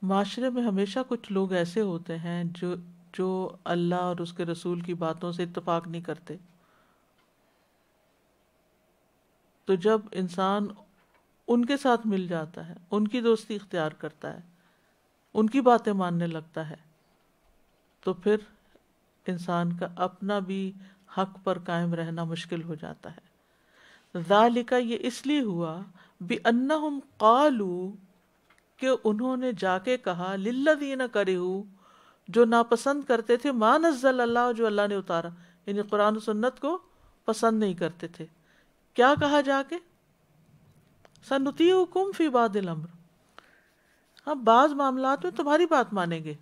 معاشرے میں ہمیشہ کچھ لوگ ایسے ہوتے ہیں جو اللہ اور اس کے رسول کی باتوں سے اتفاق نہیں کرتے، تو جب انسان ان کے ساتھ مل جاتا ہے، ان کی دوستی اختیار کرتا ہے، ان کی باتیں ماننے لگتا ہے، تو پھر انسان کا اپنا بھی حق پر قائم رہنا مشکل ہو جاتا ہے۔ ذالک، یہ اس لیے ہوا، بِأَنَّهُمْ قَالُوا، کہ انہوں نے جا کے کہا، لِلَّذِينَ كَرِهُوا، جو ناپسند کرتے تھے، ما نزل اللہ، جو اللہ نے اتارا، یعنی قرآن و سنت کو پسند نہیں کرتے تھے. کیا کہا جا کے؟ سنطیعکم فی بعض الامر، ہم بعض معاملات میں تمہاری بات مانیں گے.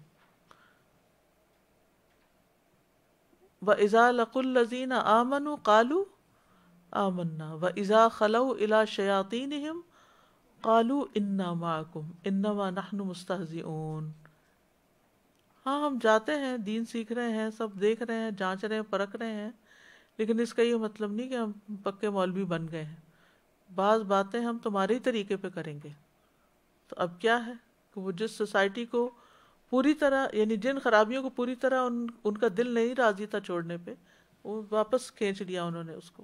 وَإِذَا لَقُوا الَّذِينَ آمَنُوا قَالُوا آمَنَّا وَإِذَا خَلَوْا إِلَى شَيَاطِينِهِمْ قَالُوا إِنَّا مَعَكُمْ إِنَّمَا نَحْنُ مُسْتَهْزِئُونَ. ہاں ہم جاتے ہیں، دین سیکھ رہے ہیں، سب دیکھ رہے ہیں، جانچ رہے ہیں، پرکھ رہے ہیں، لیکن اس کا یہ مطلب نہیں کہ ہم پکے مولوی بن گئے ہیں. بعض باتیں ہم تمہارے ہی طریقے پہ کریں گے. تو اب کیا ہے کہ وہ جس سوسائٹی کو پوری طرح، یعنی جن خرابیوں کو پوری طرح ان کا دل نہیں راضی تھا چھوڑنے پہ، وہ واپس کھینچ لیا انہوں نے اس کو.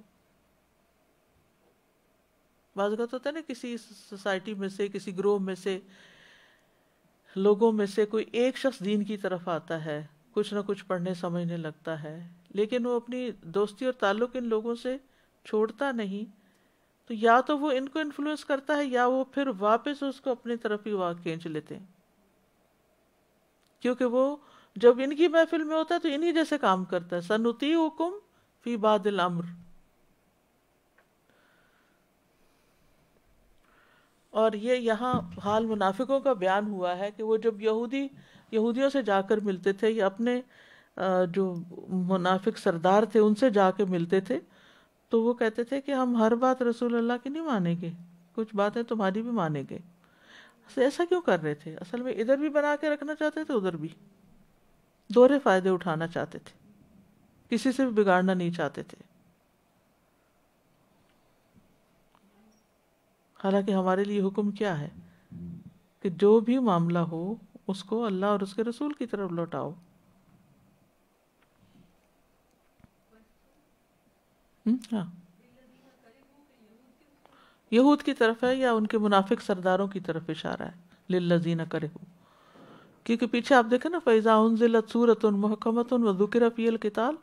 بعض اوقات ہوتا ہے نا کسی سوسائٹی میں سے، کسی گروہ میں سے، لوگوں میں سے کوئی ایک شخص دین کی طرف آتا ہے، کچھ نہ کچھ پڑھنے سمجھنے لگتا ہے، لیکن وہ اپنی دوستی اور تعلق ان لوگوں سے چھوڑتا نہیں. تو یا تو وہ ان کو انفلوئنس کرتا ہے، یا وہ پھر واپس اس کو اپنی طرف ہی کھینچ لیتے ہیں، کیونکہ وہ جب ان کی محفل میں ہوتا ہے تو انہی جیسے کام کرتا ہے. سنطیعکم فی بعض الامر. اور یہ یہاں حال منافقوں کا بیان ہوا ہے کہ وہ جب یہودیوں سے جا کر ملتے تھے، یا اپنے جو منافق سردار تھے ان سے جا کے ملتے تھے، تو وہ کہتے تھے کہ ہم ہر بات رسول اللہ کی نہیں مانیں گے، کچھ باتیں تمہاری بھی مانیں گے. ایسا کیوں کر رہے تھے؟ اصل میں ادھر بھی بنا کے رکھنا چاہتے تھے، ادھر بھی دوہرے فائدے اٹھانا چاہتے تھے، کسی سے بھی بگاڑنا نہیں چاہتے تھے. حالانکہ ہمارے لیے حکم کیا ہے کہ جو بھی معاملہ ہو اس کو اللہ اور اس کے رسول کی طرف لوٹاؤ. ہاں، یہود کی طرف ہے یا ان کے منافق سرداروں کی طرف اشارہ ہے للذین کرہوا، کیونکہ پیچھے آپ دیکھیں نا فَإِذَا أُنزِلَتْ سُورَةٌ مُحْكَمَةٌ وَذُكِرَ فِيهَا الْقِتَالُ،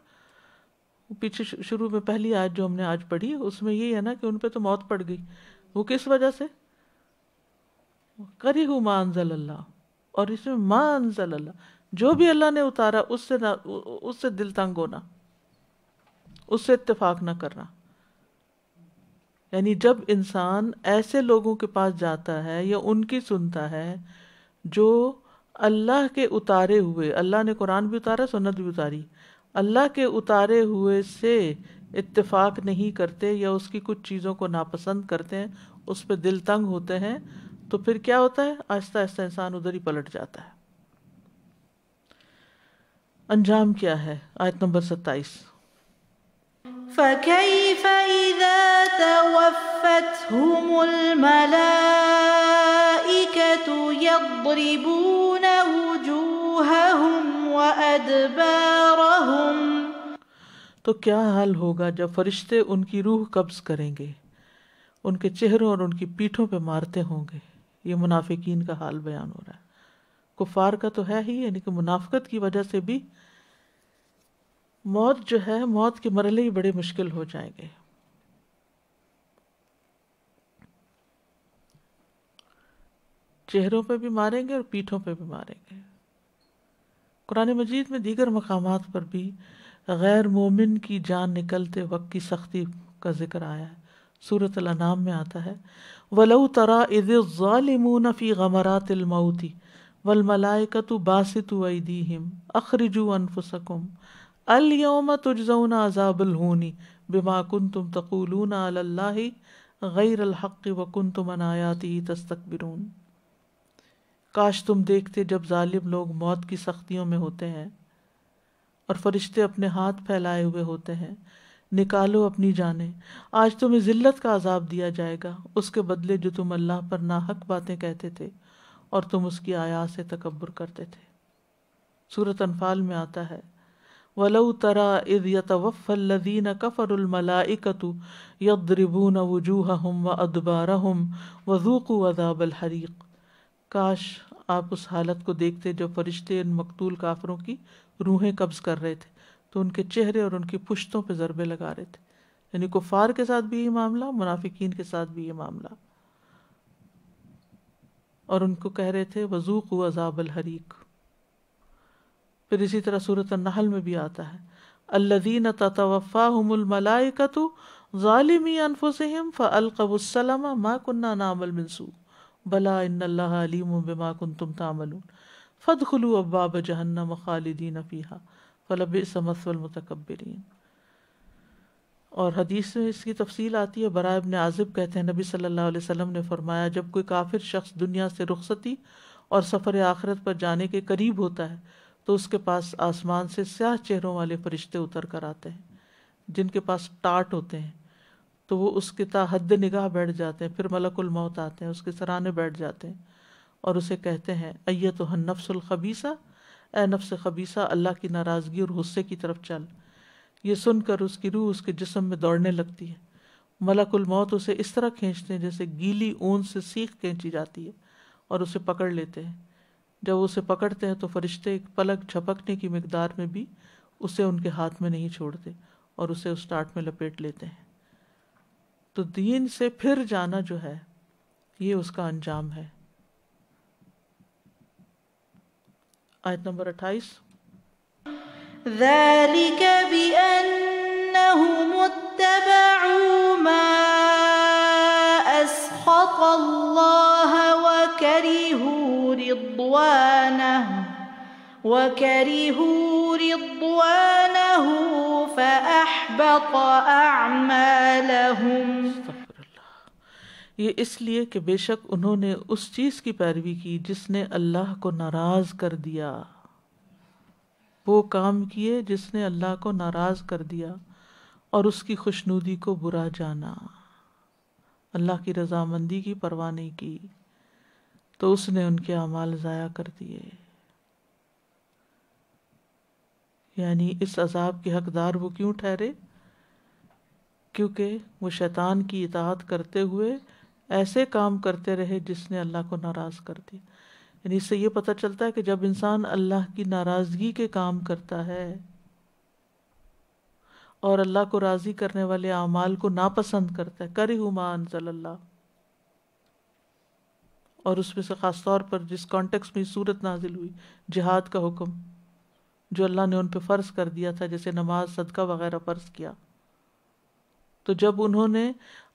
پیچھے شروع میں پہلی آیت جو ہم نے آج پڑھی اس میں یہ ہے نا کہ ان پہ تو موت پڑ گئی. وہ کس وجہ سے؟ کرہوا ما انزل اللہ، اور اس میں ما انزل اللہ، جو بھی اللہ نے اتارا اس سے دل تنگ ہونا، اس سے اتفاق نہ کرنا. یعنی جب انسان ایسے لوگوں کے پاس جاتا ہے یا ان کی سنتا ہے جو اللہ کے اتارے ہوئے، اللہ نے قرآن بھی اتارا، سنت بھی اتاری، اللہ کے اتارے ہوئے سے اتفاق نہیں کرتے یا اس کی کچھ چیزوں کو ناپسند کرتے ہیں، اس پہ دل تنگ ہوتے ہیں، تو پھر کیا ہوتا ہے؟ آہستہ آہستہ انسان ادھر ہی پلٹ جاتا ہے. انجام کیا ہے؟ آیت نمبر 27. فَكَيْفَ إِذَا تَوَفَّتْهُمُ الْمَلَائِكَةُ يَضْرِبُونَ وُجُوهَهُمْ وَأَدْبَارَهُمْ. تو کیا حال ہوگا جب فرشتے ان کی روح قبض کریں گے، ان کے چہروں اور ان کی پیٹھوں پہ مارتے ہوں گے. یہ منافقین کا حال بیان ہو رہا ہے. کفار کا تو ہے ہی، یعنی کہ منافقت کی وجہ سے بھی موت جو ہے، موت کے مرحلے ہی بڑے مشکل ہو جائیں گے. چہروں پہ بھی ماریں گے اور پیٹھوں پہ بھی ماریں گے. قرآن مجید میں دیگر مقامات پر بھی غیر مومن کی جان نکلتے وقت کی سختی کا ذکر آیا ہے. سورۃ الانعام میں آتا ہے وَلَوْ تَرَىٰ إِذِ الظَّالِمُونَ فِي غَمَرَاتِ الْمَوْتِ وَالْمَلَائِكَةُ بَاسِطُو أَيْدِيهِمْ أَخْرِجُوا أَنفُسَكُمْ الْيَوْمَ تُجْزَوْنَ عَذَابَ الْهُونِ بِمَا كُنْتُمْ تَقُولُونَ عَلَى اللَّهِ غَيْرَ الْحَقِّ وَكُنْتُمْ عَنْ آيَاتِهِ تَسْتَكْبِرُونَ. کاش تم دیکھتے جب ظالم لوگ موت کی سختیوں میں ہوتے ہیں اور فرشتے اپنے ہاتھ پھیلائے ہوئے ہوتے ہیں، نکالو اپنی جانیں، آج تمہیں ذلت کا عذاب دیا جائے گا اس کے بدلے جو تم اللہ پر ناحق باتیں کہتے تھے اور تم اس کی آیات سے تکبر کرتے تھے. سورۃ انفال میں آتا ہے وَلَوْ تَرَىٰ إِذْ يَتَوَفَّى الَّذِينَ كَفَرُوا الْمَلَائِكَةُ يَضْرِبُونَ وُجُوهَهُمْ وَأَدْبَارَهُمْ وَذُوقُوا عَذَابَ الْحَرِيقِ. کاش آپ اس حالت کو دیکھتے جب فرشتے ان مقتول کافروں کی روحیں قبض کر رہے تھے تو ان کے چہرے اور ان کی پشتوں پہ ضربے لگا رہے تھے. یعنی کفار کے ساتھ بھی یہ معاملہ، منافقین کے ساتھ بھی یہ معاملہ، اور ان کو کہہ رہے تھے وذوقوا عذاب الحریق. پھر اسی طرح سورۃ النحل میں بھی آتا ہے الذین تتوفاہم الملائکۃ ظالمی انفسہم فالقوا السلم ما کننا نعمل من سوء بلا ان اللہ علیم بما کنتم تعملون فادخلوا ابواب جہنم خالدین فیہا فلبئس مثوى المتکبرین. اور حدیث میں اس کی تفصیل آتی ہے. براء ابن عازب کہتے ہیں نبی صلی اللہ علیہ وسلم نے فرمایا جب کوئی کافر شخص دنیا سے رخصتی اور سفر آخرت پر جانے کے قریب ہوتا ہے تو اس کے پاس آسمان سے سیاہ چہروں والے فرشتے اتر کر آتے ہیں جن کے پاس ٹاٹ ہوتے ہیں، تو وہ اس کے تا حد نگاہ بیٹھ جاتے ہیں. پھر ملک الموت آتے ہیں، اس کے سرانے بیٹھ جاتے ہیں اور اسے کہتے ہیں ایتھا النفس الخبیثہ، اے نفس خبیثہ اللہ کی ناراضگی اور غصے کی طرف چل. یہ سن کر اس کی روح اس کے جسم میں دوڑنے لگتی ہے. ملک الموت اسے اس طرح کھینچتے ہیں جیسے گیلی اون سے سیخ کھینچی جاتی ہے اور اسے پکڑ لیتے ہیں. جب اسے پکڑتے ہیں تو فرشتے ایک پلک جھپکنے کی مقدار میں بھی اسے ان کے ہاتھ میں نہیں چھوڑتے اور اسے اس ٹاٹ میں لپیٹ لیتے ہیں. تو دین سے پھر جانا جو ہے یہ اس کا انجام ہے. آیت نمبر 28. ذلك بأنهم اتبعوا ما أسخط الله وكرهوا رضوانه فأحبط أعمالهم. یہ اس لیے کہ بے شک انہوں نے اس چیز کی پیروی کی جس نے اللہ کو ناراض کر دیا. وہ کام کیے جس نے اللہ کو ناراض کر دیا اور اس کی خوشنودی کو برا جانا، اللہ کی رضامندی کی پرواہ نہیں کی، تو اس نے ان کے اعمال ضائع کر دیے. یعنی اس عذاب کے حقدار وہ کیوں ٹھہرے؟ کیونکہ وہ شیطان کی اطاعت کرتے ہوئے ایسے کام کرتے رہے جس نے اللہ کو ناراض کر دیا. یعنی اس سے یہ پتہ چلتا ہے کہ جب انسان اللہ کی ناراضگی کے کام کرتا ہے اور اللہ کو راضی کرنے والے اعمال کو ناپسند کرتا ہے، کرہوا ما انزل اللہ، اور اس میں سے خاص طور پر جس کانٹیکس میں صورت نازل ہوئی جہاد کا حکم جو اللہ نے ان پہ فرض کر دیا تھا، جیسے نماز، صدقہ وغیرہ فرض کیا، تو جب انہوں نے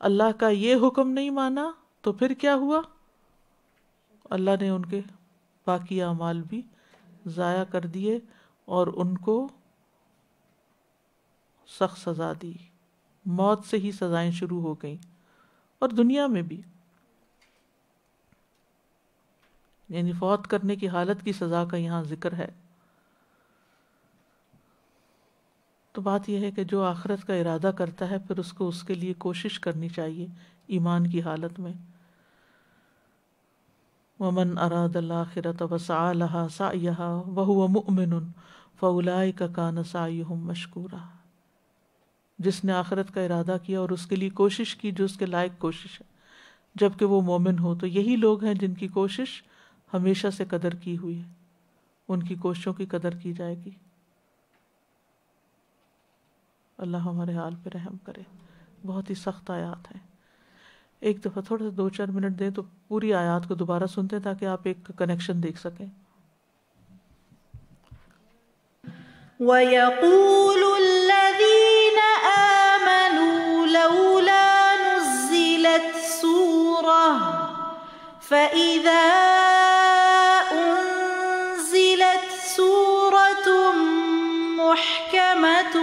اللہ کا یہ حکم نہیں مانا تو پھر کیا ہوا؟ اللہ نے ان کے باقی اعمال بھی ضائع کر دیے اور ان کو سخت سزا دی. موت سے ہی سزائیں شروع ہو گئیں اور دنیا میں بھی، یعنی فوت کرنے کی حالت کی سزا کا یہاں ذکر ہے. تو بات یہ ہے کہ جو آخرت کا ارادہ کرتا ہے پھر اس کو اس کے لیے کوشش کرنی چاہیے ایمان کی حالت میں. وَمَنْ أَرَادَ الْآخِرَةَ وَسَعَى لَهَا سَعْيَهَا وَهُوَ مُؤْمِنٌ فَأُولَئِكَ كَانَ سَعْيُهُمْ مَشْكُورًا. جس نے آخرت کا ارادہ کیا اور اس کے لیے کوشش کی جو اس کے لائق کوشش ہے، جبکہ وہ مومن ہو، تو یہی لوگ ہیں جن کی کوشش ہمیشہ سے قدر کی ہوئی ہے، ان کی کوششوں کی قدر کی جائے گی. اللہ ہمارے حال پہ رحم کرے. بہت ہی سخت آیات ہیں. ایک دفعہ تھوڑا سا 2-4 منٹ دیں تو پوری آیات کو دوبارہ سنتے ہیں تاکہ آپ ایک کنیکشن دیکھ سکیں. وَيَقُولُ الَّذِينَ آمَنُوا لَوْلَا نُزِّلَتْ سُورَةٌ فَإِذَا أُنزِلَتْ سُورَةٌ مُحْكَمَةٌ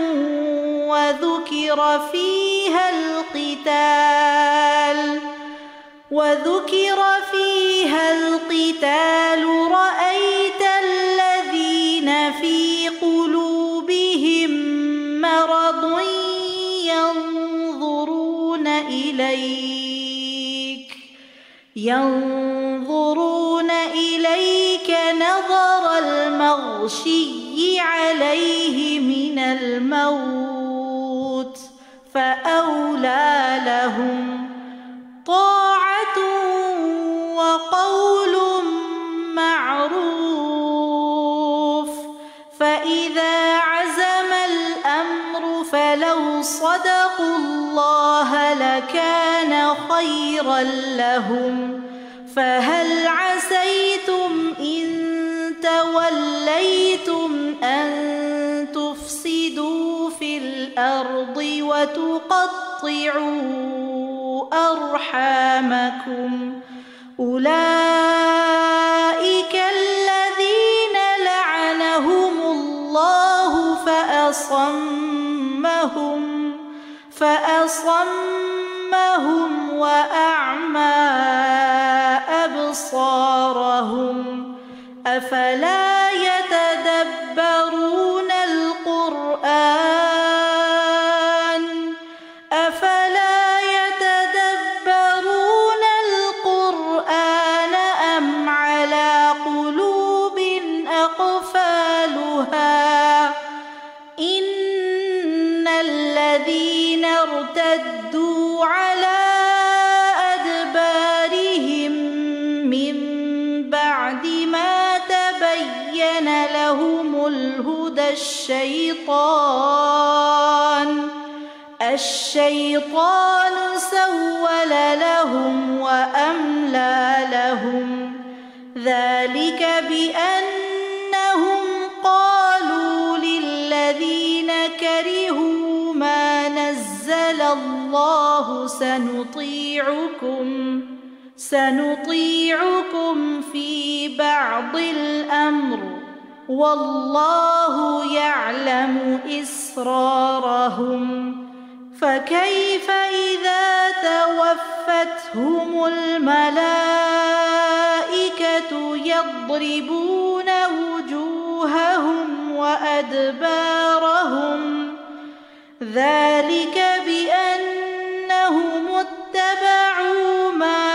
وذكر فيها القتال رأيت الذين في قلوبهم مرض ينظرون إليك نظر المغشي عليه من الموت فأولى لهم طاعة وقول معروف فإذا عزم الأمر فلو صدقوا الله لكان خيرا لهم فهل عسيتم إن توليتم أن تفسدوا الأرض وتقطعوا أرحامكم أولئك الذين لعنهم الله فأصمهم وأعمى أبصارهم أفلا يتدبرون القرآن أم على قلوب أقفالها إن الذين ارتدوا على أدبارهم من بعد ما تبين لهم الهدى الشيطان سول لهم وأملى لهم ذلك بأنهم قالوا للذين كرهوا ما نزل الله سنطيعكم في بعض الأمر والله يعلم إسرارهم فكيف إذا توفتهم الملائكة يضربون وجوههم وأدبارهم ذلك بأنهم اتبعوا ما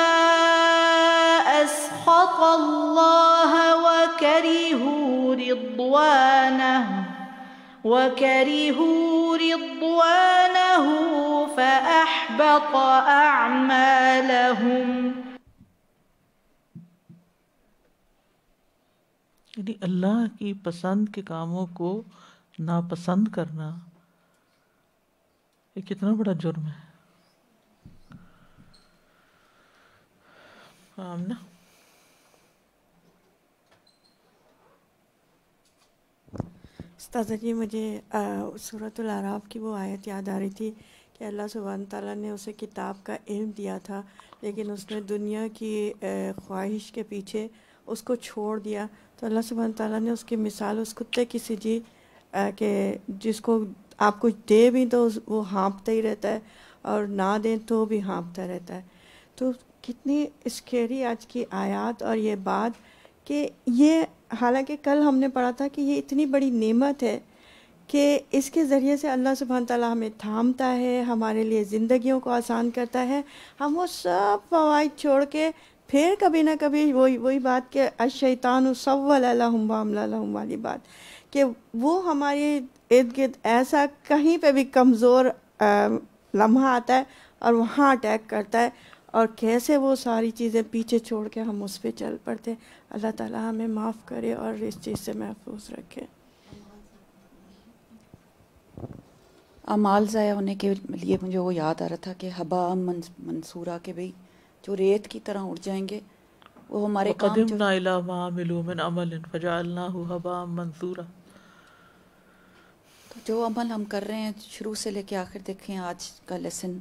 أسخط الله وكرهوا رضوانه فأحبط أعمالهم. یعنی اللہ کی پسند کے کاموں کو ناپسند کرنا یہ کتنا بڑا جرم ہے. آمنہ استاذہ جی مجھے سورۃ الاعراف کی وہ آیت یاد آ رہی تھی کہ اللہ سبحانہ تعالیٰ نے اسے کتاب کا علم دیا تھا لیکن اس نے دنیا کی خواہش کے پیچھے اس کو چھوڑ دیا. تو اللہ سبحانہ تعالیٰ نے اس کی مثال اس کتے کی سی جی کہ جس کو آپ کچھ دے بھی تو وہ ہانپتا ہی رہتا ہے اور نہ دیں تو بھی ہانپتا رہتا ہے. تو کتنی اسکیری آج کی آیات اور یہ بات کہ یہ حالانکہ کل ہم نے پڑھا تھا کہ یہ اتنی بڑی نعمت ہے کہ اس کے ذریعے سے اللہ سبحانہ تعالیٰ ہمیں تھامتا ہے, ہمارے لیے زندگیوں کو آسان کرتا ہے. ہم وہ سب فوائد چھوڑ کے پھر کبھی نہ کبھی وہی بات کہ الشیطان سول لہم واملی لہم والی بات کہ وہ ہمارے ارد گرد ایسا کہیں پہ بھی کمزور لمحہ آتا ہے اور وہاں اٹیک کرتا ہے اور کیسے وہ ساری چیزیں پیچھے چھوڑ کے ہم اس پہ چل پڑتے. اللہ تعالیٰ ہمیں معاف کرے اور اس چیز سے محفوظ رکھے. اعمال ضائع ہونے کے لیے مجھے وہ یاد آ رہا تھا کہ حباء منصورہ کے بھئی جو ریت کی طرح اڑ جائیں گے وہ ہمارے کام وقدمنا الی ما عملوا من عمل فجعلناہ حباء منصورا. تو جو عمل ہم کر رہے ہیں شروع سے لے کے آخر دیکھیں آج کا لیسن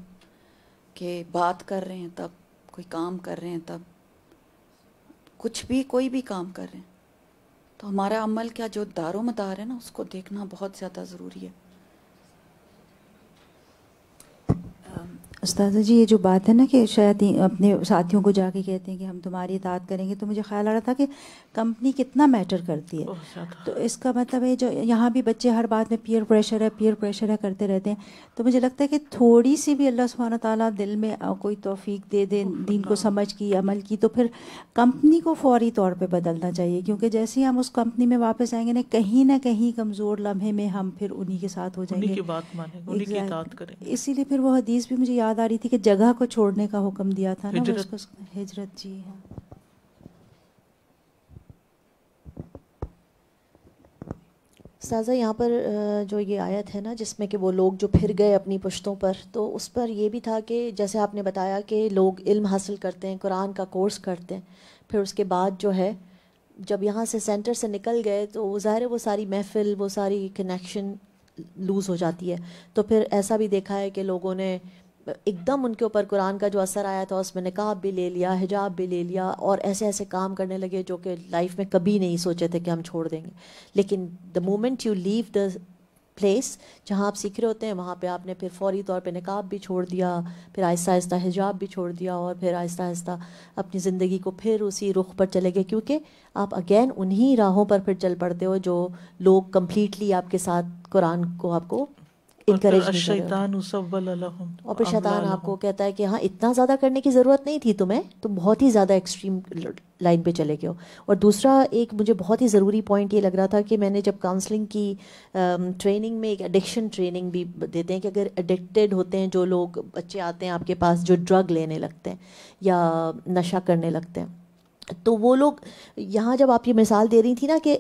کہ بات کر رہے ہیں تب, کوئی کام کر رہے ہیں تب, کچھ بھی کوئی بھی کام کر رہے ہیں تو ہمارا عمل کیا جو دار و مدار ہے نا اس کو دیکھنا بہت زیادہ ضروری ہے. استاذہ جی یہ جو بات ہے نا کہ شاید اپنے ساتھیوں کو جا کے کہتے ہیں کہ ہم تمہاری اطاعت کریں گے, تو مجھے خیال آ رہا تھا کہ کمپنی کتنا میٹر کرتی ہے. تو اس کا مطلب ہے جو یہاں بھی بچے ہر بات میں پیئر پریشر ہے کرتے رہتے ہیں. تو مجھے لگتا ہے کہ تھوڑی سی بھی اللہ سبحانہ تعالیٰ دل میں کوئی توفیق دے دے دین کو سمجھ کی عمل کی, تو پھر کمپنی کو فوری طور پہ بدلنا چاہیے, کیونکہ جیسے ہی ہم اس کمپنی میں واپس آئیں گے نہ کہیں کمزور لمحے میں ہم پھر انہی کے ساتھ ہو جائیں گے, انہی کی بات مانیں گے, انہی کی اطاعت کریں گے. اسی لیے پھر وہ حدیث بھی مجھے یاد آ رہی تھی کہ جگہ کو چھوڑنے کا حکم دیا تھا نا, ہجرت. جی ہاں. استاذہ یہاں پر جو یہ آیت ہے نا جس میں کہ وہ لوگ جو پھر گئے اپنی پشتوں پر, تو اس پر یہ بھی تھا کہ جیسے آپ نے بتایا کہ لوگ علم حاصل کرتے ہیں, قرآن کا کورس کرتے ہیں, پھر اس کے بعد جو ہے جب یہاں سے سینٹر سے نکل گئے تو ظاہر ہے وہ ساری محفل, وہ ساری کنیکشن لوز ہو جاتی ہے. تو پھر ایسا بھی دیکھا ہے کہ لوگوں نے ایک دم ان کے اوپر قرآن کا جو اثر آیا تھا اس میں نقاب بھی لے لیا, حجاب بھی لے لیا, اور ایسے ایسے کام کرنے لگے جو کہ لائف میں کبھی نہیں سوچے تھے کہ ہم چھوڑ دیں گے. لیکن the moment you leave the place جہاں آپ سیکھ رہے ہوتے ہیں, وہاں پہ آپ نے پھر فوری طور پہ نقاب بھی چھوڑ دیا, پھر آہستہ آہستہ حجاب بھی چھوڑ دیا, اور پھر آہستہ آہستہ اپنی زندگی کو پھر اسی رخ پر چلے گئے, کیونکہ آپ اگین انہی راہوں پر پھر چل پڑتے ہو جو لوگ کمپلیٹلی آپ کے ساتھ قرآن کو آپ کو انکریج نہیں کر رہے. اور پھر شیطان آپ کو کہتا ہے کہ ہاں اتنا زیادہ کرنے کی ضرورت نہیں تھی تمہیں, تم بہت ہی زیادہ ایکسٹریم لائن پہ چلے گئے ہو. اور دوسرا ایک مجھے بہت ہی ضروری پوائنٹ یہ لگ رہا تھا کہ میں نے جب کاؤنسلنگ کی ٹریننگ میں ایک ایڈکشن ٹریننگ بھی دیتے ہیں کہ اگر ایڈکٹیڈ ہوتے ہیں جو لوگ, بچے آتے ہیں آپ کے پاس جو ڈرگ لینے لگتے ہیں یا نشہ کرنے لگتے ہیں, تو وہ لوگ یہاں جب آپ یہ مثال دے رہی تھی نا کہ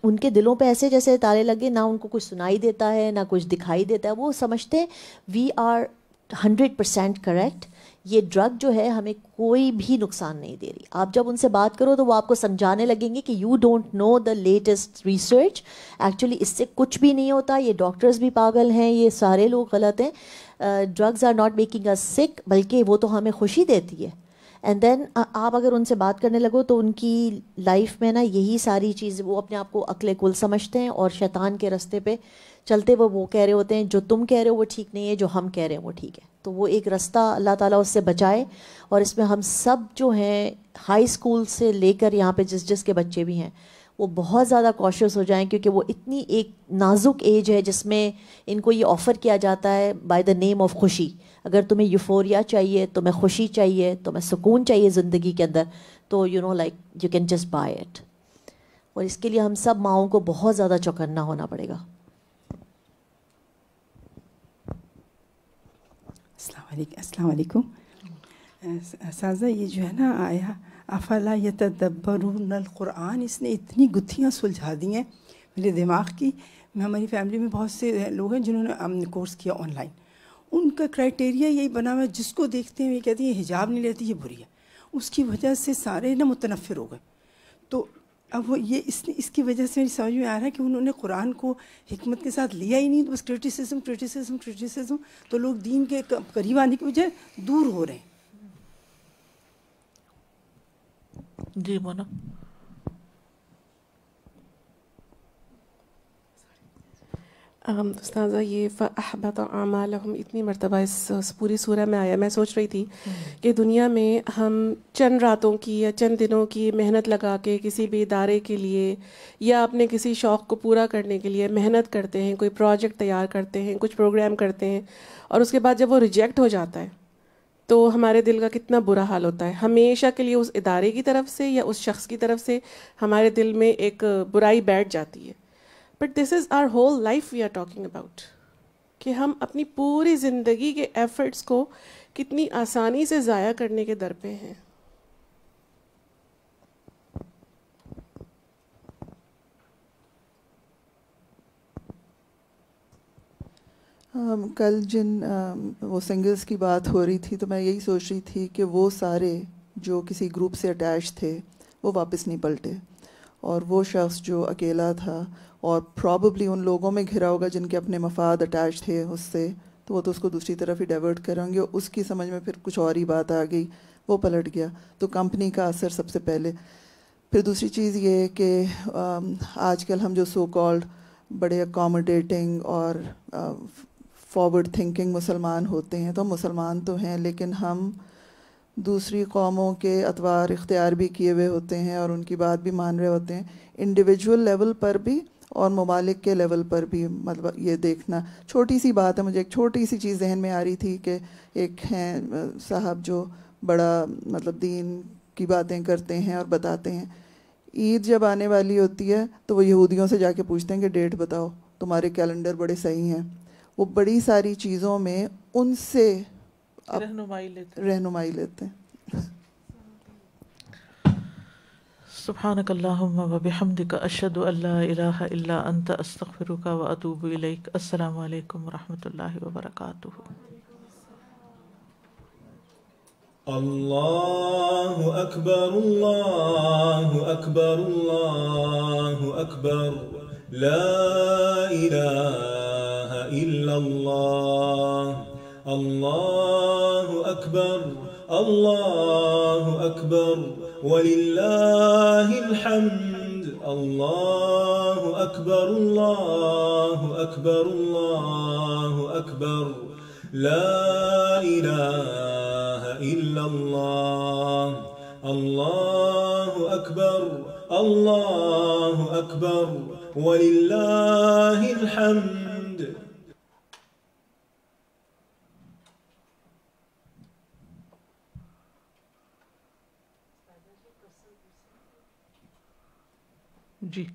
ان کے دلوں پہ ایسے جیسے تالے لگے, نہ ان کو کچھ سنائی دیتا ہے نہ کچھ دکھائی دیتا ہے, وہ سمجھتے ہیں وی آر 100% کریکٹ, یہ ڈرگ جو ہے ہمیں کوئی بھی نقصان نہیں دے رہی. آپ جب ان سے بات کرو تو وہ آپ کو سمجھانے لگیں گے کہ you don't know the latest research, actually اس سے کچھ بھی نہیں ہوتا, یہ ڈاکٹرز بھی پاگل ہیں, یہ سارے لوگ غلط ہیں, ڈرگز آر ناٹ میکنگ اس سک, بلکہ وہ تو ہمیں خوشی دیتی ہے. اینڈ دین آپ اگر ان سے بات کرنے لگو تو ان کی لائف میں نا یہی ساری چیز, وہ اپنے آپ کو عقل کل سمجھتے ہیں اور شیطان کے رستے پہ چلتے وہ کہہ رہے ہوتے ہیں جو تم کہہ رہے ہو وہ ٹھیک نہیں ہے, جو ہم کہہ رہے ہیں وہ ٹھیک ہے. تو وہ ایک رستہ اللہ تعالیٰ اس سے بچائے. اور اس میں ہم سب جو ہیں ہائی اسکول سے لے کر یہاں پہ جس کے بچے بھی ہیں وہ بہت زیادہ کوشش ہو جائیں, کیونکہ وہ اتنی ایک نازک ایج ہے جس میں ان کو یہ آفر کیا جاتا ہے بائی دا نیم آف خوشی. اگر تمہیں یوفوریا چاہیے, تمہیں خوشی چاہیے, تمہیں سکون چاہیے زندگی کے اندر, تو you know like you can just buy it. اور اس کے لیے ہم سب ماؤں کو بہت زیادہ چوکنا ہونا پڑے گا. السلام علیکم. سازا یہ جو ہے نا آیا افلا یتدبرون القرآن, اس نے اتنی گتھیاں سلجھا دی ہیں میرے دماغ کی. ہماری فیملی میں بہت سے لوگ ہیں جنہوں نے کورس کیا آن لائن, ان کا کرائٹیریا یہی بنا ہوا ہے, جس کو دیکھتے ہیں یہ کہتی ہے حجاب نہیں لیتی یہ بری ہے. اس کی وجہ سے سارے نا متنفر ہو گئے. تو اب وہ یہ اس کی وجہ سے میری سمجھ میں آ رہا ہے کہ انہوں نے قرآن کو حکمت کے ساتھ لیا ہی نہیں, تو بس کرٹیسزم, تو لوگ دین کے قریب آنے کی وجہ دور ہو رہے ہیں. جی مونا. استاذہ یہ فَأَحْبَطَ أَعْمَالَهُمْ اتنی مرتبہ اس پوری سورہ میں آیا. میں سوچ رہی تھی کہ دنیا میں ہم چند راتوں کی یا چند دنوں کی محنت لگا کے کسی بھی ادارے کے لیے یا اپنے کسی شوق کو پورا کرنے کے لیے محنت کرتے ہیں, کوئی پروجیکٹ تیار کرتے ہیں, کچھ پروگرام کرتے ہیں, اور اس کے بعد جب وہ ریجیکٹ ہو جاتا ہے تو ہمارے دل کا کتنا برا حال ہوتا ہے. ہمیشہ کے لیے اس ادارے کی طرف سے یا اس شخص کی طرف سے ہمارے دل میں ایک برائی بیٹھ جاتی ہے. But this is our whole life we are talking about, کہ ہم اپنی پوری زندگی کے ایفرٹس کو کتنی آسانی سے ضائع کرنے کے در پہ ہیں. کل جن وہ سنگلز کی بات ہو رہی تھی تو میں یہی سوچ رہی تھی کہ وہ سارے جو کسی گروپ سے اٹیچ تھے وہ واپس نہیں پلٹے, اور وہ شخص جو اکیلا تھا اور پرابیبلی ان لوگوں میں گھرا ہوگا جن کے اپنے مفاد اٹیچ تھے اس سے, تو وہ تو اس کو دوسری طرف ہی ڈائیورٹ کریں گے. اس کی سمجھ میں پھر کچھ اور ہی بات آ گئی, وہ پلٹ گیا. تو کمپنی کا اثر سب سے پہلے. پھر دوسری چیز یہ ہے کہ آج کل ہم جو سو کالڈ بڑے اکاموڈیٹنگ اور فارورڈ تھنکنگ مسلمان ہوتے ہیں, تو ہم مسلمان تو ہیں لیکن ہم دوسری قوموں کے اطوار اختیار بھی کیے ہوئے ہوتے ہیں اور ان کی بات بھی مان رہے ہوتے ہیں, انڈیویجول لیول پر بھی اور ممالک کے لیول پر بھی. مطلب یہ دیکھنا, چھوٹی سی بات ہے, مجھے ایک چھوٹی سی چیز ذہن میں آ رہی تھی کہ ایک ہیں صاحب جو بڑا مطلب دین کی باتیں کرتے ہیں اور بتاتے ہیں, عید جب آنے والی ہوتی ہے تو وہ یہودیوں سے جا کے پوچھتے ہیں کہ ڈیٹ بتاؤ, تمہارے کیلنڈر بڑے صحیح ہیں. وہ بڑی ساری چیزوں میں ان سے رہنمائی لیتے ہیں. سبحانک اللہم و بحمدک اشہد ان لا الہ الا انت استغفرک و اتوب الیک. السلام علیکم و رحمۃ اللہ وبرکاتہ. اللہ اکبر اللہ اکبر اللہ اکبر لا الہ إلا الله الله أكبر الله أكبر ولله الحمد الله أكبر الله أكبر الله أكبر لا إله إلا الله الله أكبر الله أكبر ولله الحمد. جی